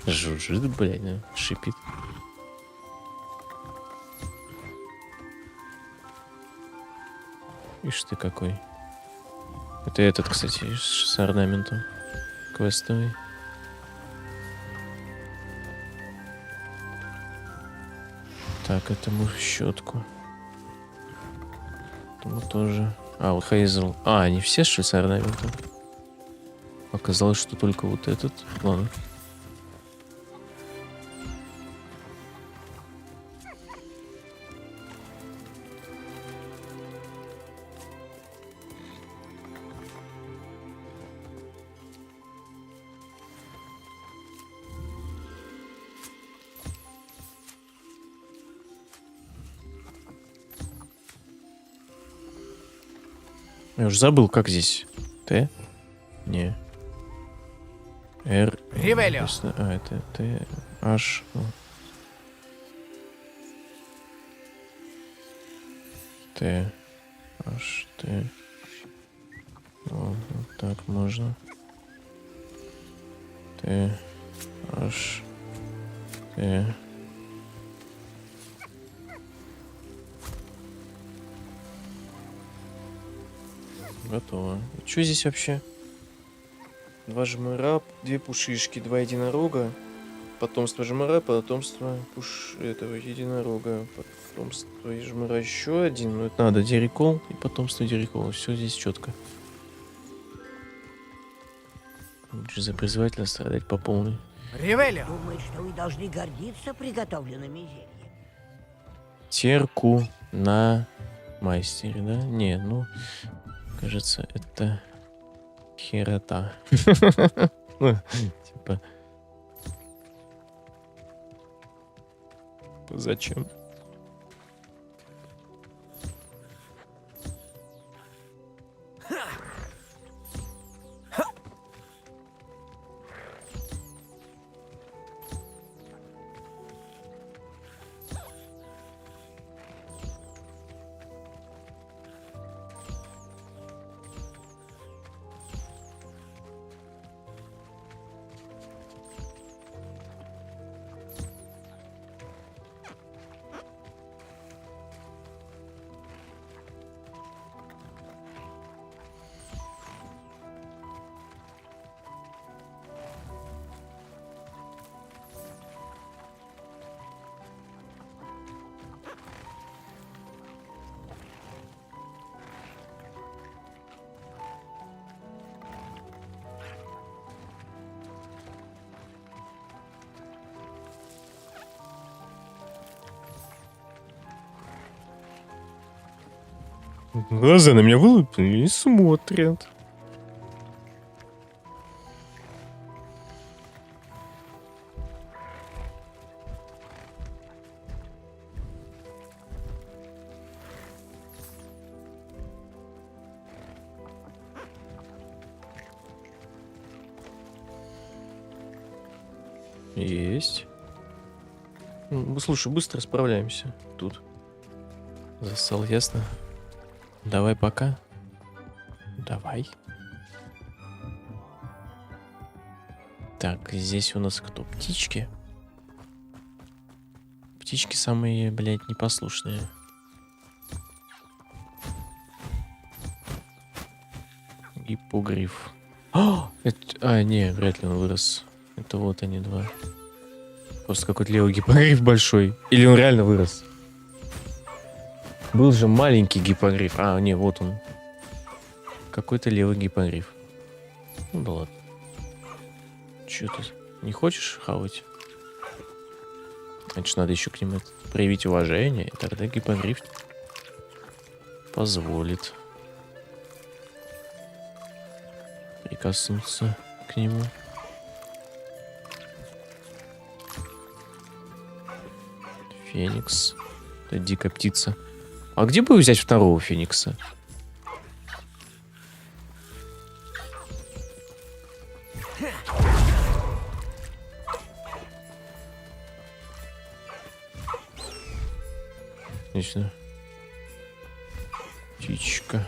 Жужжит, блядь, да, шипит. Ишь ты какой. Это этот, кстати, с орнаментом квестовый. Так, этому щетку. Этому тоже. А, вот Хейзел. А, они все, что ли, с орнаментом? Оказалось, что только вот этот. Ладно. Я уже забыл, как здесь. Т? Не. Р. Ревелио. А, это Т. H. Т. H. Т. Вот так можно. Т. H. Т. Готово. Что здесь вообще? 2 жмыра, 2 пушишки, 2 единорога. Потомство жмыра, потомство этого единорога. Потомство жмыра еще один. Ну, это надо дирикол и потомство дирикола. Все здесь четко. Лучше за призывателя страдать по полной. Ревелио! Думает, что вы должны гордиться приготовленными зельями. Терку на мастере, да? Не, ну... Кажется, это херота. Ну, типа... Зачем? Глаза на меня вылупили и смотрят. Есть. Слушай, быстро справляемся тут. Зассал, ясно? Давай пока. Давай. Так, здесь у нас кто? Птички? Птички самые, блядь, непослушные. Гиппогриф. Не, вряд ли он вырос. Это вот они два. Просто какой-то левый гиппогриф большой. Или он реально вырос? Был же маленький гиппогриф. Не, вот он. Какой-то левый гиппогриф. Ну да ладно. Чё ты? Не хочешь хавать? Значит, надо еще к ним проявить уважение, и тогда гиппогриф позволит прикоснуться к нему. Феникс. Это дикая птица. А где бы взять второго феникса? Отлично. Птичка.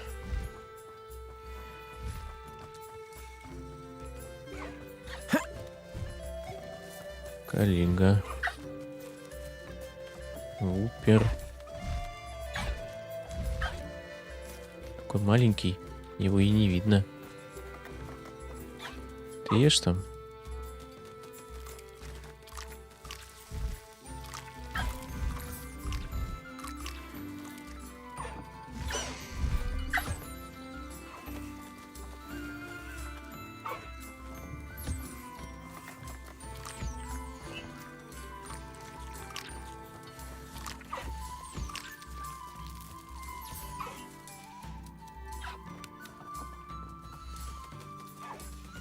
Калинга. Упер. Такой маленький, его и не видно. Ты ешь там?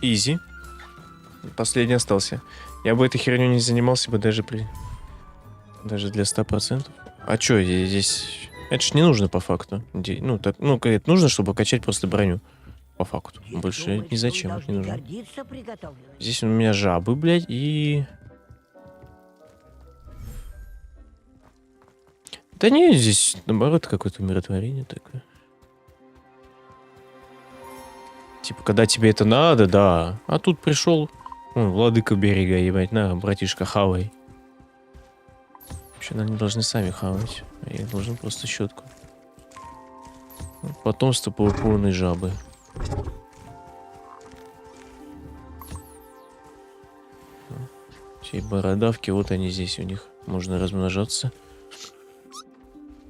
Изи. Последний остался. Я бы этой херней не занимался бы даже для 100%. А чё здесь? Это ж не нужно по факту. Это нужно, чтобы качать просто броню. По факту. Больше ни зачем. Не нужно. Здесь у меня жабы, блядь, и... Да не, здесь наоборот какое-то умиротворение такое. Типа, когда тебе это надо, да. А тут пришел, владыка берега, ебать, на, братишка, хавай. Вообще, они должны сами хавать. А я должен просто щетку. Потомство полупорной жабы. Все бородавки, вот они здесь у них. Можно размножаться.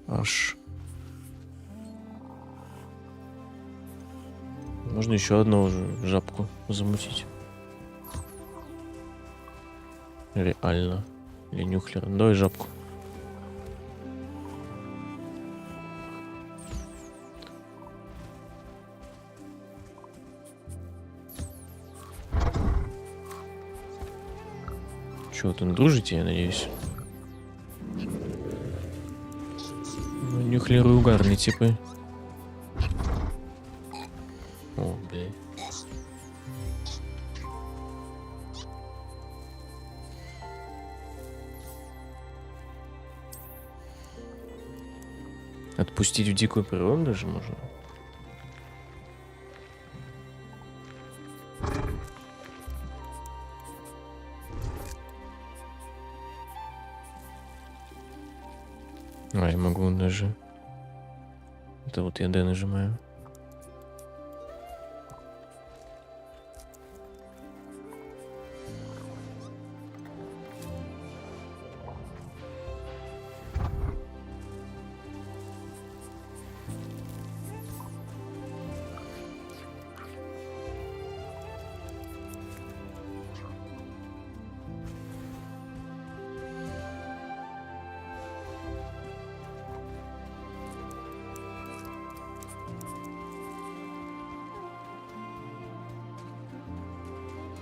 Аж. Можно еще одну жабку замутить. Реально. Или нюхлер. Давай жабку. Че, там дружите, я надеюсь? Нюхлеры угарные типы. О, блядь. Отпустить в дикую природу даже можно? Я могу даже... Это вот я D нажимаю.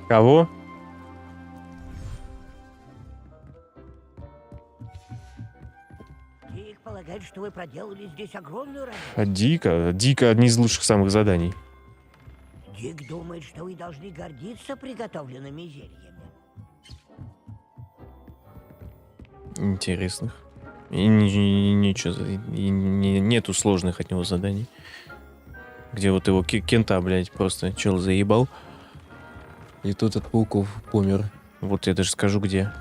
Кого? Дик полагает, что вы проделали здесь огромную работу. Дика. Дика одни из лучших самых заданий. Дик думает, что вы должны гордиться приготовленными зельями. Интересных. И ничего, нету сложных от него заданий. Где вот его кента, блядь, просто чел заебал. И тот от пауков помер. Вот я даже скажу, где.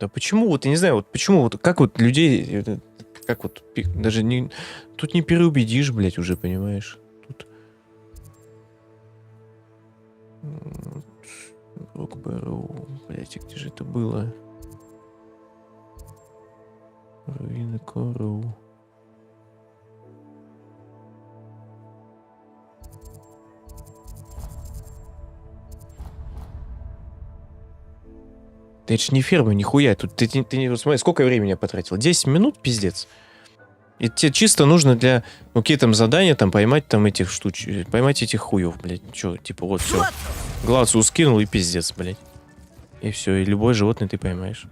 Да почему, вот я не знаю, вот почему, вот как вот людей, как вот, даже не, тут не переубедишь, блядь, уже, понимаешь? Тут... Рокбэроу, блядь, где же это было? Руины Короу. Да это ж не ферма, нихуя. Тут ты не смотри, сколько времени я потратил? 10 минут, пиздец. И тебе чисто нужно для, ну, какие там задания, там, поймать там этих штуч, поймать этих хуев, блядь. Че, типа, вот, все. Глацу скинул и пиздец, блядь. И все, и любое животное ты поймаешь.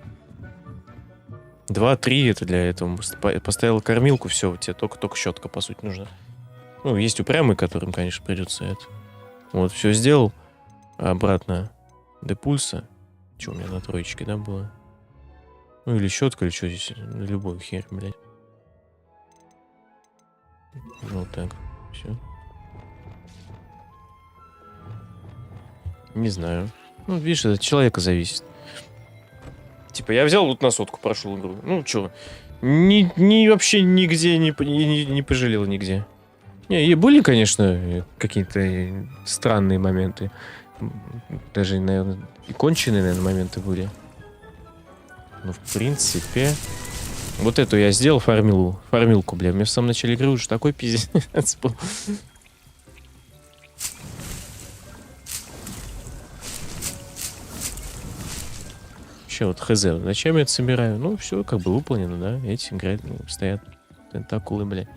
2-3 это для этого. Поставил кормилку, все, тебе только щетка, по сути, нужна. Ну, есть упрямые, которым, конечно, придется это. Вот, все сделал. А обратно до пульса. Что у меня на троечке, да, было? Ну, или щетка, или что здесь. Любой хер, блядь. Вот так. Все. Не знаю. Ну, видишь, это от человека зависит. Типа, я взял вот на сотку, прошел игру. Ну, чё, вообще нигде не пожалел нигде. Не, и были, конечно, какие-то странные моменты. Даже, наверное, и конченые, наверное, моменты были. Ну, в принципе... Вот эту я сделал фармилку, бля. У меня в самом начале игры уже такой пиздец был. Вообще вот хз, зачем я это собираю? Ну, все как бы выполнено, да. Эти играют, стоят тентакулы, бля.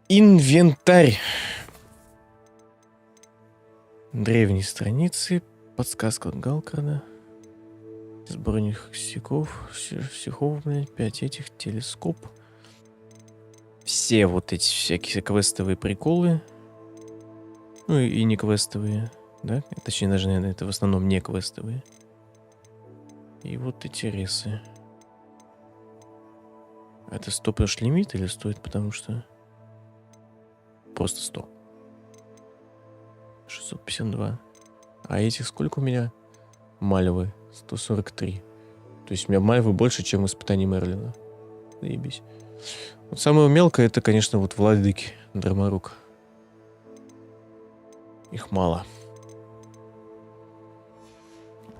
Инвентарь. Древние страницы. Подсказка от Галкарда. Сборник стихов, блядь, 5 этих, телескоп. Все вот эти всякие квестовые приколы. Ну и не квестовые, да? Точнее, даже, наверное, это в основном не квестовые. И вот эти ресы. Это 100 прош лимит или стоит, потому что... Просто 100. 652. А этих сколько у меня? Мальвы. 143. То есть у меня мальвы больше, чем испытаний Мерлина. Заебись. Вот самое мелкое, это, конечно, вот владыки Драмарук. Их мало.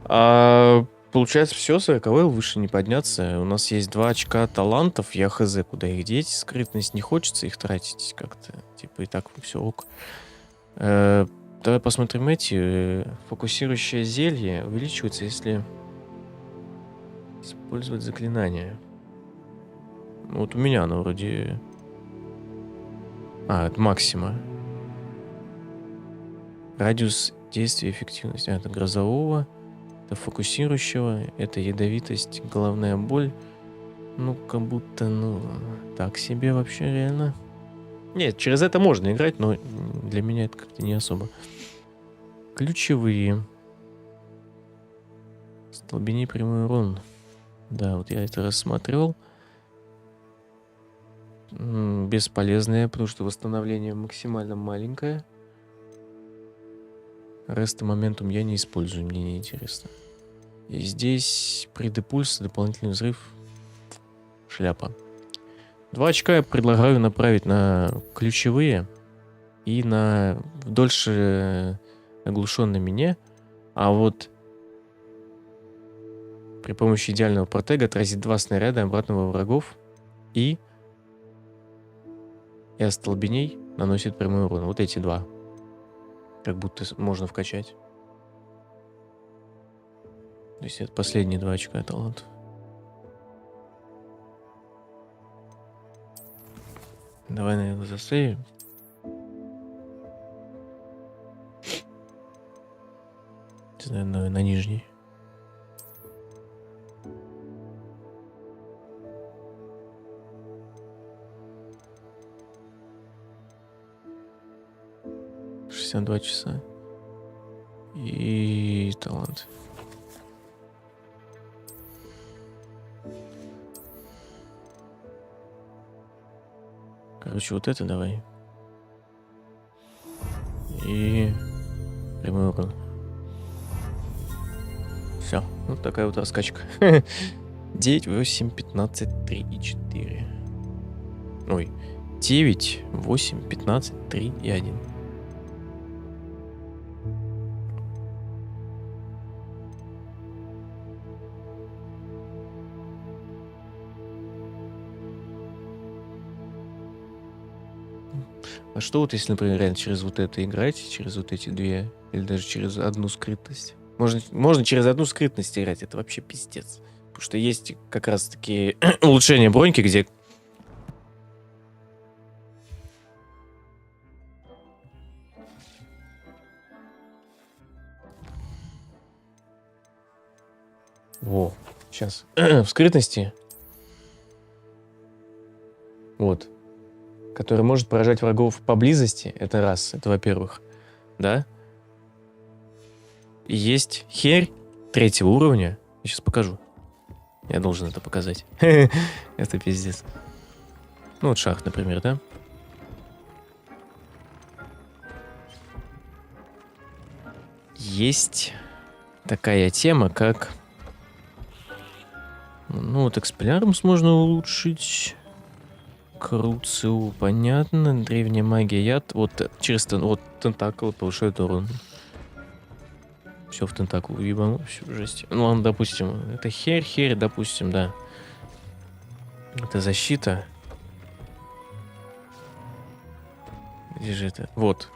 А получается, все, 40-й выше не подняться. У нас есть 2 очка талантов. Я хз, куда их деть. Скрытность не хочется их тратить как-то. Типа и так все ок. Давай посмотрим эти. Фокусирующее зелье увеличивается, если использовать заклинание. Вот у меня оно вроде... А, это максима. Радиус действия, эффективность. А, это грозового. Это фокусирующего. Это ядовитость, головная боль. Ну, как будто, ну, так себе вообще реально. Нет, через это можно играть, но для меня это как-то не особо. Ключевые. Столбени прямой урон. Да, вот я это рассматривал. Бесполезное, потому что восстановление максимально маленькое. Реста моментум я не использую, мне не интересно. И здесь при депульсе дополнительный взрыв. Шляпа. 2 очка я предлагаю направить на ключевые и на дольше оглушенный меня. А вот при помощи идеального протега отразить 2 снаряда обратного врагов и остолбеней наносит прямой урон. Вот эти 2. Как будто можно вкачать. То есть это последние 2 очка талант. Давай, наверное, засейвим. Наверное, на нижней. $62 часа. И талант. Короче, вот это давай. И прямой урон. Все, вот такая вот раскачка. 9, 8, 15, 3 и 4. Ой, 9, 8, 15, 3 и 1. А что вот если, например, реально через вот это играть, через вот эти две, или даже через одну скрытность? Можно через одну скрытность играть, это вообще пиздец. Потому что есть как раз-таки улучшение броньки, где... Во, сейчас. В скрытности. Вот. Который может поражать врагов поблизости. Это раз, это во-первых. Да? И есть херь 3-го уровня. Я сейчас покажу. Я должен это показать. Это пиздец. Ну вот шах, например, да? Есть такая тема, как... Ну вот экспеллярмус можно улучшить. Круциу, понятно. Древняя магия, яд. Вот через вот тентакл повышает урон. Все в тентакл уебану, все жесть. Ну ладно, допустим, это херь, допустим, да. Это защита. Где же это? Вот.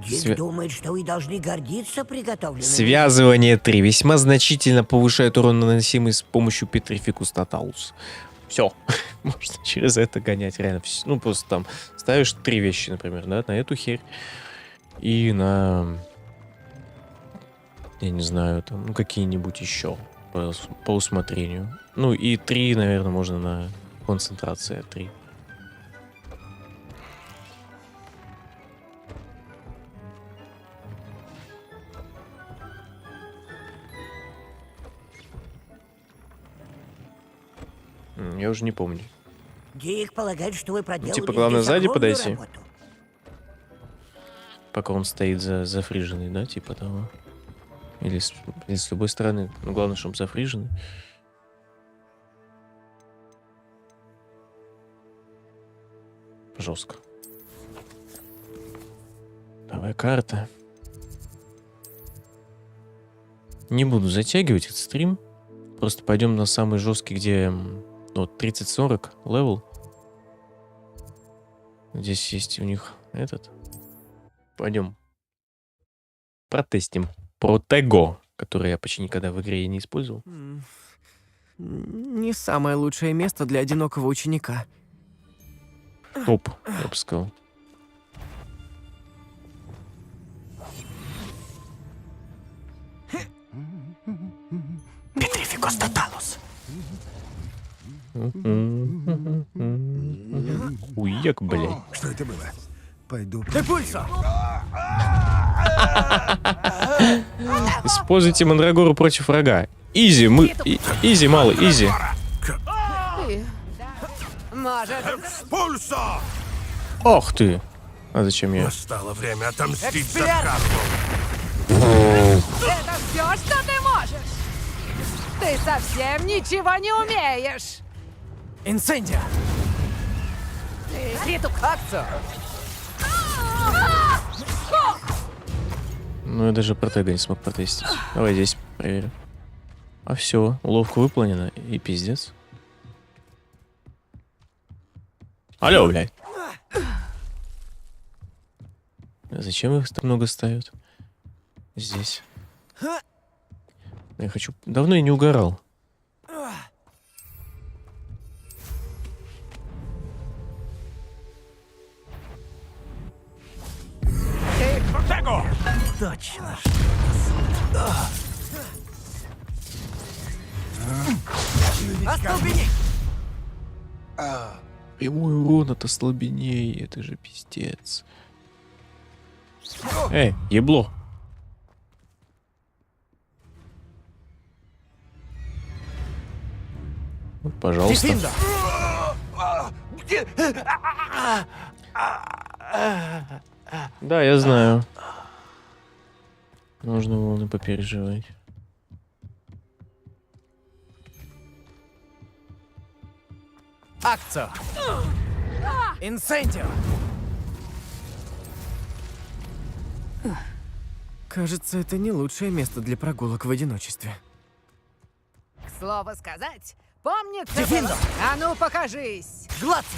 Дик думает, что вы должны гордиться приготовленным. Связывание 3. Весьма значительно повышает урон, наносимый с помощью Petrificus Totalus. Все. Можно через это гонять, реально. Ну, просто там ставишь 3 вещи, например, да, на эту херь. И на... Я не знаю, там, ну, какие-нибудь еще по усмотрению. Ну, и 3, наверное, можно на концентрация 3. Я уже не помню. Дик полагает, что вы проделали Типа, главное, здесь сзади огромную подойти. работу. Пока он стоит зафриженный, да, типа того. Или с любой стороны. Ну, главное, чтобы зафриженный. Жестко. Давай карта. Не буду затягивать этот стрим. Просто пойдем на самый жесткий, где вот 30-40 левел. Здесь есть у них этот. Пойдем. Протестим. Протего, который я почти никогда в игре не использовал. Не самое лучшее место для одинокого ученика. Топ, я бы сказал. Petrificus Totalus. Уек, блядь. Что это было? Пойду... Депульсо! Используйте Мандрагору против врага. Изи, изи, малый, изи. Экспульсо! Ох ты. А зачем я? Настало время отомстить за Эксперт! Карму. Это все, что ты можешь? Ты совсем ничего не умеешь! Инцендио! Ты Критук! Акцию! Ну, я даже протега не смог протестить. Давай здесь проверим. А все, уловка выполнена, и пиздец. Алло, блядь. Зачем их так много ставят? Здесь. Я хочу... Давно я не угорал. Протего! Точно. Остолбенеть! Прямой урон от ослаблений, это же пиздец. Эй, ебло. Вот, пожалуйста. Дефиндо! Да, я знаю. Нужно волны попереживать. Акцо! Инсентио! Кажется, это не лучшее место для прогулок в одиночестве. К слову сказать, помнится... Дефиндо! было- А ну, покажись! Гладци!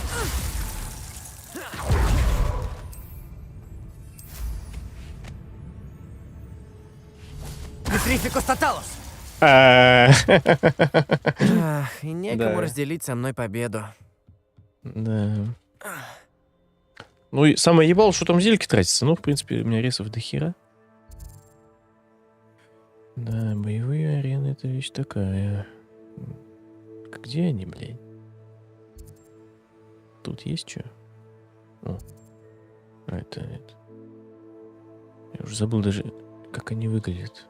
Петрификус Тоталус! Ах, и некому Да. разделить со мной победу. Да. Ну и самое ебало, что там зельки тратятся. Ну, в принципе, у меня ресов до хера. Да, боевые арены — это вещь такая. Где они, блядь? Тут есть что? О. А это. Я уже забыл даже, как они выглядят.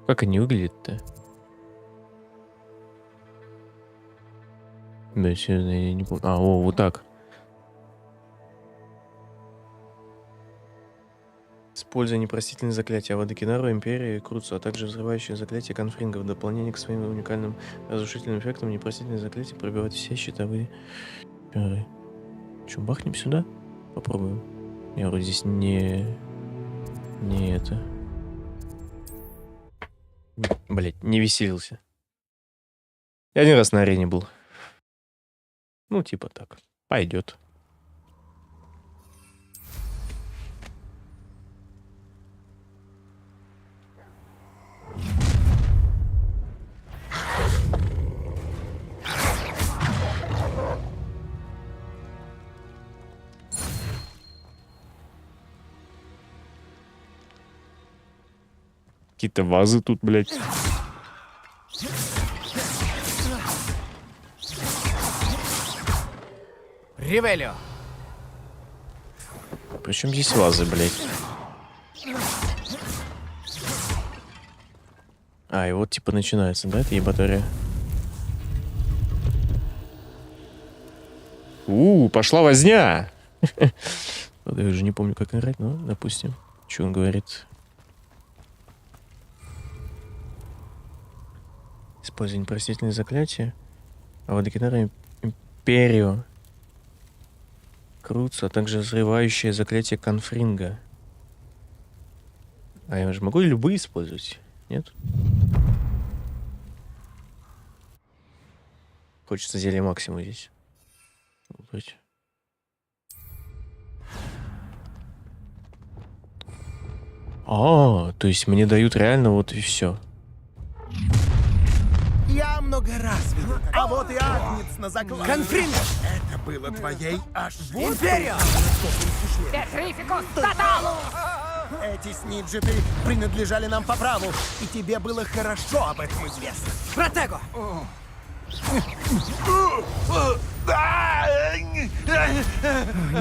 Как они выглядят-то? Да, серьезно, я не помню. А, о, вот так. Используя непростительные заклятия Водокинару, Империи, Круцу, а также взрывающие заклятия Конфринга в дополнение к своим уникальным разрушительным эффектам, непростительные заклятия пробивают все щитовые чары. Че, бахнем сюда? Попробуем. Я вроде здесь не это. Блять, не веселился. Я один раз на арене был. Ну, типа так. Пойдет. Какие-то вазы тут, блядь. Ривелио! Причем здесь вазы, блядь? А, и вот типа начинается, да, эта ебатория? Пошла возня! Я уже не помню, как играть, но, допустим. Что он говорит? Используя непростительные заклятия. А Водокинара Империо. Круцу, а также взрывающее заклятие Конфринга. А я же могу любые использовать? Нет? Хочется зелье максимум здесь. Выбрать. А, то есть мне дают реально вот и все. Я много раз видел, а вот и Агнец на закладе. Конфринго! Это было твоей ошибкой. Империо! Петрификус Тоталус! Эти сниджеты принадлежали нам по праву, и тебе было хорошо об этом известно. Протего!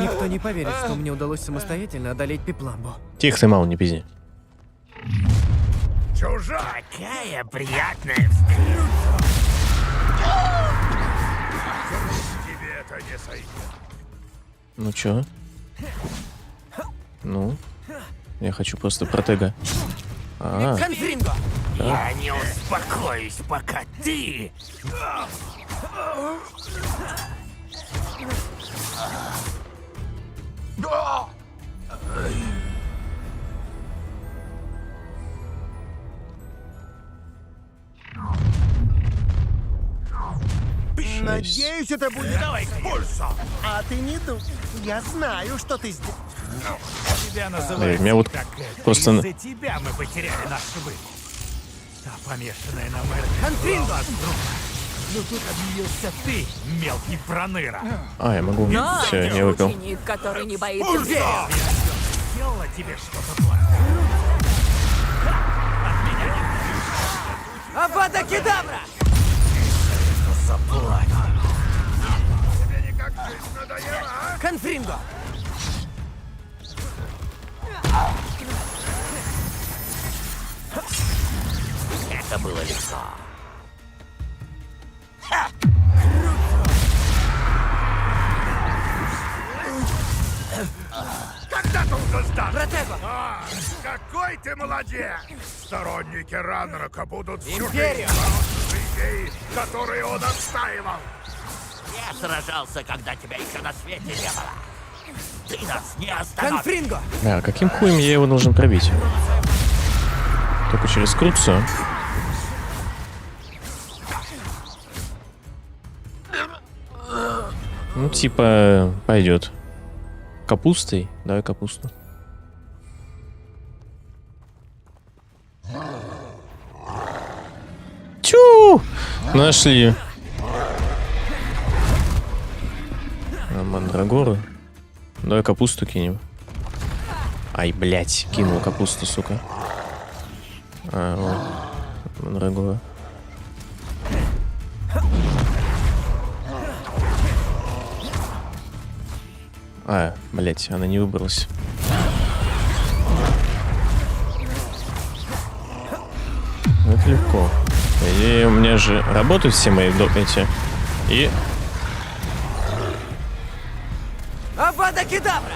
Никто не поверит, что мне удалось самостоятельно одолеть Пипламбу. Тихо ты, мало, не пизди. Чужак! Какая приятная встреча! Тебе это не сойдет. Ну чё? Ну? Я хочу просто протега. Конфринго! Я не успокоюсь, пока ты... Надеюсь, это будет... Давай, пульса! А ты не думай. Я знаю, что ты сделал. Тебя Да, называют меня вот так это. просто... Из-за тебя мы потеряли наш выбор. Та помешанная на мэре. Конфринго! Ну тут объявился ты, мелкий проныра. А, я могу... Но Все, не выпил. ученик, который не боится Пульса! зверя. Я сделала тебе что-то плохое. Авада Кедавра! Заплатит. Тебе никак жизнь надоела, а? Конфринго! Это было легко. Когда ты сдашь? Протего! А, какой ты молодец! Сторонники Ранрока будут всю Империя! жизнь бороться за идеи, которые он отстаивал. Я сражался, когда тебя еще на свете не было. Ты нас не остановишь. Конфринго! А каким хуем я его должен пробить? Только через Крутсо. Ну, типа, пойдет. Капустой? Давай капусту. Чу! Нашли. Мандрагору. Давай капусту кинем. Ай, блядь, кинул капусту, сука. А, вот. Мандрагора. А, блядь, она не выбралась. Это легко. И у меня же работают все мои эти. И... Авада Кедавра!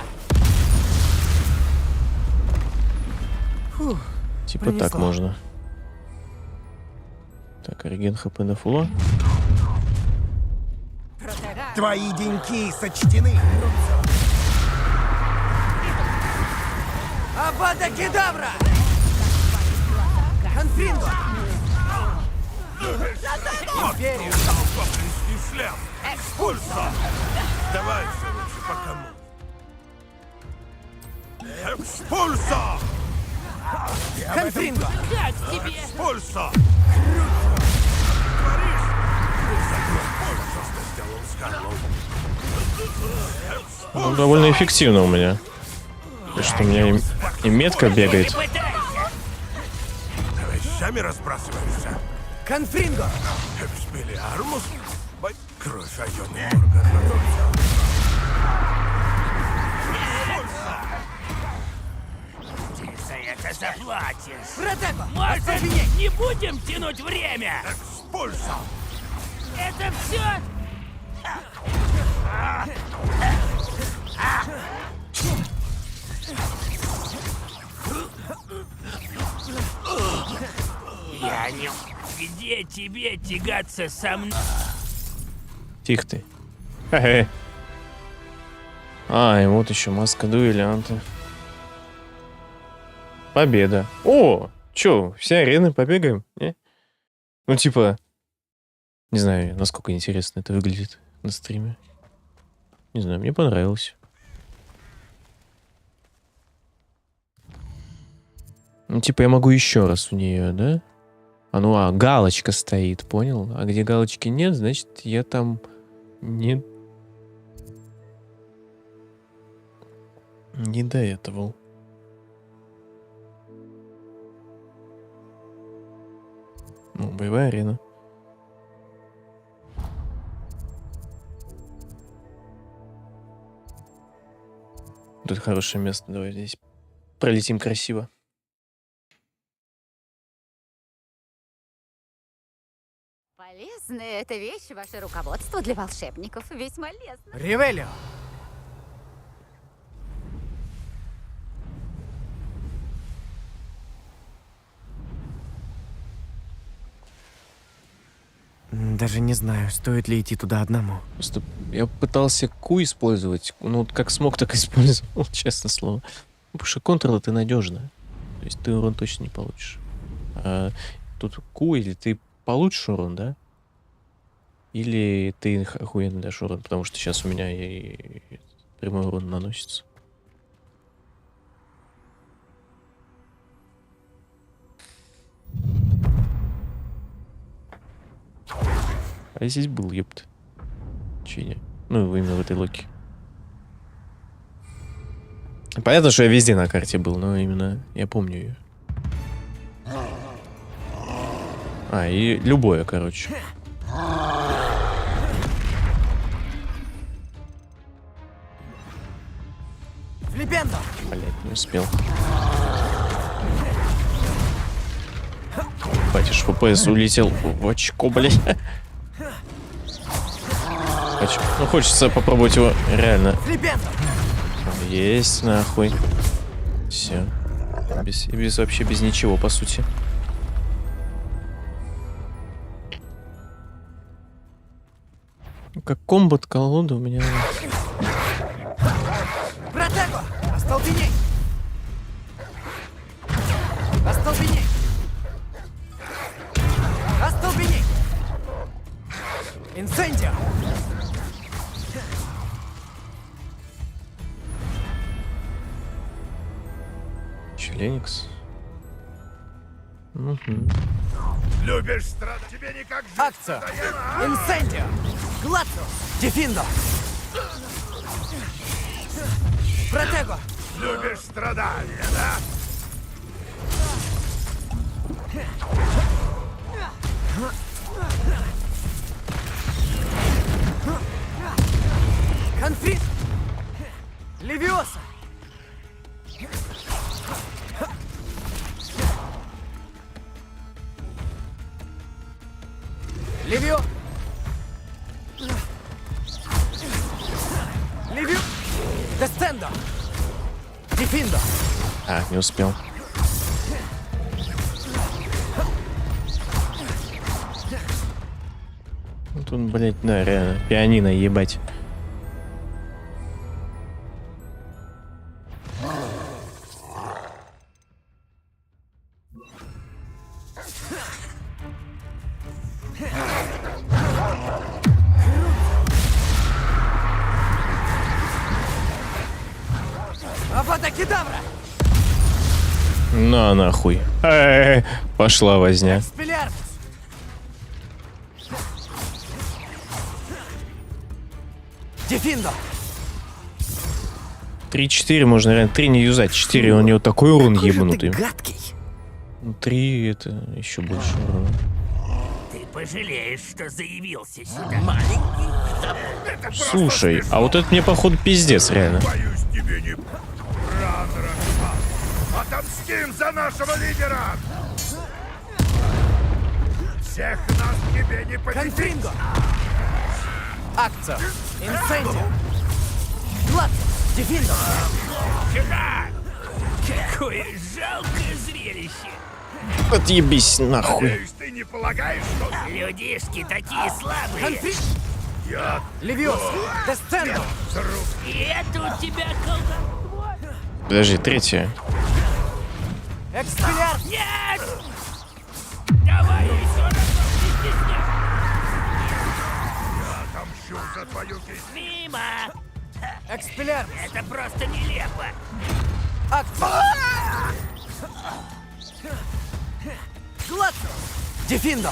Фух, Типа пронесло. так можно. Так, реген хп на фула. Твои деньки сочтены. Авада Кедавра! Конфринго! Империю стал гоблинский шлем. Экспульсо! Давай все лучше по кому. Экспульсо! Конфринго! Как тебе? Экспульсо! Ну, довольно эффективно у меня. И что у меня и метка бегает. Вещами разбрасываешься. Конфринго! Экспеллиармус? Кровь Айоны Моргана. Ты за это заплатишь. Протего! Может, не будем тянуть время? Экспульсо! Это все? Я не... Где тебе тягаться со мной? Тихо ты. Хе-хе. А, и вот еще маска дуэлянта. Победа. О! Чё, все арены побегаем? Не? Ну, типа... Не знаю, насколько интересно это выглядит на стриме. Не знаю, мне понравилось. Ну, типа, я могу еще раз в нее, да? А ну, галочка стоит, понял? А где галочки нет, значит, я там не до этого. Ну, боевая арена. Тут хорошее место, давай здесь пролетим красиво. Полезная эта вещь, ваше руководство для волшебников весьма лестно. Ревелио! Даже не знаю, стоит ли идти туда одному. Просто я пытался Q использовать. Ну, вот как смог, так и использовал, честное слово. Потому что контр ты надежно. То есть ты урон точно не получишь. А тут Q, или ты получишь урон, да? Или ты охуенно дашь урон, потому что сейчас у меня и прямой урон наносится. А я здесь был, ёпт. Че я? Ну, именно в этой локе. Понятно, что я везде на карте был, но именно я помню ее. А, и любое, короче. Флипендо! Блять, не успел. Батюш, ФПС улетел в очко, блять. Ну, хочется попробовать его реально. Есть, нахуй. Все. Вообще без ничего, по сути. Как комбат колода у меня. Протего! Остолбеней! Остолбеней! Остолбеней! Инсендио! Челеникс. Угу. Любишь страдать? Тебе никак жить. Акция! Инсендио! Глациус! Дефиндо! Протего! Любишь страдания, да? Конфликт! Левиоса! Левио! Левио! Дестендо! Дефиндо! А, не успел. Ну, тут, блять, да, реально, пианино, ебать. Авада Кедавра! На нахуй. Пошла возня. Спилярдус! Дефиндо! 3-4 можно реально. 3 не юзать. 4 у него такой урон ебанутый. Гадкий! 3 это еще больше урона. Ты пожалеешь, что заявился сюда. Маленький. Слушай, а вот это мне походу пиздец, реально. Боюсь, тебе не... Рано расстаться. Отомстим за нашего лидера! Всех нас тебе не победить! Конфринго! Акция! Инсендио! Глациус! Дефиндо! Сюда! Какое жалкое зрелище! Отъебись нахуй. Надеюсь, ты не полагаешь, что... Людишки такие слабые! Конфликт! Я... Левиоса! Дестендо! И это у тебя колдовство? Подожди, 3. Экспилярд! Нет! Давай еще раз, не стесняйся! Я отомщу за твою кисть. Мимо! Экспилярд! Это просто нелепо! Акция! Глациус! Дефиндо!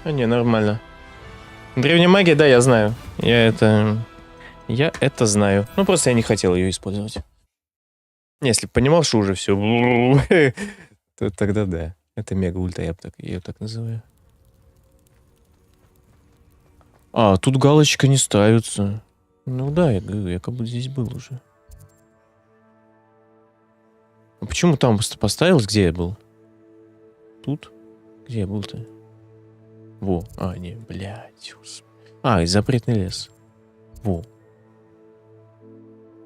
А не, нормально. Древняя магия, да, я знаю. Я это знаю. Ну, просто я не хотел ее использовать. Если бы понимал, что уже все, то тогда да. Это мега ульта, я ее так называю. А, тут галочка не ставится. Ну да, я говорю, я как будто здесь был уже. А почему там поставилось, где я был? Тут? Где я был-то? Во. А, не, блядь. А, и запретный лес. Во.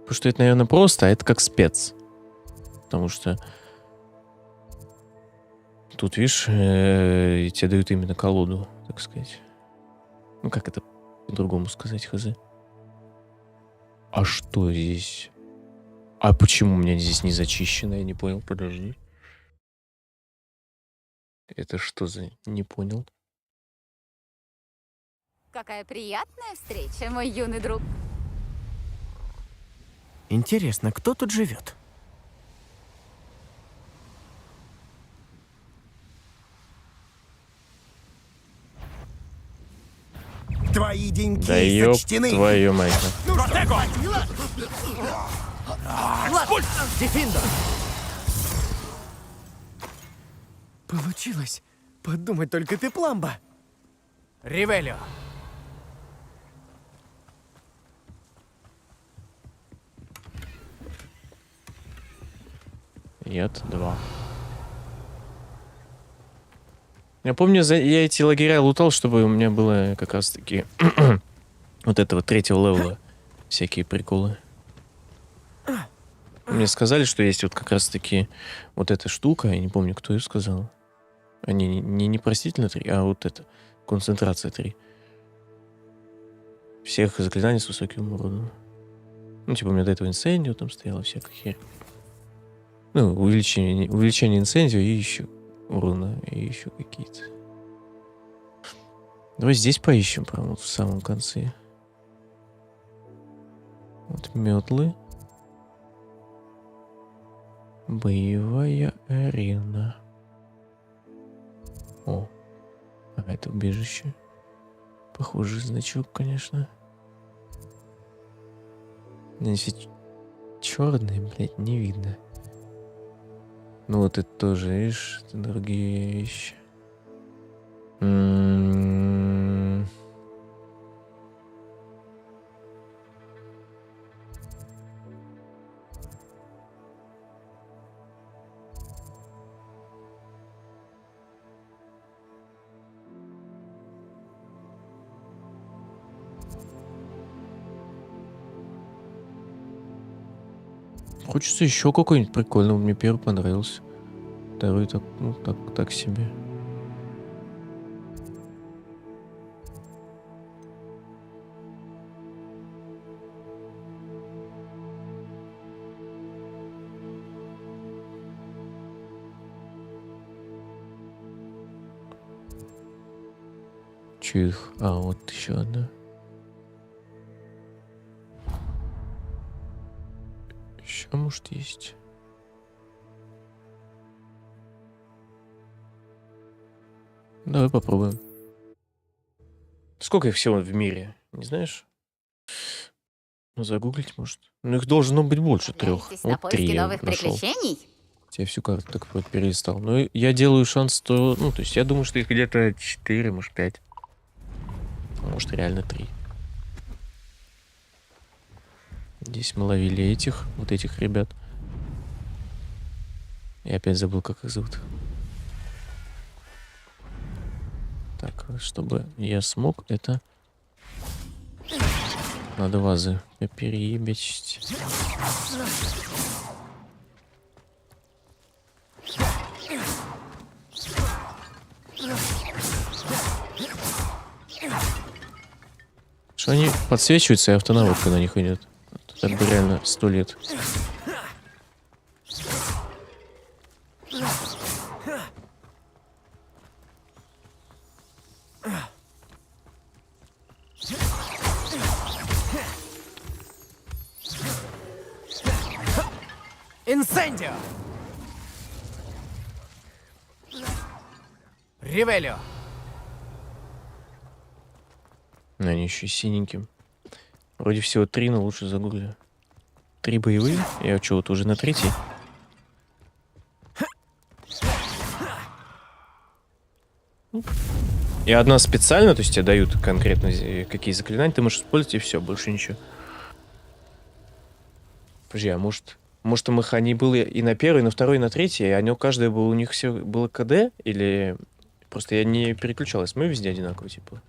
Потому что это, наверное, просто, а это как спец. Потому что тут, видишь, тебе дают именно колоду, так сказать. Ну, как это по-другому сказать, хз. А что здесь? А почему у меня здесь не зачищено? Я не понял, подожди. Это что за... Не понял. Какая приятная встреча, мой юный друг. Интересно, кто тут живет? Твои деньги Да ёб сочтены. твою мать. Ну что, Протего! хватило? Дефиндо! Получилось. Подумать только ты, Пламба. Ривелио. Яд 2. Я помню, я эти лагеря лутал, чтобы у меня было как раз таки вот этого 3-го левела всякие приколы. Мне сказали, что есть вот как раз таки вот эта штука, я не помню, кто ее сказал. Не простительно 3, а вот это, концентрация 3. Всех заклинаний с высоким уроном. Ну, типа, у меня до этого инсендио там стояло, всякая херь. Ну, увеличение инсендио и еще урона, и еще какие-то. Давай здесь поищем, прям вот в самом конце. Вот метлы. Боевая арена. О, а это убежище. Похожий значок, конечно. Но если черный, блядь, не видно. Ну вот это тоже, видишь, это другие вещи. Хочется еще какой-нибудь прикольный. Мне первый понравился. Второй так, ну, так себе. Че их? А, вот еще одна. Еще, может, есть. Давай попробуем. Сколько их всего в мире? Не знаешь? Ну, загуглить, может. Ну, их должно быть больше 3. На Вот 3 поиски я новых нашел. приключений? Я всю карту так вот перелистал. Но я делаю шанс, что... Ну, то есть я думаю, что их где-то 4, может, 5. Может, реально 3. Здесь мы ловили этих, вот этих ребят. Я опять забыл, как их зовут. Так, чтобы я смог, это... Надо вазы переебечить. Что они подсвечиваются, и автонаводка на них идет. Так бы реально 100 лет. Инсендио! Ривелио! Они еще и синеньким. Вроде всего 3, но лучше загугли. 3 боевые. Я что, вот уже на 3-й? И одна специально, то есть тебе дают конкретно какие заклинания, ты можешь использовать, и все, больше ничего. Подожди, а может у Махани было и на 1, и на 2, и на 3, и они у каждой было, у них все было КД, или просто я не переключалась, мы везде одинаково, типа.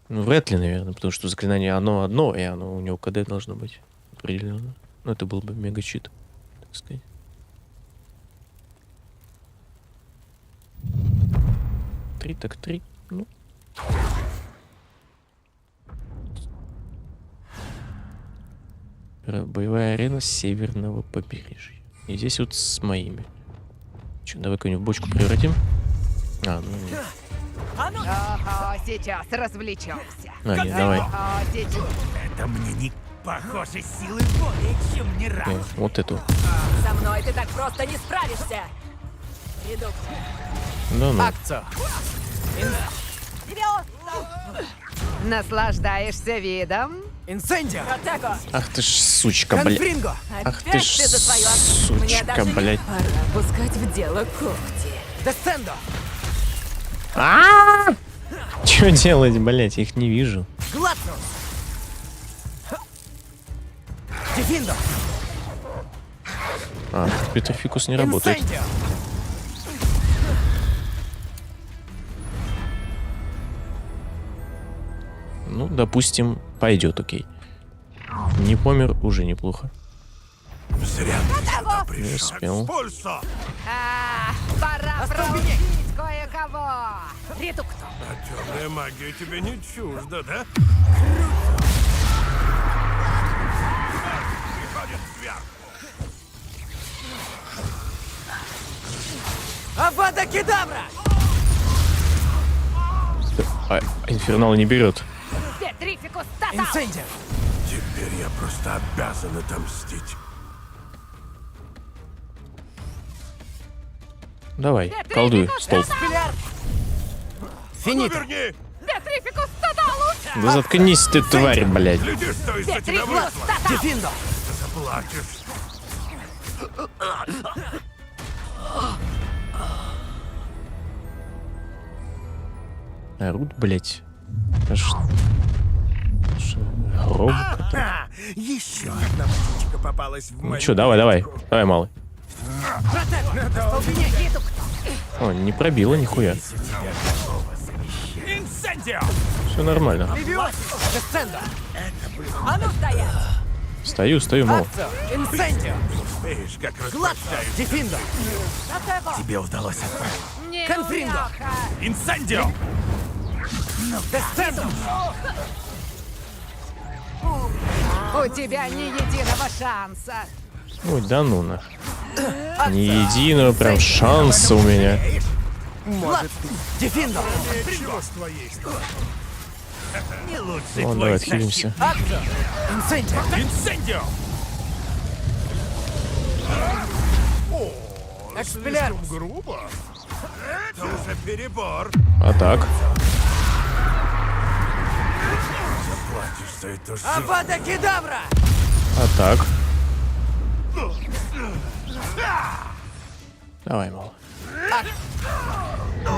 Ну, вряд ли, наверное, потому что заклинание оно одно, и оно у него КД должно быть определенно. Ну, это был бы мега чит, так сказать. Три, так 3. Ну. Боевая арена северного побережья. И здесь вот с моими. Че, давай какую-нибудь бочку превратим. А, ну нет. Ага, сейчас развлечемся. А, нет, давай. Ага, сейчас. Это мне не похоже, силы более чем не раз. Нет, вот эту. Со мной ты так просто не справишься. Редукция. Да ну. Акцо. Наслаждаешься видом? Инсендио! Протего! Ах ты ж сучка, блядь. Конфринго! Ах ты Опять ж ты за свою ошибку. Мне сучка, даже не блядь. пора пускать в дело когти. Десцендо! Чё делать, блядь? Я их не вижу. Глатнус! Дефиндо! А, Петрофикус не работает. Инсендио! Ну, допустим, пойдет, окей. Не помер, уже неплохо. Зря ты сюда Не пришел. успел. Пульсо! Пора проучить кое-кого. Редукто. А темная магия тебе не чужда, да? Приходит сверху. Авада Кедавра! А, Инфернал не берет. Петрификус тотал. Инсендио! Теперь я просто обязан отомстить. Давай, колдуй, стол. Финита! Верни! Петрификус тоталус. Да заткнись ты, тварь, блядь. Гляди, что из-за тебя Петрификус вышло! тотал. Дефиндо! Заплатишь! Орут, блядь. Громко. Еще одна птичка попалась в Ну мою чё, давай, давай, малый. О, не пробило нихуя. Инсендио! Все нормально. Десцендо! А ну стоять! Стою, мало. Акцо! Инсендио! Видишь, как Глатнус! распрощаюсь. Дефиндо! Тебе удалось отправить. Конфринго! Инсендио! Десцендо! У тебя ни единого шанса. Ой, да ну нах. Ни единого прям шанса у меня. Может, Дефиндо! Ничего с твоей стороны. Не лучший Ну, твой давай отхилимся. Акцо! Инсендио! Инсендио! Экспеллярмус! Слишком грубо. Это уже перебор. А так. Заплатишь за эту жизнь. Авада Кедавра! А так. Давай, мало.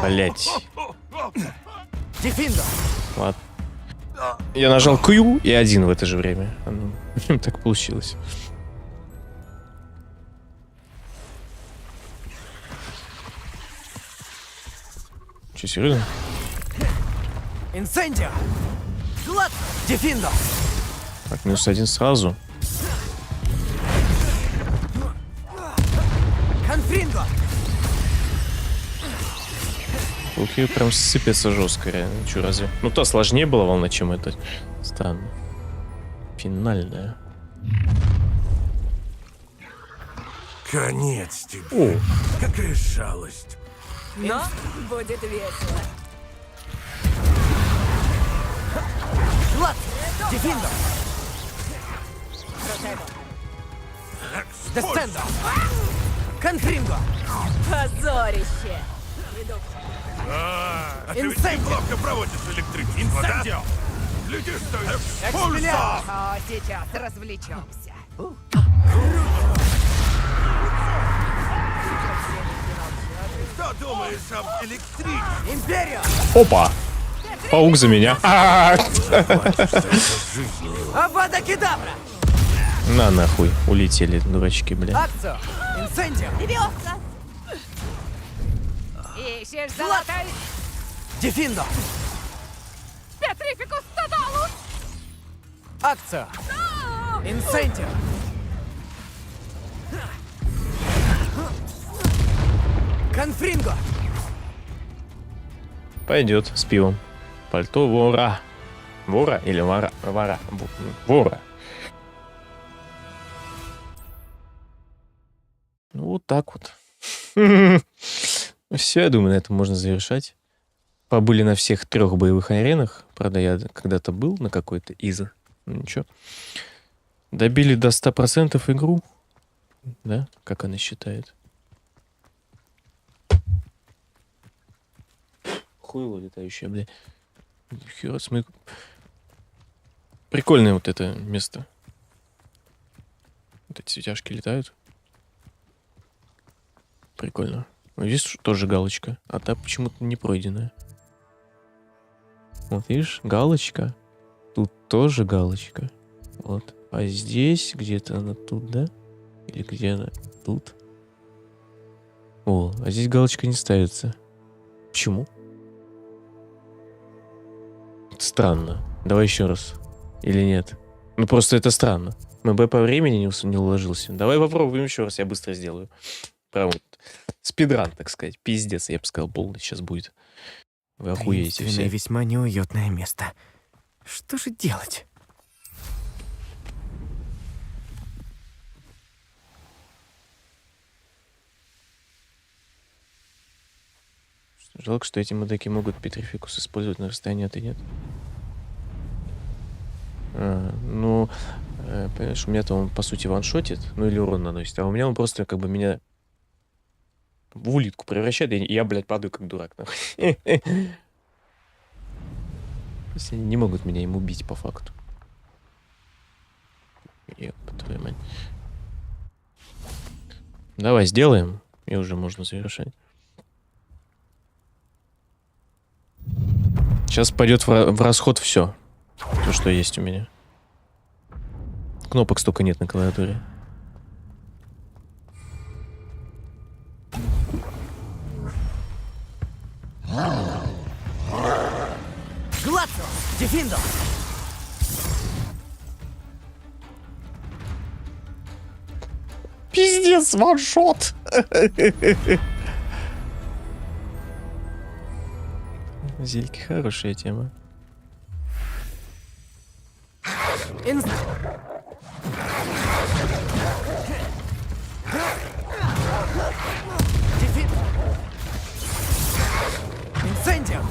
Блять. Дефиндо! Ладно. Я нажал Q и 1 в это же время. Так получилось. Че, серьезно? Инсендио! Глатнус! Дефиндо! Так, -1 сразу. Конфринго! Луки прям сыпется жестко, реально. Че, разве? Ну, то сложнее была волна, чем это. Странно. Финальная. Конец тебе. О, Какая жалость. Но будет весело. Глатнус! Дефиндо! Десцендо! Конфринго! Позорище! А ты ведь Инсендио! неплохо проводишь электричество, да? Инсендио! Гляди, что из... Экспеллярмус! Пульсо! О, сейчас развлечемся. Что думаешь об электричестве? Империо! опа! Паук за меня. Авада Кедавра! На нахуй. Улетели, дурачки, бля. Акцо! Инсендио! Левиоса! Ищешь золотой Дефиндо! Петрификус тоталус. Акцо! Инсендио! Конфринго! Пойдет с пивом. Пальто вора. Вора или вора? Вора. Ну, вот так вот. Все, я думаю, на этом можно завершать. Побыли на всех 3 боевых аренах. Правда, я когда-то был на какой-то из. Ну ничего. Добили до 100% игру. Да? Как она считает? Хуйло летающее, блядь. Хера смотри. Прикольное вот это место. Вот эти светяшки летают. Прикольно. Здесь тоже галочка. А та почему-то не пройденная. Вот, видишь, галочка. Тут тоже галочка. Вот. А здесь где-то она тут, да? Или где она? Тут. О, а здесь галочка не ставится. Почему? Странно. Давай еще раз. Или нет? Ну просто это странно. МБ по времени не уложился. Давай попробуем еще раз, я быстро сделаю. Прям вот. Спидран, так сказать. Пиздец, я бы сказал, полный сейчас будет. Вы охуеете все. Весьма неуютное место. Что же делать? Жалко, что эти мудаки могут Петрификус использовать на расстоянии, а ты нет. Понимаешь, у меня-то он, по сути, ваншотит, ну или урон наносит, а у меня он просто как бы меня в улитку превращает, и я, блядь, падаю как дурак, нахуй. То есть они не могут меня им убить, по факту. Ёпа твою мать. Давай сделаем, и уже можно завершать. Сейчас пойдет в расход все, то, что есть у меня. Кнопок столько нет на клавиатуре. Гладцо! Дефиндо! Пиздец, ваншот! Зельки хорошая тема. Инцендио!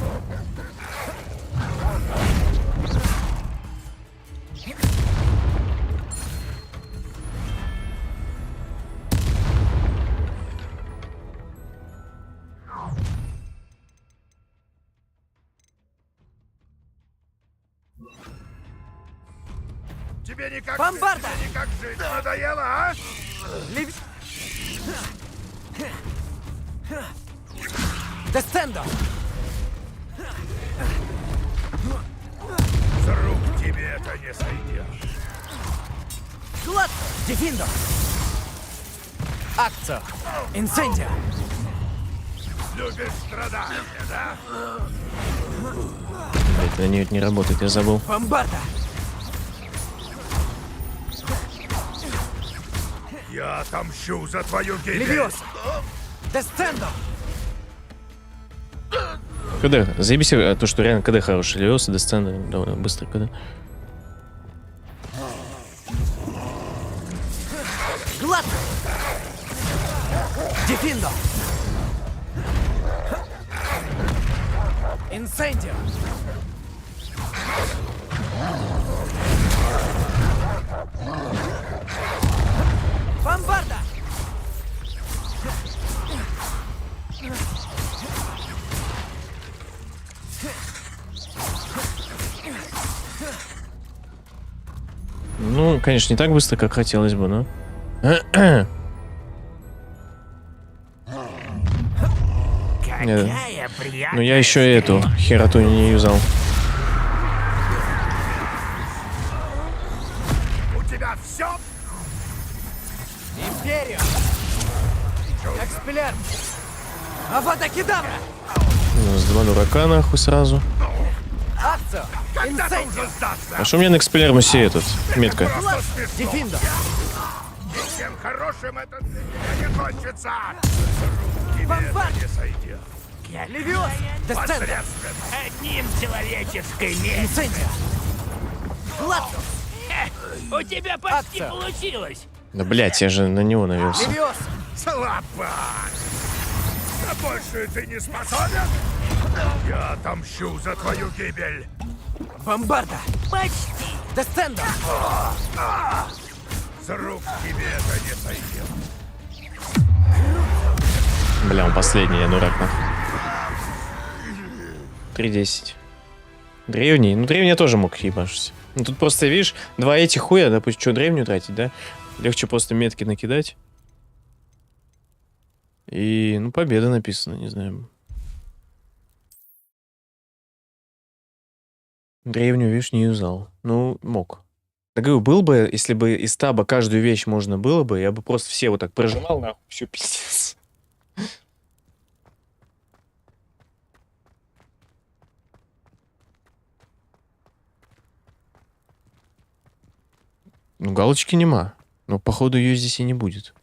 Тебе никак Бомбарда! жить, никак жить надоело, а? Десцендо! С рук тебе это не сойдет. Гладцо! Дефиндо! Акцо! Инцендио! Любишь страдания, да? Блять, на нее это не работает, я забыл. Бомбарда! Я отомщу за твою гибель. Левиоса! Десцендо! КД, заебись, то, что реально КД хороший. Левиоса, Десцендо, довольно быстро КД. Гладцо! Дефиндо! Инцендио! Бомбарда! Ну, конечно, не так быстро, как хотелось бы, но... Какая приятная. Но я еще и эту хероту не юзал. У тебя все? Империо! Экспеллер! Авада Кедавра! Ну, с 2 дурака нахуй сразу. Акцо! Инцендио! А что у меня на экспеллермусе этот? Метка. Дефиндо! Ничем хорошим это для тебя не кончится. Тебе это не сойдет. Левиос! Десцендо! Одним человеческой местью. Инцендио! Гладцо! У тебя почти Акция. получилось. Да, блять, я же на него навелся. Левиос! Слабак! А больше ты не способен? Я отомщу за твою гибель. Бомбарда! Почти! Десцендо! С рук тебе это не сойдет. Бля, он последний, я дурак, нахуй. 3-10. Древний? Ну, древний я тоже мог ебашить. Ну, тут просто, видишь, два этих хуя, допустим, что, древнюю тратить, да? Легче просто метки накидать. И, ну, победа написана, не знаю. Древнюю, видишь, не юзал. Ну, мог. Так говорю, был бы, если бы из таба каждую вещь можно было бы, я бы просто все вот так прожимал, нахуй, всю пиздец. Ну, галочки нема. Но, походу, ее здесь и не будет.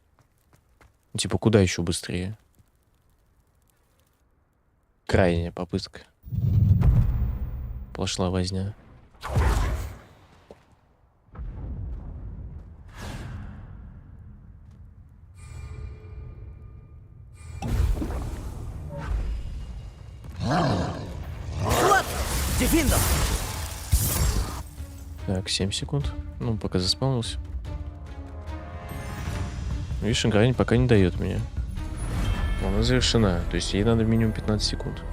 Типа, куда еще быстрее? Крайняя попытка. Пошла возня. Дефиндо! Так, 7 секунд. Ну, пока заспавнился. Видишь, игра пока не дает мне. Она завершена. То есть ей надо минимум 15 секунд.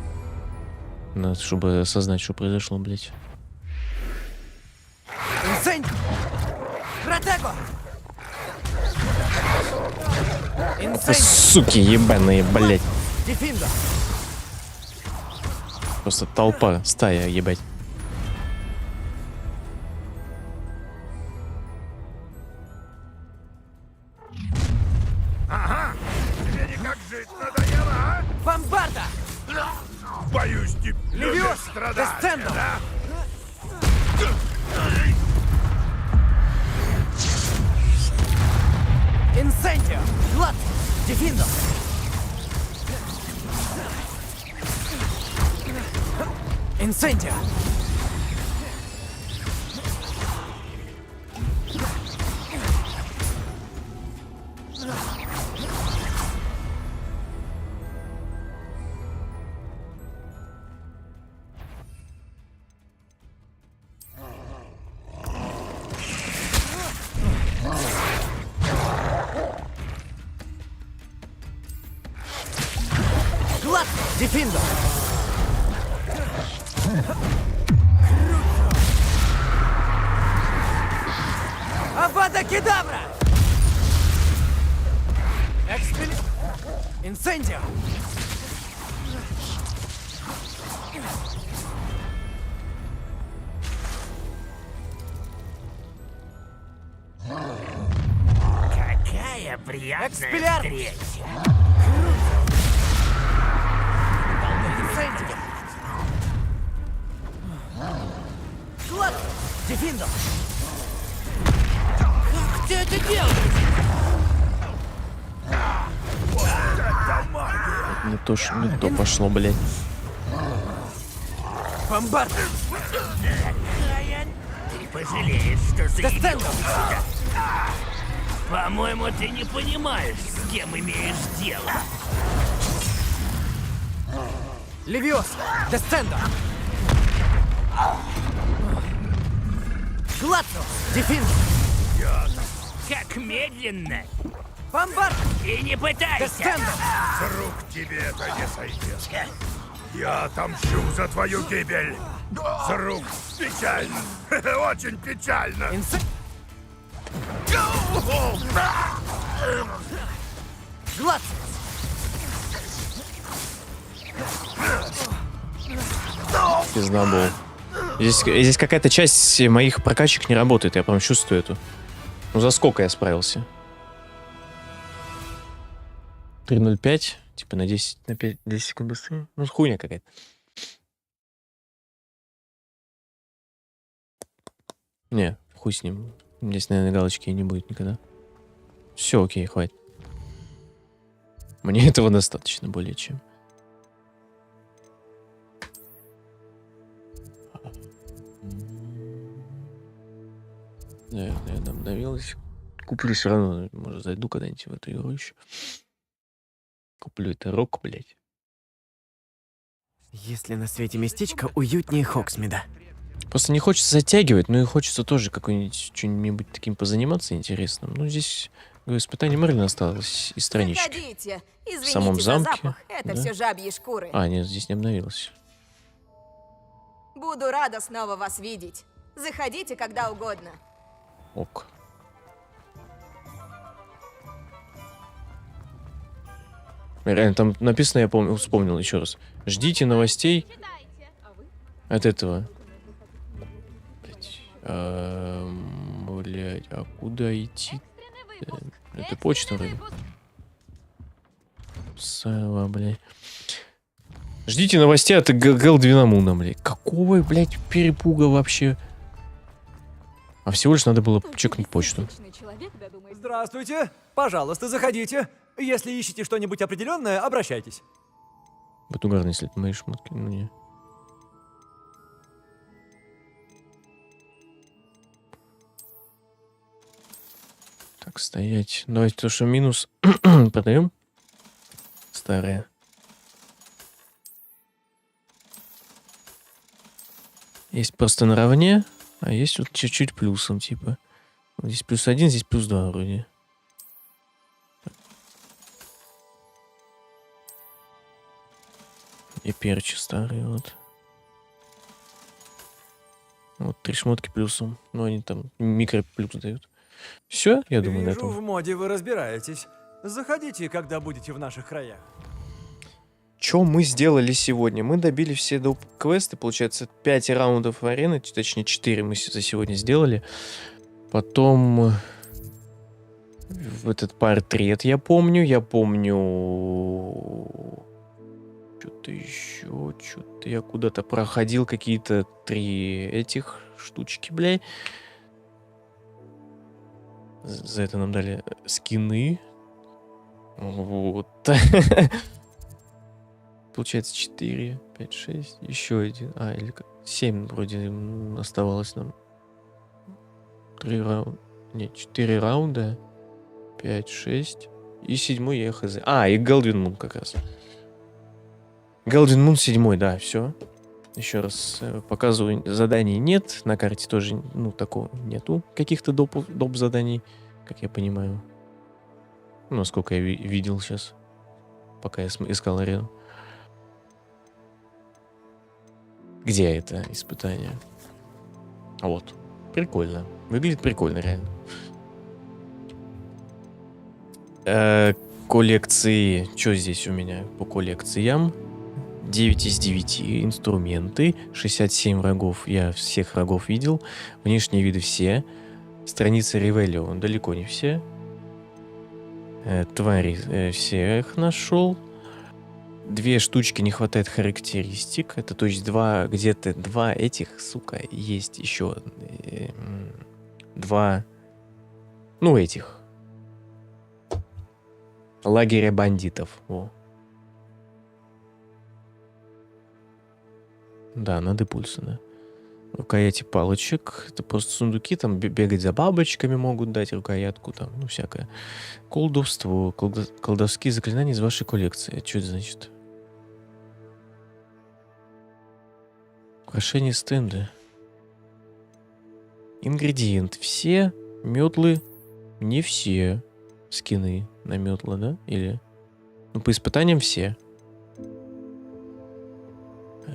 Надо, чтобы осознать, что произошло, блядь. Инсенди! Протего! Это суки ебаные, блядь. Дефиндо! Просто толпа, стая, ебать. Ага! Тебе никак жить надоело, а? Бомбарда! Боюсь, ты любишь Левиос! страдания, Десцендо! да? Инсендио! Глад! Дефиндо! Инсендио! Глад! Дефиндо! Авада Кедавра! Экспели... Инсендио! Какая приятная Экспеллярмус! встреча. Инсендио! Глад! Дефиндо! Как ты это делаешь? Не то, что не то пошло, блядь. Бомбарда! Ты пожалеешь, что заявился Десцендо! сюда. По-моему, ты не понимаешь, с кем имеешь дело. Левиос! Десцендо! Гладно! Дефиндо! Как медленно. Бомбард! И не пытайся. Десцендо! С рук тебе это не сойдет. Я отомщу за твою гибель. С рук. Печально. Очень печально. Глад! Пизда был. Здесь какая-то часть моих прокачек не работает, я прям чувствую эту. Ну за сколько я справился? 3.05, типа на 10, на 5, 10 секунд быстрее. Ну хуйня какая-то. Не, хуй с ним. Здесь, наверное, галочки не будет никогда. Все, окей, хватит. Мне этого достаточно более чем. Наверное, я обновилась. Куплю все равно, может, зайду когда-нибудь в эту игру еще. Куплю это рок, блядь. Если на свете местечко уютнее Хоксмида. Просто не хочется затягивать, но и хочется тоже какой-нибудь что-нибудь таким позаниматься интересным. Ну, здесь испытание Мерлина осталось и странички. Заходите. В Извините самом за замке. запах. Это да? все жабьи шкуры. А, нет, здесь не обновилось. Буду рада снова вас видеть. Заходите когда угодно. Ок. Реально, там написано, я помню, вспомнил еще раз. Ждите новостей от этого. Блять, а куда идти? Это почта вроде. Сава, блядь. Ждите новостей от Гэлдвинамуна, блядь. Какого, блядь, перепуга вообще? А всего лишь надо было чекнуть почту. Здравствуйте. Пожалуйста, заходите. Если ищете что-нибудь определенное, обращайтесь. Вот угарно, если это мои шмотки. Ну, не. Так, стоять. Давайте то, что минус продаем. Старое. Есть просто наравне, а есть вот чуть-чуть плюсом, типа. Вот здесь +1, здесь +2 вроде. И перчи старые, вот. Вот 3 шмотки плюсом. Ну, они там микроплюс дают. Все, я думаю, на Вижу, этом. в моде вы разбираетесь. Заходите, когда будете в наших краях. Что мы сделали сегодня? Мы добили все доп. Квесты, получается, 5 раундов арены, точнее 4 мы за сегодня сделали. Потом в этот портрет я помню. Что-то еще, что-то я куда-то проходил какие-то 3 этих штучки, блядь. За это нам дали скины. Вот. Получается 4, 5, 6, еще один. А, или 7 вроде оставалось нам. 3 раунда. Нет, 4 раунда. 5, 6. И 7 я хз. А, и Гэлдвин Мун как раз. Гэлдвин Мун 7, да, все. Еще раз показываю, заданий нет. На карте тоже, ну, такого нету. Каких-то доп заданий, как я понимаю. Ну, насколько я видел сейчас. Пока я искал арену. Где это испытание? А вот. Прикольно. Выглядит прикольно, реально. Коллекции. Что здесь у меня по коллекциям? 9 из 9 инструменты. 67 врагов. Я всех врагов видел. Внешние виды все. Страница Ревелио. Далеко не все. Твари всех нашел. 2 штучки не хватает характеристик. Это то есть где-то 2 этих, сука, есть еще 2, ну, этих. Лагеря бандитов. Во. Да, надо пульса, да. Рукояти палочек. Это просто сундуки, там бегать за бабочками могут дать рукоятку, там, ну, всякое. Колдовство. Колдовские заклинания из вашей коллекции. Что это значит? Украшение стенда. Ингредиент. Все метлы, не все скины на метла, да? Или... Ну, по испытаниям все.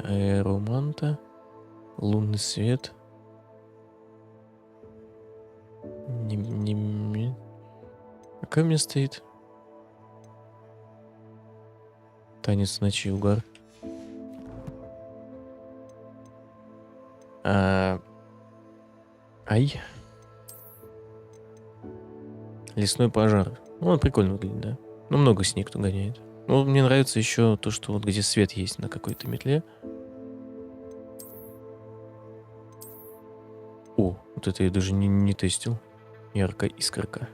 Аэроманта. Лунный свет. Какая у меня стоит? Танец ночи, угар. Ай. Лесной пожар. Ну, он прикольно выглядит, да. Ну, много снег кто гоняет. Ну, мне нравится еще то, что вот где свет есть на какой-то метле. О, вот это я даже не тестил. Яркая искорка.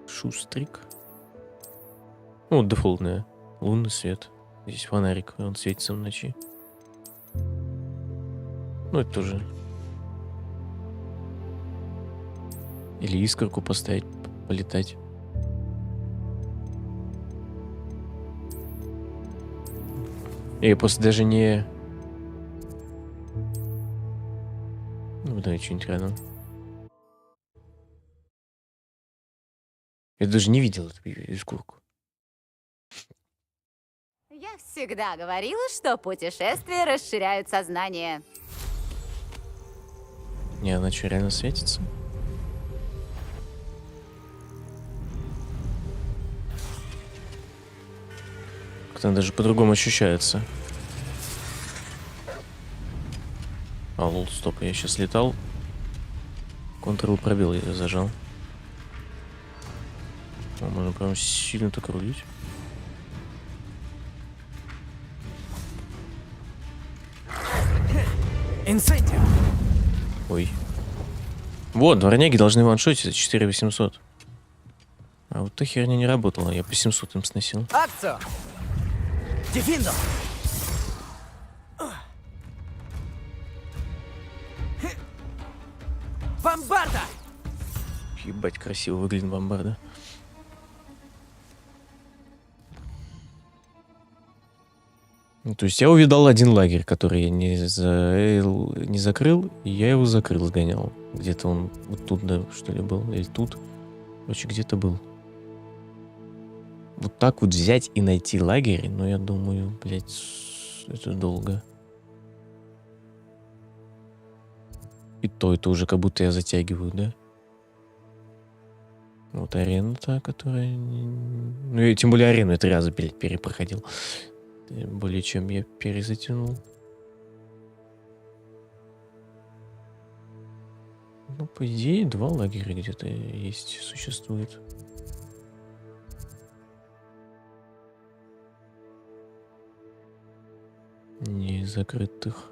Шустрик. Ну, вот дефолтная. Лунный свет. Здесь фонарик, он светится в ночи. Ну, это тоже. Или искорку поставить, полетать. Я просто даже не... Ну, давай что-нибудь рядом. Я даже не видел эту шкурку. Я всегда говорила, что путешествия расширяют сознание. Не, она что, реально светится? Как-то она даже по-другому ощущается. А, лол, стоп, я сейчас летал. Ctrl пробел я зажал. О, можно прям сильно так рулить. Инсендио! Ой. Вот, дворняги должны ваншотить за 4800. А вот та херня не работала, я по 700 им сносил. Акцо! Дефиндо! Бомбарда! Ебать, красиво выглядит бомбарда. Ну, то есть я увидал один лагерь, который я не закрыл, и я его закрыл, сгонял. Где-то он вот тут, да, что ли, был, или тут. Короче, где-то был. Вот так вот взять и найти лагерь, но я думаю, блядь, это долго. И то это уже как будто я затягиваю, да? Вот арена та, которая... Ну, и тем более арену я 3 раза, блядь, перепроходил. Более чем я перезатянул. Ну, по идее, 2 лагеря где-то есть, существует. Не закрытых.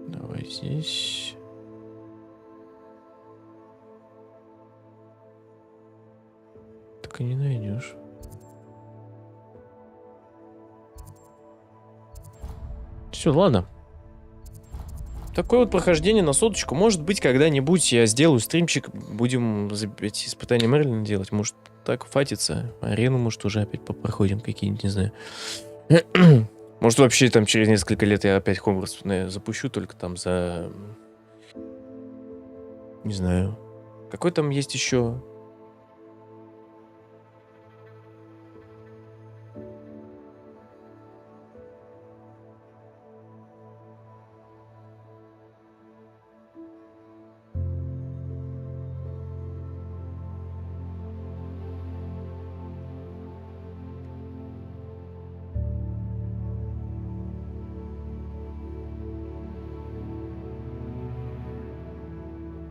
Давай здесь. Так и не найдешь. Все, ладно. Такое вот прохождение на соточку. Может быть, когда-нибудь я сделаю стримчик, будем эти испытания Мерлина делать. Может, так фатится. Арену, может, уже опять попроходим какие-нибудь, не знаю. Может, вообще там через несколько лет я опять Хогвартс запущу, только там за... Не знаю. Какой там есть еще...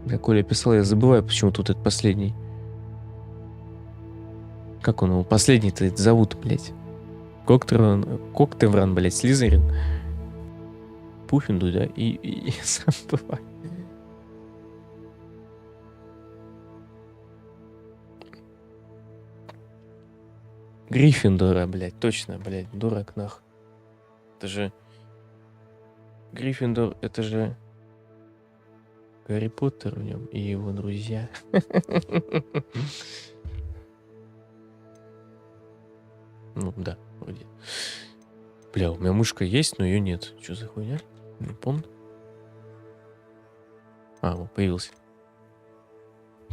Я Коля писал, я забываю, почему тут этот последний. Как он его? Последний-то зовут, блядь. Коктевран, блядь, Слизерин. Пуффинду, да? И забываю. Гриффиндора, блядь, точно, блядь, дурак нах. Это же... Гриффиндор, это же... Гарри Поттер в нем и его друзья. Ну да, вроде. Бля, у меня мышка есть, но ее нет. Что за хуйня? Не помню. А, вот появился.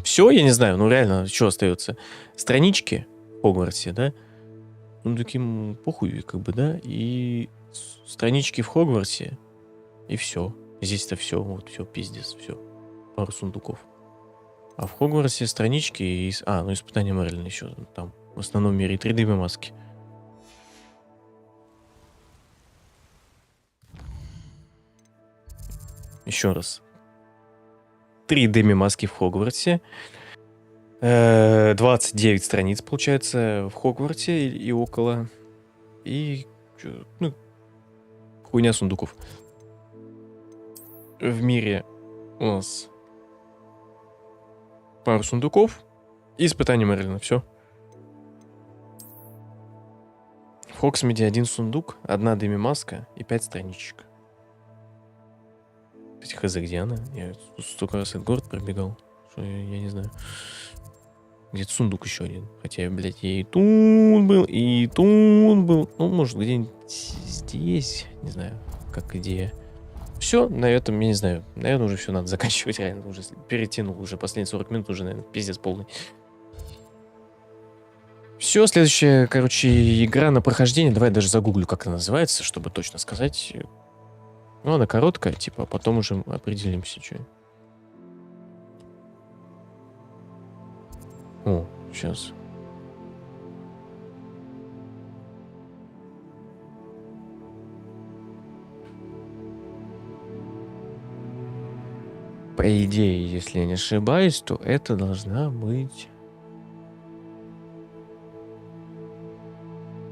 Все, я не знаю, ну реально, что остается? Странички в Хогвартсе, да? Ну таким похуй, как бы, да? И странички в Хогвартсе, и все. Здесь-то все, вот все, пиздец, все. Пару сундуков. А в Хогвартсе странички и... А, ну испытание Мерлина еще там. В основном мире 3D маски. Еще раз. 3D маски в Хогвартсе. 29 страниц, получается, в Хогвартсе и около. И... Ну, хуйня сундуков. В мире у нас пару сундуков и испытание Мерлина. Все. В Хогсмиде 1 сундук, 1 деми-маска и 5 страничек. Кстати, хз, где она? Я столько раз этот город пробегал, что я не знаю. Где-то сундук еще один. Хотя, блядь, я и тут был, и тут был. Ну, может, где-нибудь здесь. Не знаю, как идея. Все, на этом, я не знаю. Наверное, уже все надо заканчивать. Реально, уже перетянул. Уже последние 40 минут уже, наверное, пиздец полный. Все, следующая, короче, игра на прохождение. Давай я даже загуглю, как она называется, чтобы точно сказать. Ну, она короткая, типа, а потом уже определимся, что. О, сейчас. По идее, если я не ошибаюсь, то это должна быть...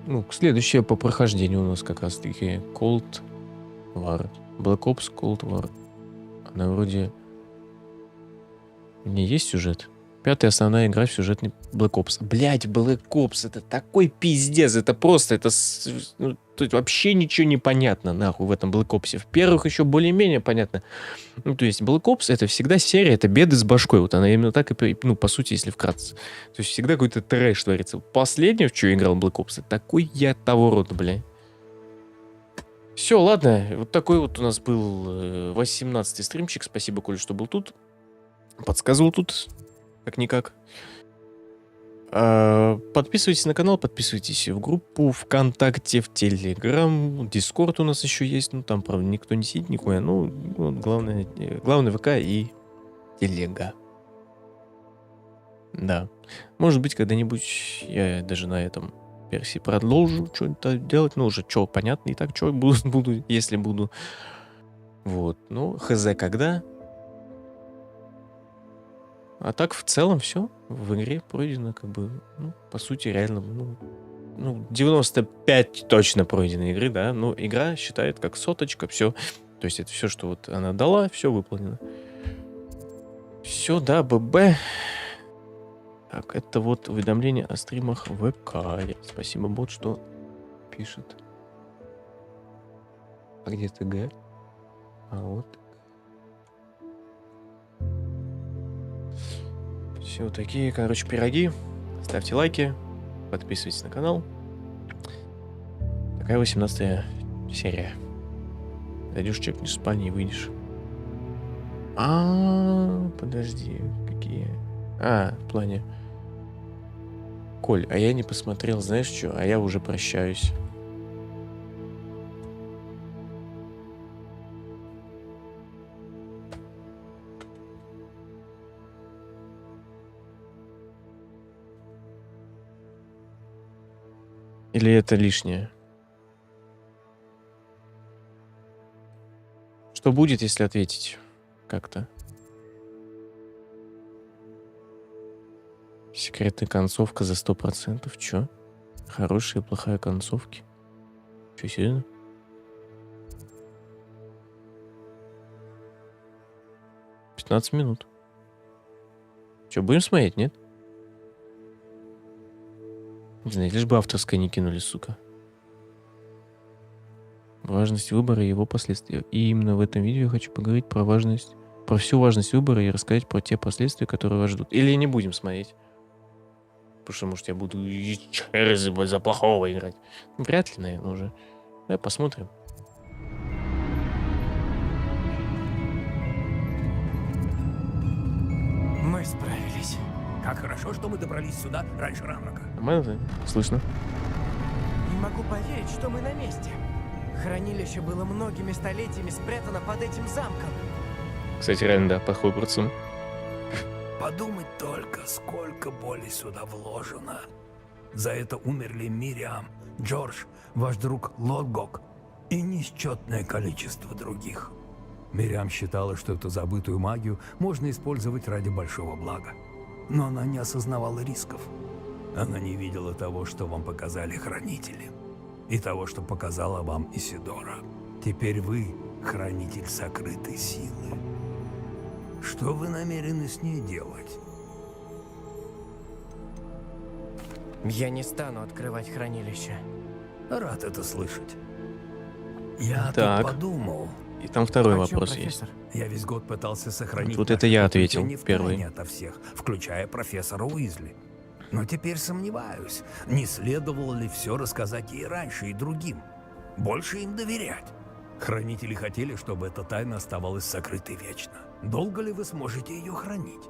Ну, следующее по прохождению у нас как раз-таки Cold War. Black Ops Cold War. Она вроде... Не есть сюжет? 5-я основная игра в сюжетный Black Ops. Блять, Black Ops, это такой пиздец. Это просто, ну, тут вообще ничего не понятно, нахуй, в этом Black Ops. В первых еще более-менее понятно. Ну, то есть Black Ops это всегда серия, это беды с башкой. Вот она именно так и, ну, по сути, если вкратце. То есть всегда какой-то трэш творится. Последнее, в что играл Black Ops, это такой я того рода, бля. Все, ладно. Вот такой вот у нас был 18-й стримчик. Спасибо, Коля, что был тут. Подсказывал тут. Как-никак. Подписывайтесь на канал, подписывайтесь в группу ВКонтакте, в Телеграм, Дискорд у нас еще есть. Ну, там, правда, никто не сидит, никуда. Ну, вот главное ВК и Телега. Да. Может быть, когда-нибудь я даже на этом версии продолжу что-то делать. Ну, уже что, понятно. И так, что буду, если буду. Вот. Ну, хз когда. А так, в целом, все в игре пройдено, как бы, ну, по сути, реально, ну, 95 точно пройденной игры, да, но игра считает как соточка, все. То есть это все, что вот она дала, все выполнено. Все, да, ББ. Так, это вот уведомление о стримах ВК. Спасибо, бот, что пишет. А где ТГ? А вот. Все, такие, короче, пироги. Ставьте лайки, подписывайтесь на канал. Такая 18-я серия. Зайдешь, чекнешь в спальне и выйдешь. Подожди, какие? В плане. Коль, а я не посмотрел, знаешь что? А я уже прощаюсь. Или это лишнее? Что будет, если ответить как-то? Секретная концовка за 100%. Чё? Хорошая и плохая концовки. Чё, серьезно? «15 минут. Чё, будем смотреть, нет? Не знаю, лишь бы авторское не кинули, сука. Важность выбора и его последствия. И именно в этом видео я хочу поговорить про всю важность выбора и рассказать про те последствия, которые вас ждут. Или не будем смотреть. Потому что, может, я буду за плохого играть. Вряд ли, наверное, уже. Давай посмотрим. Мы справились. Как хорошо, что мы добрались сюда раньше Ранрока. Нормально, слышно. Не могу поверить, что мы на месте. Хранилище было многими столетиями спрятано под этим замком. Кстати, реально, да, подходит процесс. Подумать только, сколько боли сюда вложено. За это умерли Мириам, Джордж, ваш друг Лотгок и несчетное количество других. Мириам считала, что эту забытую магию можно использовать ради большого блага. Но она не осознавала рисков. Она не видела того, что вам показали хранители. И того, что показала вам Исидора. Теперь вы хранитель сокрытой силы. Что вы намерены с ней делать? Я не стану открывать хранилище. Рад это слышать. Я Так. тут подумал. И там второй О чем, вопрос профессор? есть. Я весь год пытался сохранить... Вот наши это я приключения ответил в первый. тайне ото всех, включая профессора Уизли. Но теперь сомневаюсь, не следовало ли все рассказать ей раньше и другим. Больше им доверять. Хранители хотели, чтобы эта тайна оставалась сокрытой вечно. Долго ли вы сможете ее хранить?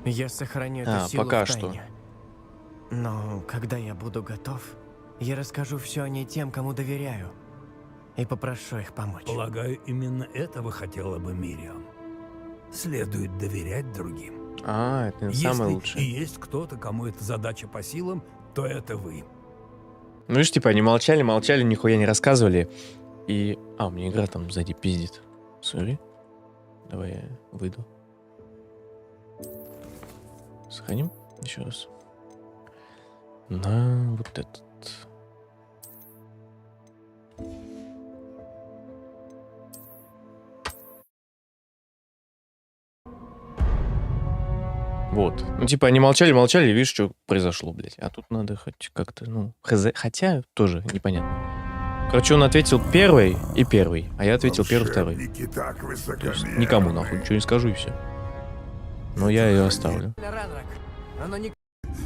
Я сохраню эту силу пока в тайне. что. Но когда я буду готов, я расскажу все о ней тем, кому доверяю. И попрошу их помочь. Полагаю, именно этого хотела бы Мириам. Следует доверять другим. Это не самое лучшее. Если и есть кто-то, кому эта задача по силам, то это вы. Ну, видишь, типа, они молчали, нихуя не рассказывали. И... у меня игра там сзади пиздит. Сори. Давай я выйду. Сохраним еще раз. На вот этот. Вот. Ну, типа, они молчали, и видишь, что произошло, блядь. А тут надо хоть как-то, хз. Хотя, тоже непонятно. Короче, он ответил первый, а я ответил первый, второй. То есть никому, нахуй, ничего не скажу, и все. Но я ее оставлю.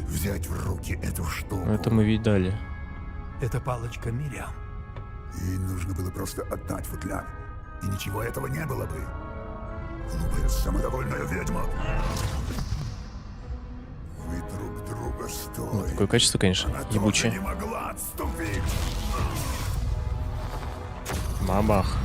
Взять в руки эту штуку. Это мы видали. Это палочка Мириам. Ей нужно было просто отдать футляр. И ничего этого не было бы. Глупая, самодовольная ведьма. Вы друг друга стоите. Такое качество, конечно, ебучее. Не могла отступить. Бабах.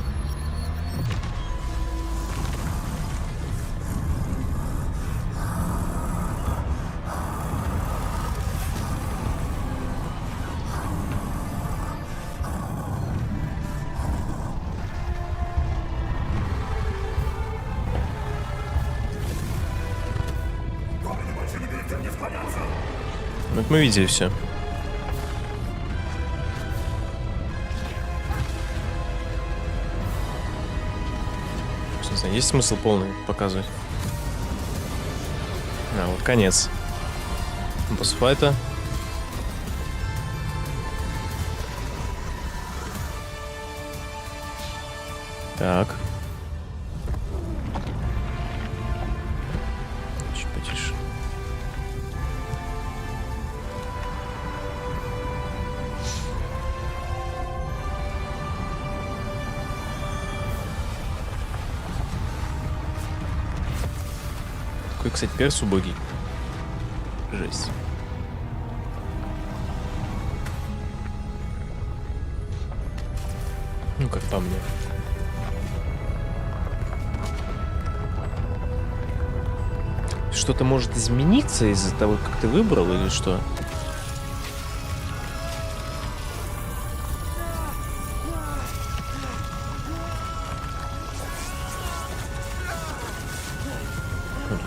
Вот мы видели все. Не знаю, есть смысл полный показывать? Вот конец. Босс-файта. Так. Чуть потише. Такой, кстати, перс убогий. Жесть. Ну, как по мне. Что-то может измениться из-за того, как ты выбрал, или что?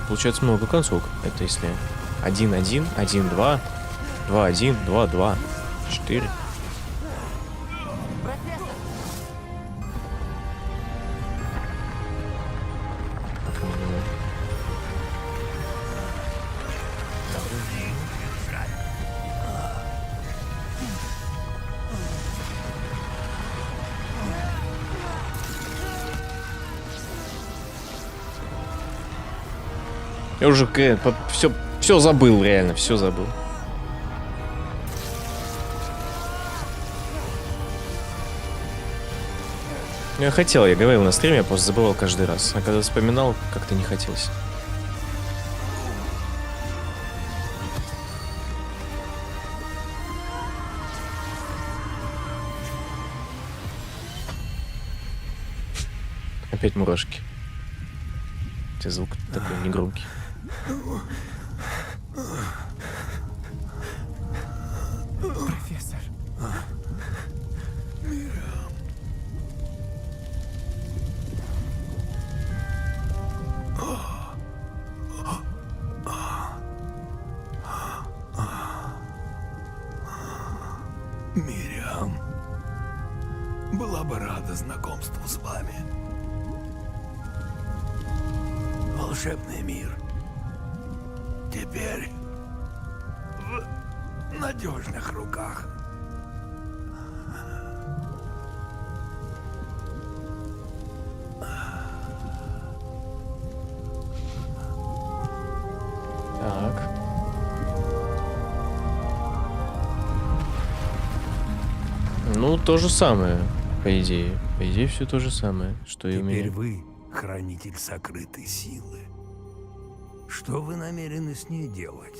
Получается много концовок. Это если 1-1, 1-2, 2-1, 2-2, 4. Я уже все забыл, реально, все забыл. Я хотел, я говорил на стриме, я просто забывал каждый раз. А когда вспоминал, как-то не хотелось. Опять мурашки. Хотя звук такой негромкий. Профессор. Мириам, была бы рада знакомству с вами. Волшебный мир теперь в надежных руках. то же самое, по идее. По идее, все то же самое, что и у Теперь меня. вы хранитель сокрытой силы. Что вы намерены с ней делать?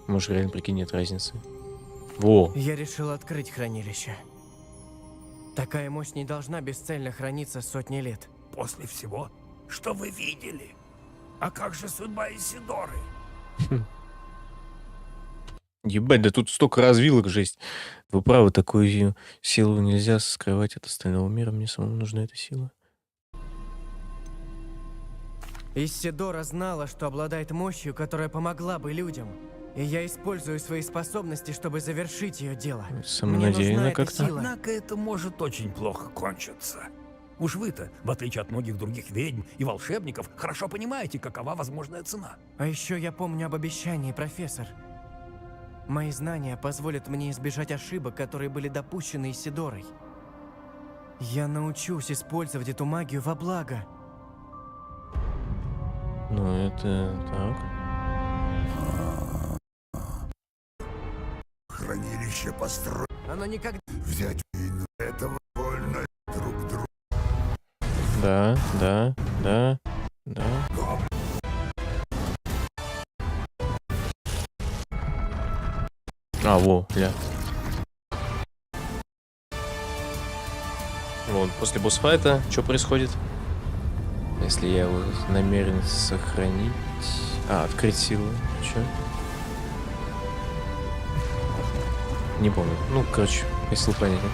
Может, реально, прикинь, нет разницы. Во! Я решил открыть хранилище. Такая мощь не должна бесцельно храниться сотни лет. После всего, что вы видели? А как же судьба Исидоры? Ебать, да тут столько развилок, жесть. Вы правы, такую силу нельзя скрывать от остального мира. Мне самому нужна эта сила. Исидора знала, что обладает мощью, которая помогла бы людям. И я использую свои способности, чтобы завершить ее дело. Самонадеянно как-то. Однако это может очень плохо кончиться. Уж вы-то, в отличие от многих других ведьм и волшебников, хорошо понимаете, какова возможная цена. А еще я помню об обещании, профессор. Мои знания позволят мне избежать ошибок, которые были допущены Исидорой. Я научусь использовать эту магию во благо. Ну, это так. Хранилище построить. Оно никогда... Взять вину этого вольно друг друга. Да, да, да, да. А, во, бля. Вот, после босс-файта что происходит? Если я его намерен сохранить... А, открыть силу. Чё? Не помню. Ну, короче, если понятно.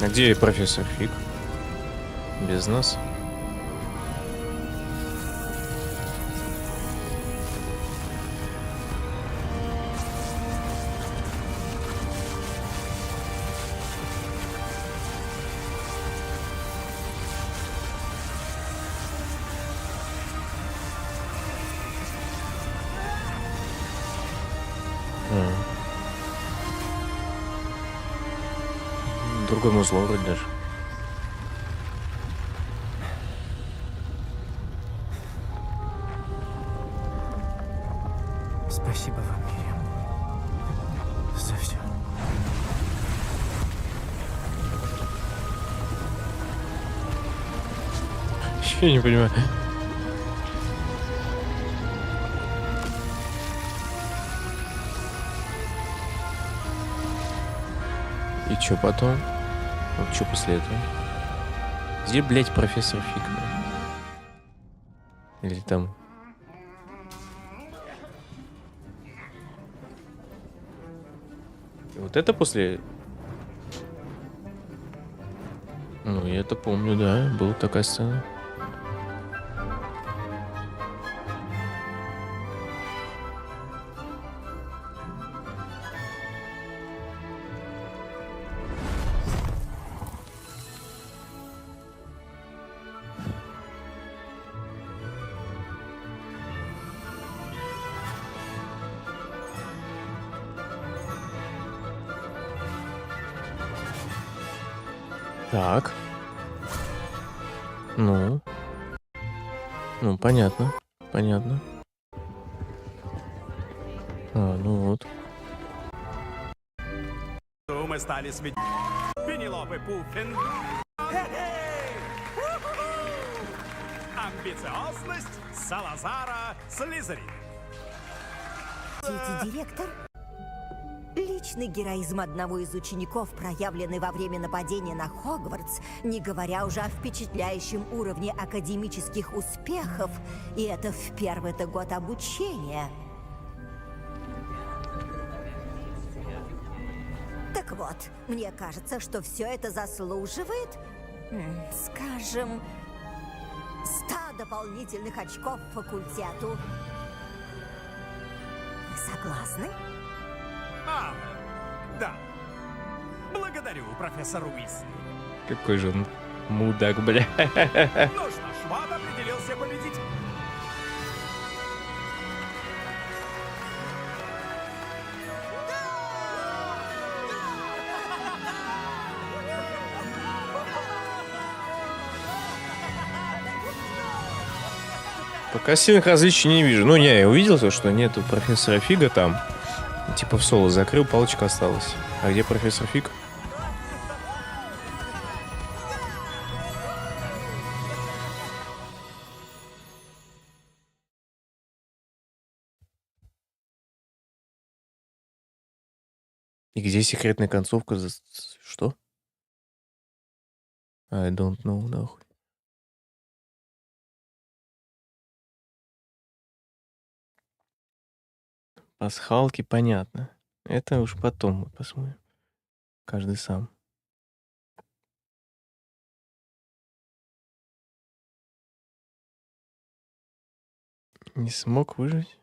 А где профессор Фиг? Без нас? Другому зло вроде даже. Спасибо вам, Мириам, за все. Я не понимаю. И чё потом? Вот что после этого? Где, блядь, профессор Фиг? Или там... Вот это после... Ну, я это помню, да. Была такая сцена. Так. Ну. Ну, понятно. Понятно. А, ну вот. Мы стали свидетелями. Пенелопы Пуффин. Амбициозность Салазара Слизерин. Директор? Личный героизм одного из учеников, проявленный во время нападения на Хогвартс, не говоря уже о впечатляющем уровне академических успехов, и это в первый-то год обучения. Так вот, мне кажется, что все это заслуживает, скажем, 100 дополнительных очков факультету. Вы согласны? А, да. Благодарю, профессор Уизли. Какой же он мудак, бля. Ну что ж, вот определился победитель. Пока сильных различий не вижу. Ну, не, я увидел то, что нету профессора Фига там. Типа в соло закрыл, палочка осталась. А где профессор Фиг? И где секретная концовка? Что? I don't know, нахуй. Пасхалки, понятно. Это уж потом мы посмотрим. Каждый сам. Не смог выжить?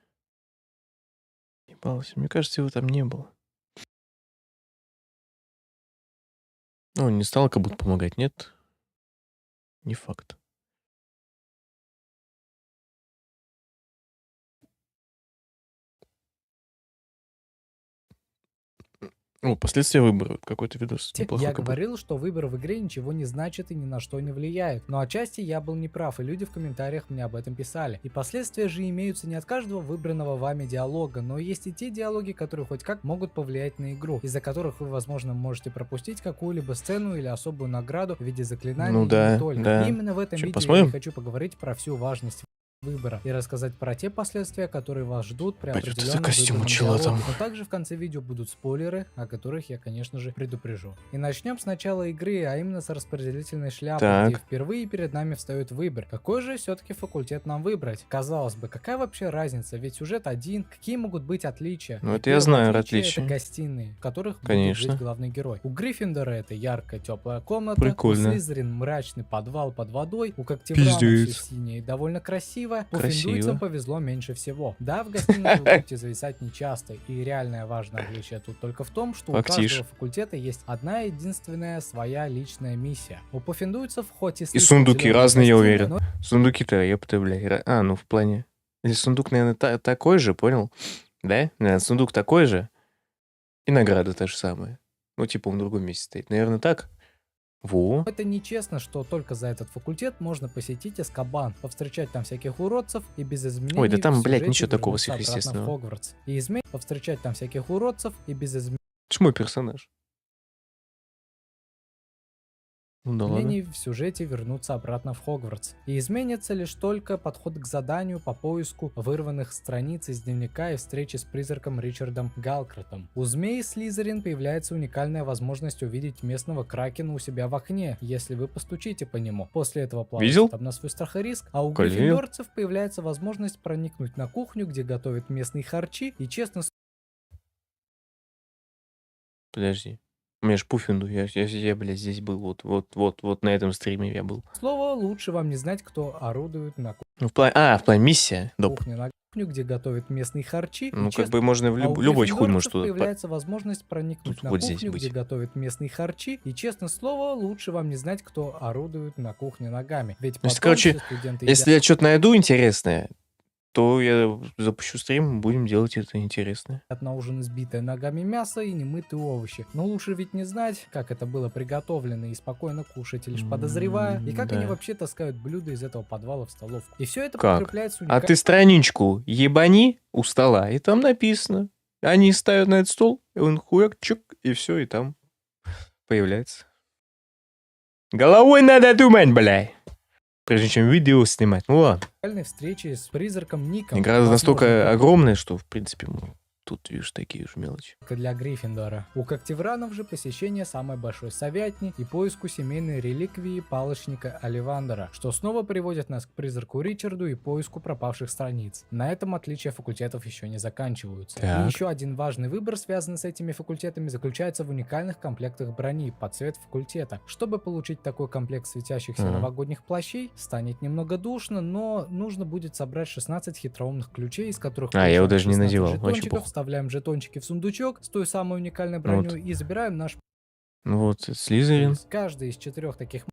Ебался. Мне кажется, его там не было. Ну, он не стал как будто помогать, нет? Не факт. О, последствия выбора. Какой-то видос. Неплохой Я как будто. говорил, что выбор в игре ничего не значит и ни на что не влияет. Но отчасти я был неправ, и люди в комментариях мне об этом писали. И последствия же имеются не от каждого выбранного вами диалога, но есть и те диалоги, которые хоть как могут повлиять на игру, из-за которых вы, возможно, можете пропустить какую-либо сцену или особую награду в виде заклинаний, Ну и да, не только. да. И именно в этом Чё, видео посмотрим? я хочу поговорить про всю важность выбора и рассказать про те последствия, которые вас ждут при Пойдёт определенном это костюм у выбранном чела диалоге. там. Но также в конце видео будут спойлеры, о которых я, конечно же, предупрежу. И начнем с начала игры, а именно с распределительной шляпы, Так. где впервые перед нами встает выбор. Какой же все-таки факультет нам выбрать? Казалось бы, какая вообще разница? Ведь сюжет один, какие могут быть отличия? Ну, И это я первое знаю отличие — отличия. это гостиные, в которых Конечно. будет жить главный герой. У Гриффиндора это яркая теплая комната, Прикольно. у Слизерин мрачный подвал под водой, у Когтеврана все Пиздец. синее и довольно красиво, у Красиво. финдуйцам повезло меньше всего. Да, в гостиной вы будете зависать нечасто, и реальное важное отличие тут только в том, что Фактиш. у каждого факультета есть одна единственная своя личная миссия. У пуффиндуйцев хоть и И слишком сундуки ну, зелёные разные, я гостиные, уверен. но Сундуки-то, ёпта, бля. А, ну в плане. Или сундук, наверное, такой же, понял? Да? Наверное, сундук такой же. И награда та же самая. Ну, типа, он в другом месте стоит. Наверное, так? Во. это нечестно, что только за этот факультет можно посетить Азкабан, повстречать там всяких уродцев и без изменений Ой, да там, в блядь, сюжете ничего такого вернуться обратно в сверхъестественного. Хогвартс. И повстречать там всяких уродцев и без изменений Это ж мой персонаж. Ну да ладно. изменений в сюжете вернуться обратно в Хогвартс. И изменится лишь только подход к заданию по поиску вырванных страниц из дневника и встречи с призраком Ричардом Галкратом. У змеи Слизерин появляется уникальная возможность увидеть местного кракена у себя в окне, если вы постучите по нему. После этого плавайте Видел? там на свой страх и риск. А у Колею. гриффиндорцев появляется возможность проникнуть на кухню, где готовят местные харчи, и честно Подожди. У меня ж Пуффинду. Я, блядь, здесь был. Вот на этом стриме я был. слово, лучше вам не знать, кто орудует на Ну, в плане миссия. Доп. кухне, на кухню, где готовят местные харчи. Ну, и как бы можно в а у любой хуй может гриффиндорцев туда. появляется возможность проникнуть Тут на вот здесь кухню, быть. где готовят местные харчи. И, честно слово, лучше вам не знать, кто орудует на кухне ногами. Ведь То есть, потом короче, все студенты если я что-то найду интересное, то я запущу стрим, будем делать это интересное. едят на ужин избитое ногами мясо и немытые овощи. Но лучше ведь не знать, как это было приготовлено, и спокойно кушать, лишь подозревая, и как да. они вообще таскают блюда из этого подвала в столовку. И все это Как? подкрепляется А ты страничку ебани у стола, и там написано. Они ставят на этот стол, и он хуяк, чук, и все, и там появляется. Головой надо думать, бля. Прежде чем видео снимать. Ну ладно. уникальной встречи с призраком Ником. Игра Возможно, настолько огромная, что, в принципе, тут, видишь, такие уж мелочи. только для Гриффиндора. У Когтевранов же посещение самой большой совятни и поиску семейной реликвии палочника Оливандера, что снова приводит нас к призраку Ричарду и поиску пропавших страниц. На этом отличия факультетов еще не заканчиваются. Так. И еще один важный выбор, связанный с этими факультетами, заключается в уникальных комплектах брони под цвет факультета. Чтобы получить такой комплект светящихся Ага. новогодних плащей, станет немного душно, но нужно будет собрать 16 хитроумных ключей, из которых А, я его даже не 16 надевал, вообще жетончиков, похуй. вставляем жетончики в сундучок с той самой уникальной броней Вот. и забираем наш Ну вот, Слизерин. приз. Каждый из 4 таких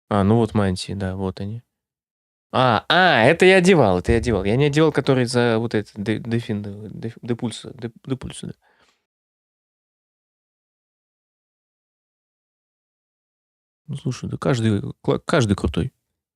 А, ну вот мантии, да, вот они. Это я одевал, Я не одевал, который за вот это, депульса, да. Ну, слушай, да каждый крутой.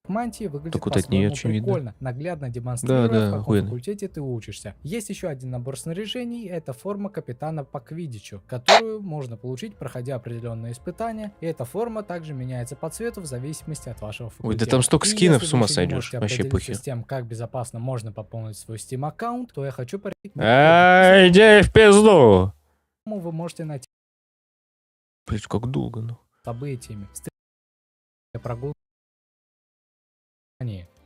мантии выглядит Так вот от неё по-своему очень видно. прикольно, наглядно демонстрируя, Да, в каком охуенно. факультете ты учишься. Есть еще один набор снаряжений, это форма капитана по квиддичу, которую можно получить, проходя определенные испытания, и эта форма также меняется по цвету в зависимости от вашего Ой, факультета. да там столько И скинов, если с вы ума еще не сойдешь. можете Вообще определиться похер. с тем, как безопасно можно пополнить свой Steam аккаунт, то я хочу Ай, иди в пизду! вы можете найти Блять, как долго, ну. событиями, прогулки.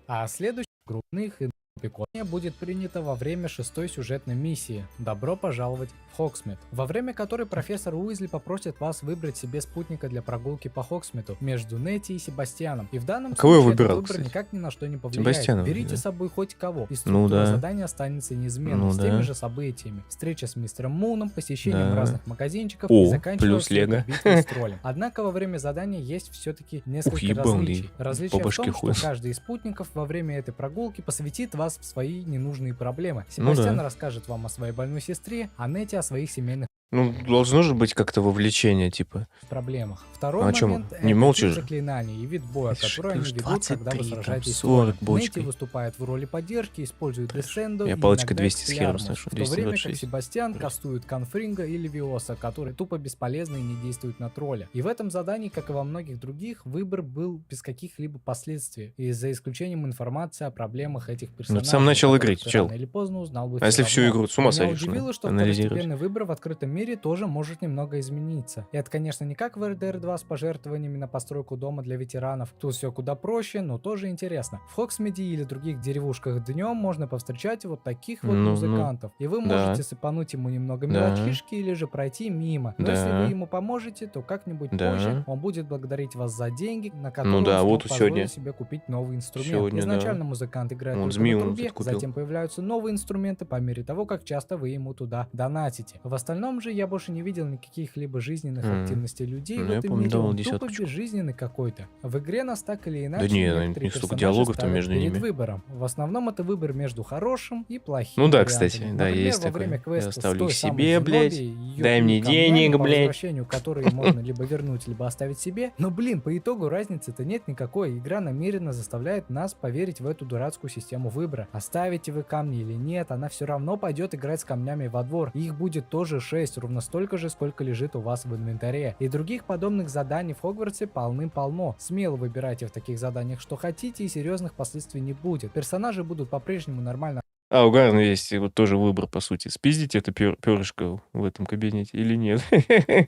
А следующих группных и пикония будет принято во время 6-й сюжетной миссии «Добро пожаловать в Хоксмит», во время которой профессор Уизли попросит вас выбрать себе спутника для прогулки по Хоксмиту между Нетти и Себастьяном. И в данном Кого я случае этот выбирал, выбор кстати? никак ни на что не повлияет. Себастьяна, Берите да. с собой хоть кого, и Ну структура да. задания останется неизменной, Ну с да. теми же событиями. Встреча с мистером Муном, посещением Да. разных магазинчиков О, и заканчивая плюс всё это Лего. битвой с троллем. Однако во время задания есть все-таки несколько ебал, различий. и Различие по в башке том, хуй. что каждый из спутников во время этой прогулки посвятит вас в свои ненужные проблемы. Ну Себастьян да. расскажет вам о своей больной сестре, а Нетти о своих семейных Ну, должно же быть как-то вовлечение, типа. проблемах. Второй А чё, момент не это молча тип же? заклинаний и вид боя, Это ж который они плюс ведут, когда вы 23, там сражаетесь с 40 троллем. бочкой. Нетти выступает в роли поддержки, использует Десцендо Я и палочка иногда 200 с хером Эксплярмус, слышу, в то время как 226. Себастьян кастует Конфринга и Левиоса, которые тупо бесполезны и не действуют на тролля. И в этом задании, как и во многих других, выбор был без каких-либо последствий, и за исключением информации о проблемах этих персонажей. сам начал которых играть, ты чел. рано или поздно узнал бы А если всё всю равно. игру с ума Меня сойдешь, удивило, ну, что анализировать? второстепенный выбор в открытом мире тоже может немного измениться. И это, конечно, не как в RDR 2 с пожертвованиями на постройку дома для ветеранов. Тут все куда проще, но тоже интересно. В Хоксмиде или других деревушках днем можно повстречать вот таких вот Ну, музыкантов. И вы да. можете сыпануть ему немного Да. мелочишки или же пройти мимо. Но Да. если вы ему поможете, то как-нибудь Да. позже он будет благодарить вас за деньги, на которые Ну да, он вот смог сегодня. позволить себе купить новый инструмент. Сегодня, да. Изначально музыкант играет Вот только змею на он трубе, тут купил. затем появляются новые инструменты по мере того, как часто вы ему туда донатите. В остальном же я больше не видел никаких либо жизненных активностей людей Ну, в я этом помню, мире, давал он десятку тупо безжизненный какой-то. В игре нас так или Да иначе не, некоторые не столько персонажи диалогов там ставят между перед ними. выбором. В основном это выбор между хорошим и плохим Ну да, вариантами. кстати, да, Например, есть во такое. время Я квеста оставлю с той их самой себе, Зенобией, блядь. её Дай мне камнями, денег, по блядь. возвращению которые можно либо вернуть, либо оставить себе. Но, блин, по итогу разницы-то нет никакой. Игра намеренно заставляет нас поверить в эту дурацкую систему выбора. Оставите вы камни или нет, она все равно пойдет играть с камнями во двор. И их будет тоже 6, ровно столько же, сколько лежит у вас в инвентаре. И других подобных заданий в Хогвартсе полным-полно. Смело выбирайте в таких заданиях, что хотите, и серьезных последствий не будет. Персонажи будут по-прежнему нормально А, у Гарна есть вот тоже выбор, по сути. Спиздить это перышко в этом кабинете или нет.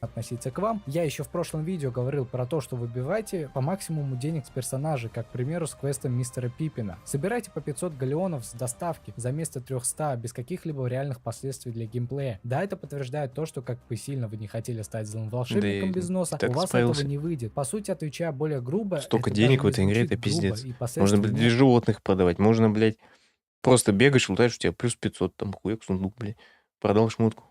относиться к вам. Я еще в прошлом видео говорил про то, что выбивайте по максимуму денег с персонажей, как, к примеру, с квестом мистера Пиппина. Собирайте по 500 галеонов с доставки за место 300, без каких-либо реальных последствий для геймплея. Да, это подтверждает то, что как бы сильно вы не хотели стать злым волшебником Да и без носа, так у вас справился. этого не выйдет. По сути, отвечая более грубо, Столько это денег в даже этой не игре, звучит это пиздец. грубо, и Можно, последствий блядь, нет. для животных продавать. Можно, блядь, просто бегаешь, лутаешь, у тебя плюс 500, там, хуяк, сундук, блядь. Продал шмотку.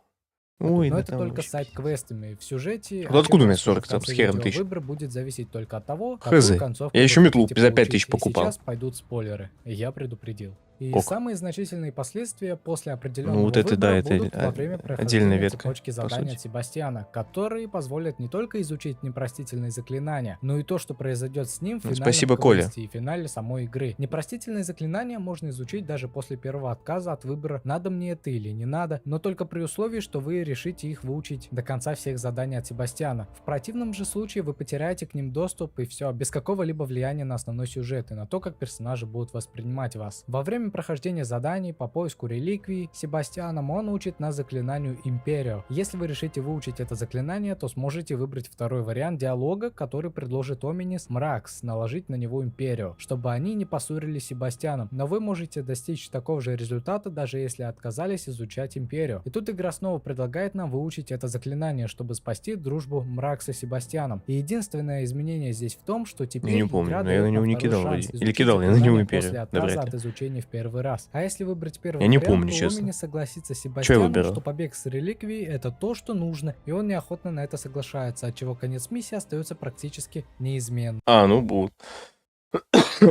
Ой, Но да это там только вообще сайт-квестами. В сюжете... Вот откуда у меня о чем я 40 там с расскажу в хером видео, тысяч? Выбор будет зависеть только от того, Хз. какую концовку Я вы еще метлу хотите за 5000 получить. И покупал. сейчас пойдут спойлеры. Я предупредил. И Ок. самые значительные последствия после определенного Ну вот это, да, выбора это будут во время отдельная прохождения ветка, цепочки по заданий сути. от Себастьяна, которые позволят не только изучить непростительные заклинания, но и то, что произойдет с ним в Ну, финальном спасибо, Коля. квесте и финале самой игры. Непростительные заклинания можно изучить даже после первого отказа от выбора, надо мне это или не надо, но только при условии, что вы решите их выучить до конца всех заданий от Себастьяна. В противном же случае вы потеряете к ним доступ и все, без какого-либо влияния на основной сюжет и на то, как персонажи будут воспринимать вас. Во время прохождения заданий по поиску реликвий Себастьяном он учит нас заклинанию Империо. Если вы решите выучить это заклинание, то сможете выбрать второй вариант диалога, который предложит Оминис Мракс, наложить на него Империо, чтобы они не поссорились с Себастьяном. Но вы можете достичь такого же результата, даже если отказались изучать Империо. И тут игра снова предлагает нам выучить это заклинание, чтобы спасти дружбу Мракса с Себастьяном. И единственное изменение здесь в том, что теперь Не помню, игра но я дает на него нам не второй кидал шанс вроде. Или изучить кидал я на него заклинание Империо. после Да отказа вряд от ли. изучения в первый раз. А если выбрать первый Я не вариант, помню, то честно. Омини согласится с Чё я Себастьяном, выбирал? что побег с реликвией это то, что нужно, и он неохотно на это соглашается, отчего конец миссии остается практически неизменным. А, ну, вот.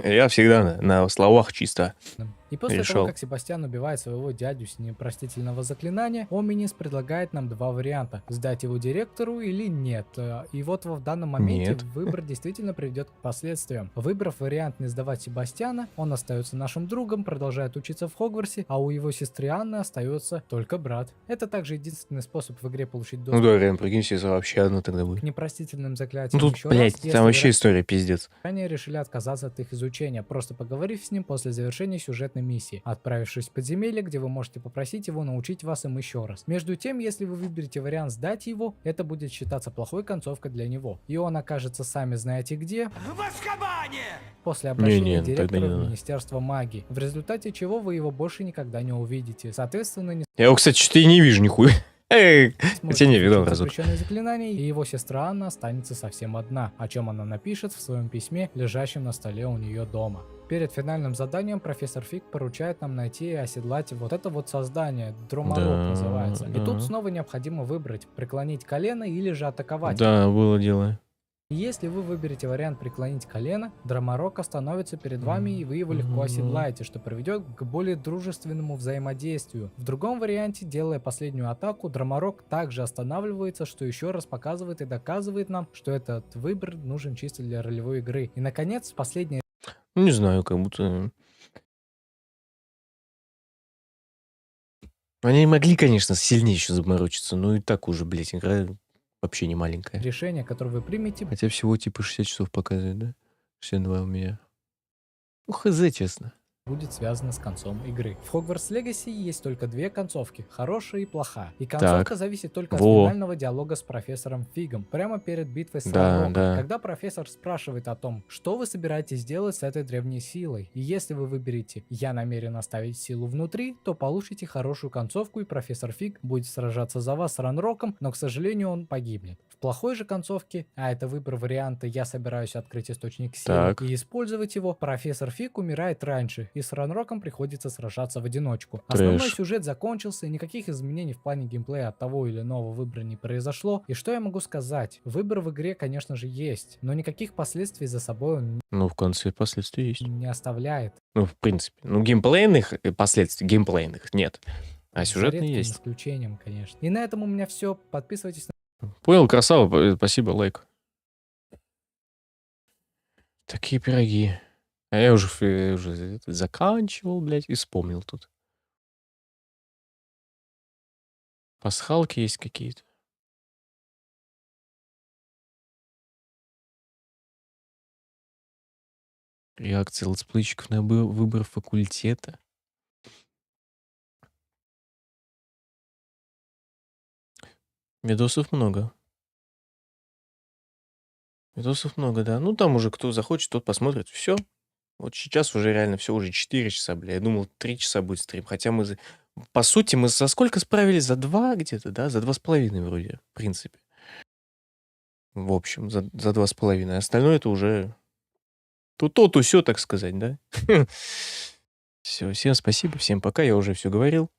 Я всегда на словах чисто. И после Решал. того, как Себастьян убивает своего дядю с непростительного заклинания, Оминис предлагает нам два варианта: сдать его директору или нет. И вот в данном моменте Нет. выбор действительно приведет к последствиям. Выбрав вариант не сдавать Себастьяна, он остается нашим другом, продолжает учиться в Хогвартсе, а у его сестры Анны остается только брат. Это также единственный способ в игре получить Ну доступ да, реально, прикинь, если вообще одно тогда к будет. непростительным Ну заклятиям. тут, Еще блядь, раз, если там вы вообще история пиздец. ранее решили отказаться от их изучения, просто поговорив с ним после завершения сюжетной миссии, отправившись в подземелье, где вы можете попросить его научить вас им еще раз. Между тем, если вы выберете вариант сдать его, это будет считаться плохой концовкой для него, и он окажется сами знаете где В Азкабане! после обращения Не-не, тогда директора не в надо. Министерство магии, в результате чего вы его больше никогда не увидите. Соответственно, не Я его, кстати, что-то и не вижу нихуя. Хотя сможете не видел изучить разок. запрещенные заклинания, и его сестра Анна останется совсем одна, о чем она напишет в своем письме, лежащем на столе у нее дома. Перед финальным заданием профессор Фиг поручает нам найти и оседлать вот это вот создание, Дроморок Да, называется. И да. тут снова необходимо выбрать, преклонить колено или же атаковать. Да, было дело. Если вы выберете вариант преклонить колено, Дроморок остановится перед вами и вы его легко оседлаете, что приведет к более дружественному взаимодействию. В другом варианте, делая последнюю атаку, Дроморок также останавливается, что еще раз показывает и доказывает нам, что этот выбор нужен чисто для ролевой игры. И наконец, последнее Ну, не знаю, как будто... Они могли, конечно, сильнее еще заморочиться, но и так уже, блядь, игра вообще не маленькая. решение, которое вы примете, Хотя всего типа 60 часов показывает, да? 62 у меня. Ну, хз, честно. будет связано с концом игры. В Hogwarts Legacy есть только две концовки, хорошая и плохая. И концовка Так. зависит только от Во. финального диалога с профессором Фигом, прямо перед битвой с Да, Ранроком, да. когда профессор спрашивает о том, что вы собираетесь делать с этой древней силой. И если вы выберете «я намерен оставить силу внутри», то получите хорошую концовку, и профессор Фиг будет сражаться за вас с Ранроком, но, к сожалению, он погибнет. В плохой же концовке, а это выбор варианта «я собираюсь открыть источник силы Так. и использовать его», профессор Фиг умирает раньше, и с Ранроком приходится сражаться в одиночку. Основной Трэш. сюжет закончился, и никаких изменений в плане геймплея от того или иного выбора не произошло. И что я могу сказать? Выбор в игре, конечно же, есть, но никаких последствий за собой он Ну, в конце последствия есть. не оставляет. Ну, в принципе. Ну, геймплейных последствий, геймплейных нет. А За сюжетные редким есть. исключением, конечно. И на этом у меня все. Подписывайтесь на Понял, красава, спасибо, лайк. Такие пироги. А я уже это заканчивал, блядь, и вспомнил тут. Пасхалки есть какие-то. Реакция летсплейщиков на выбор факультета. Видосов много. Видосов много, да. Ну, там уже кто захочет, тот посмотрит. Все. Вот сейчас уже реально все, уже 4 часа, бля. Я думал, 3 часа будет стрим. Хотя мы, по сути, мы за сколько справились? За 2 где-то, да? За 2,5 вроде, в принципе. В общем, за 2,5. Остальное это уже то все, так сказать, да? Все, всем спасибо, всем пока. Я уже все говорил.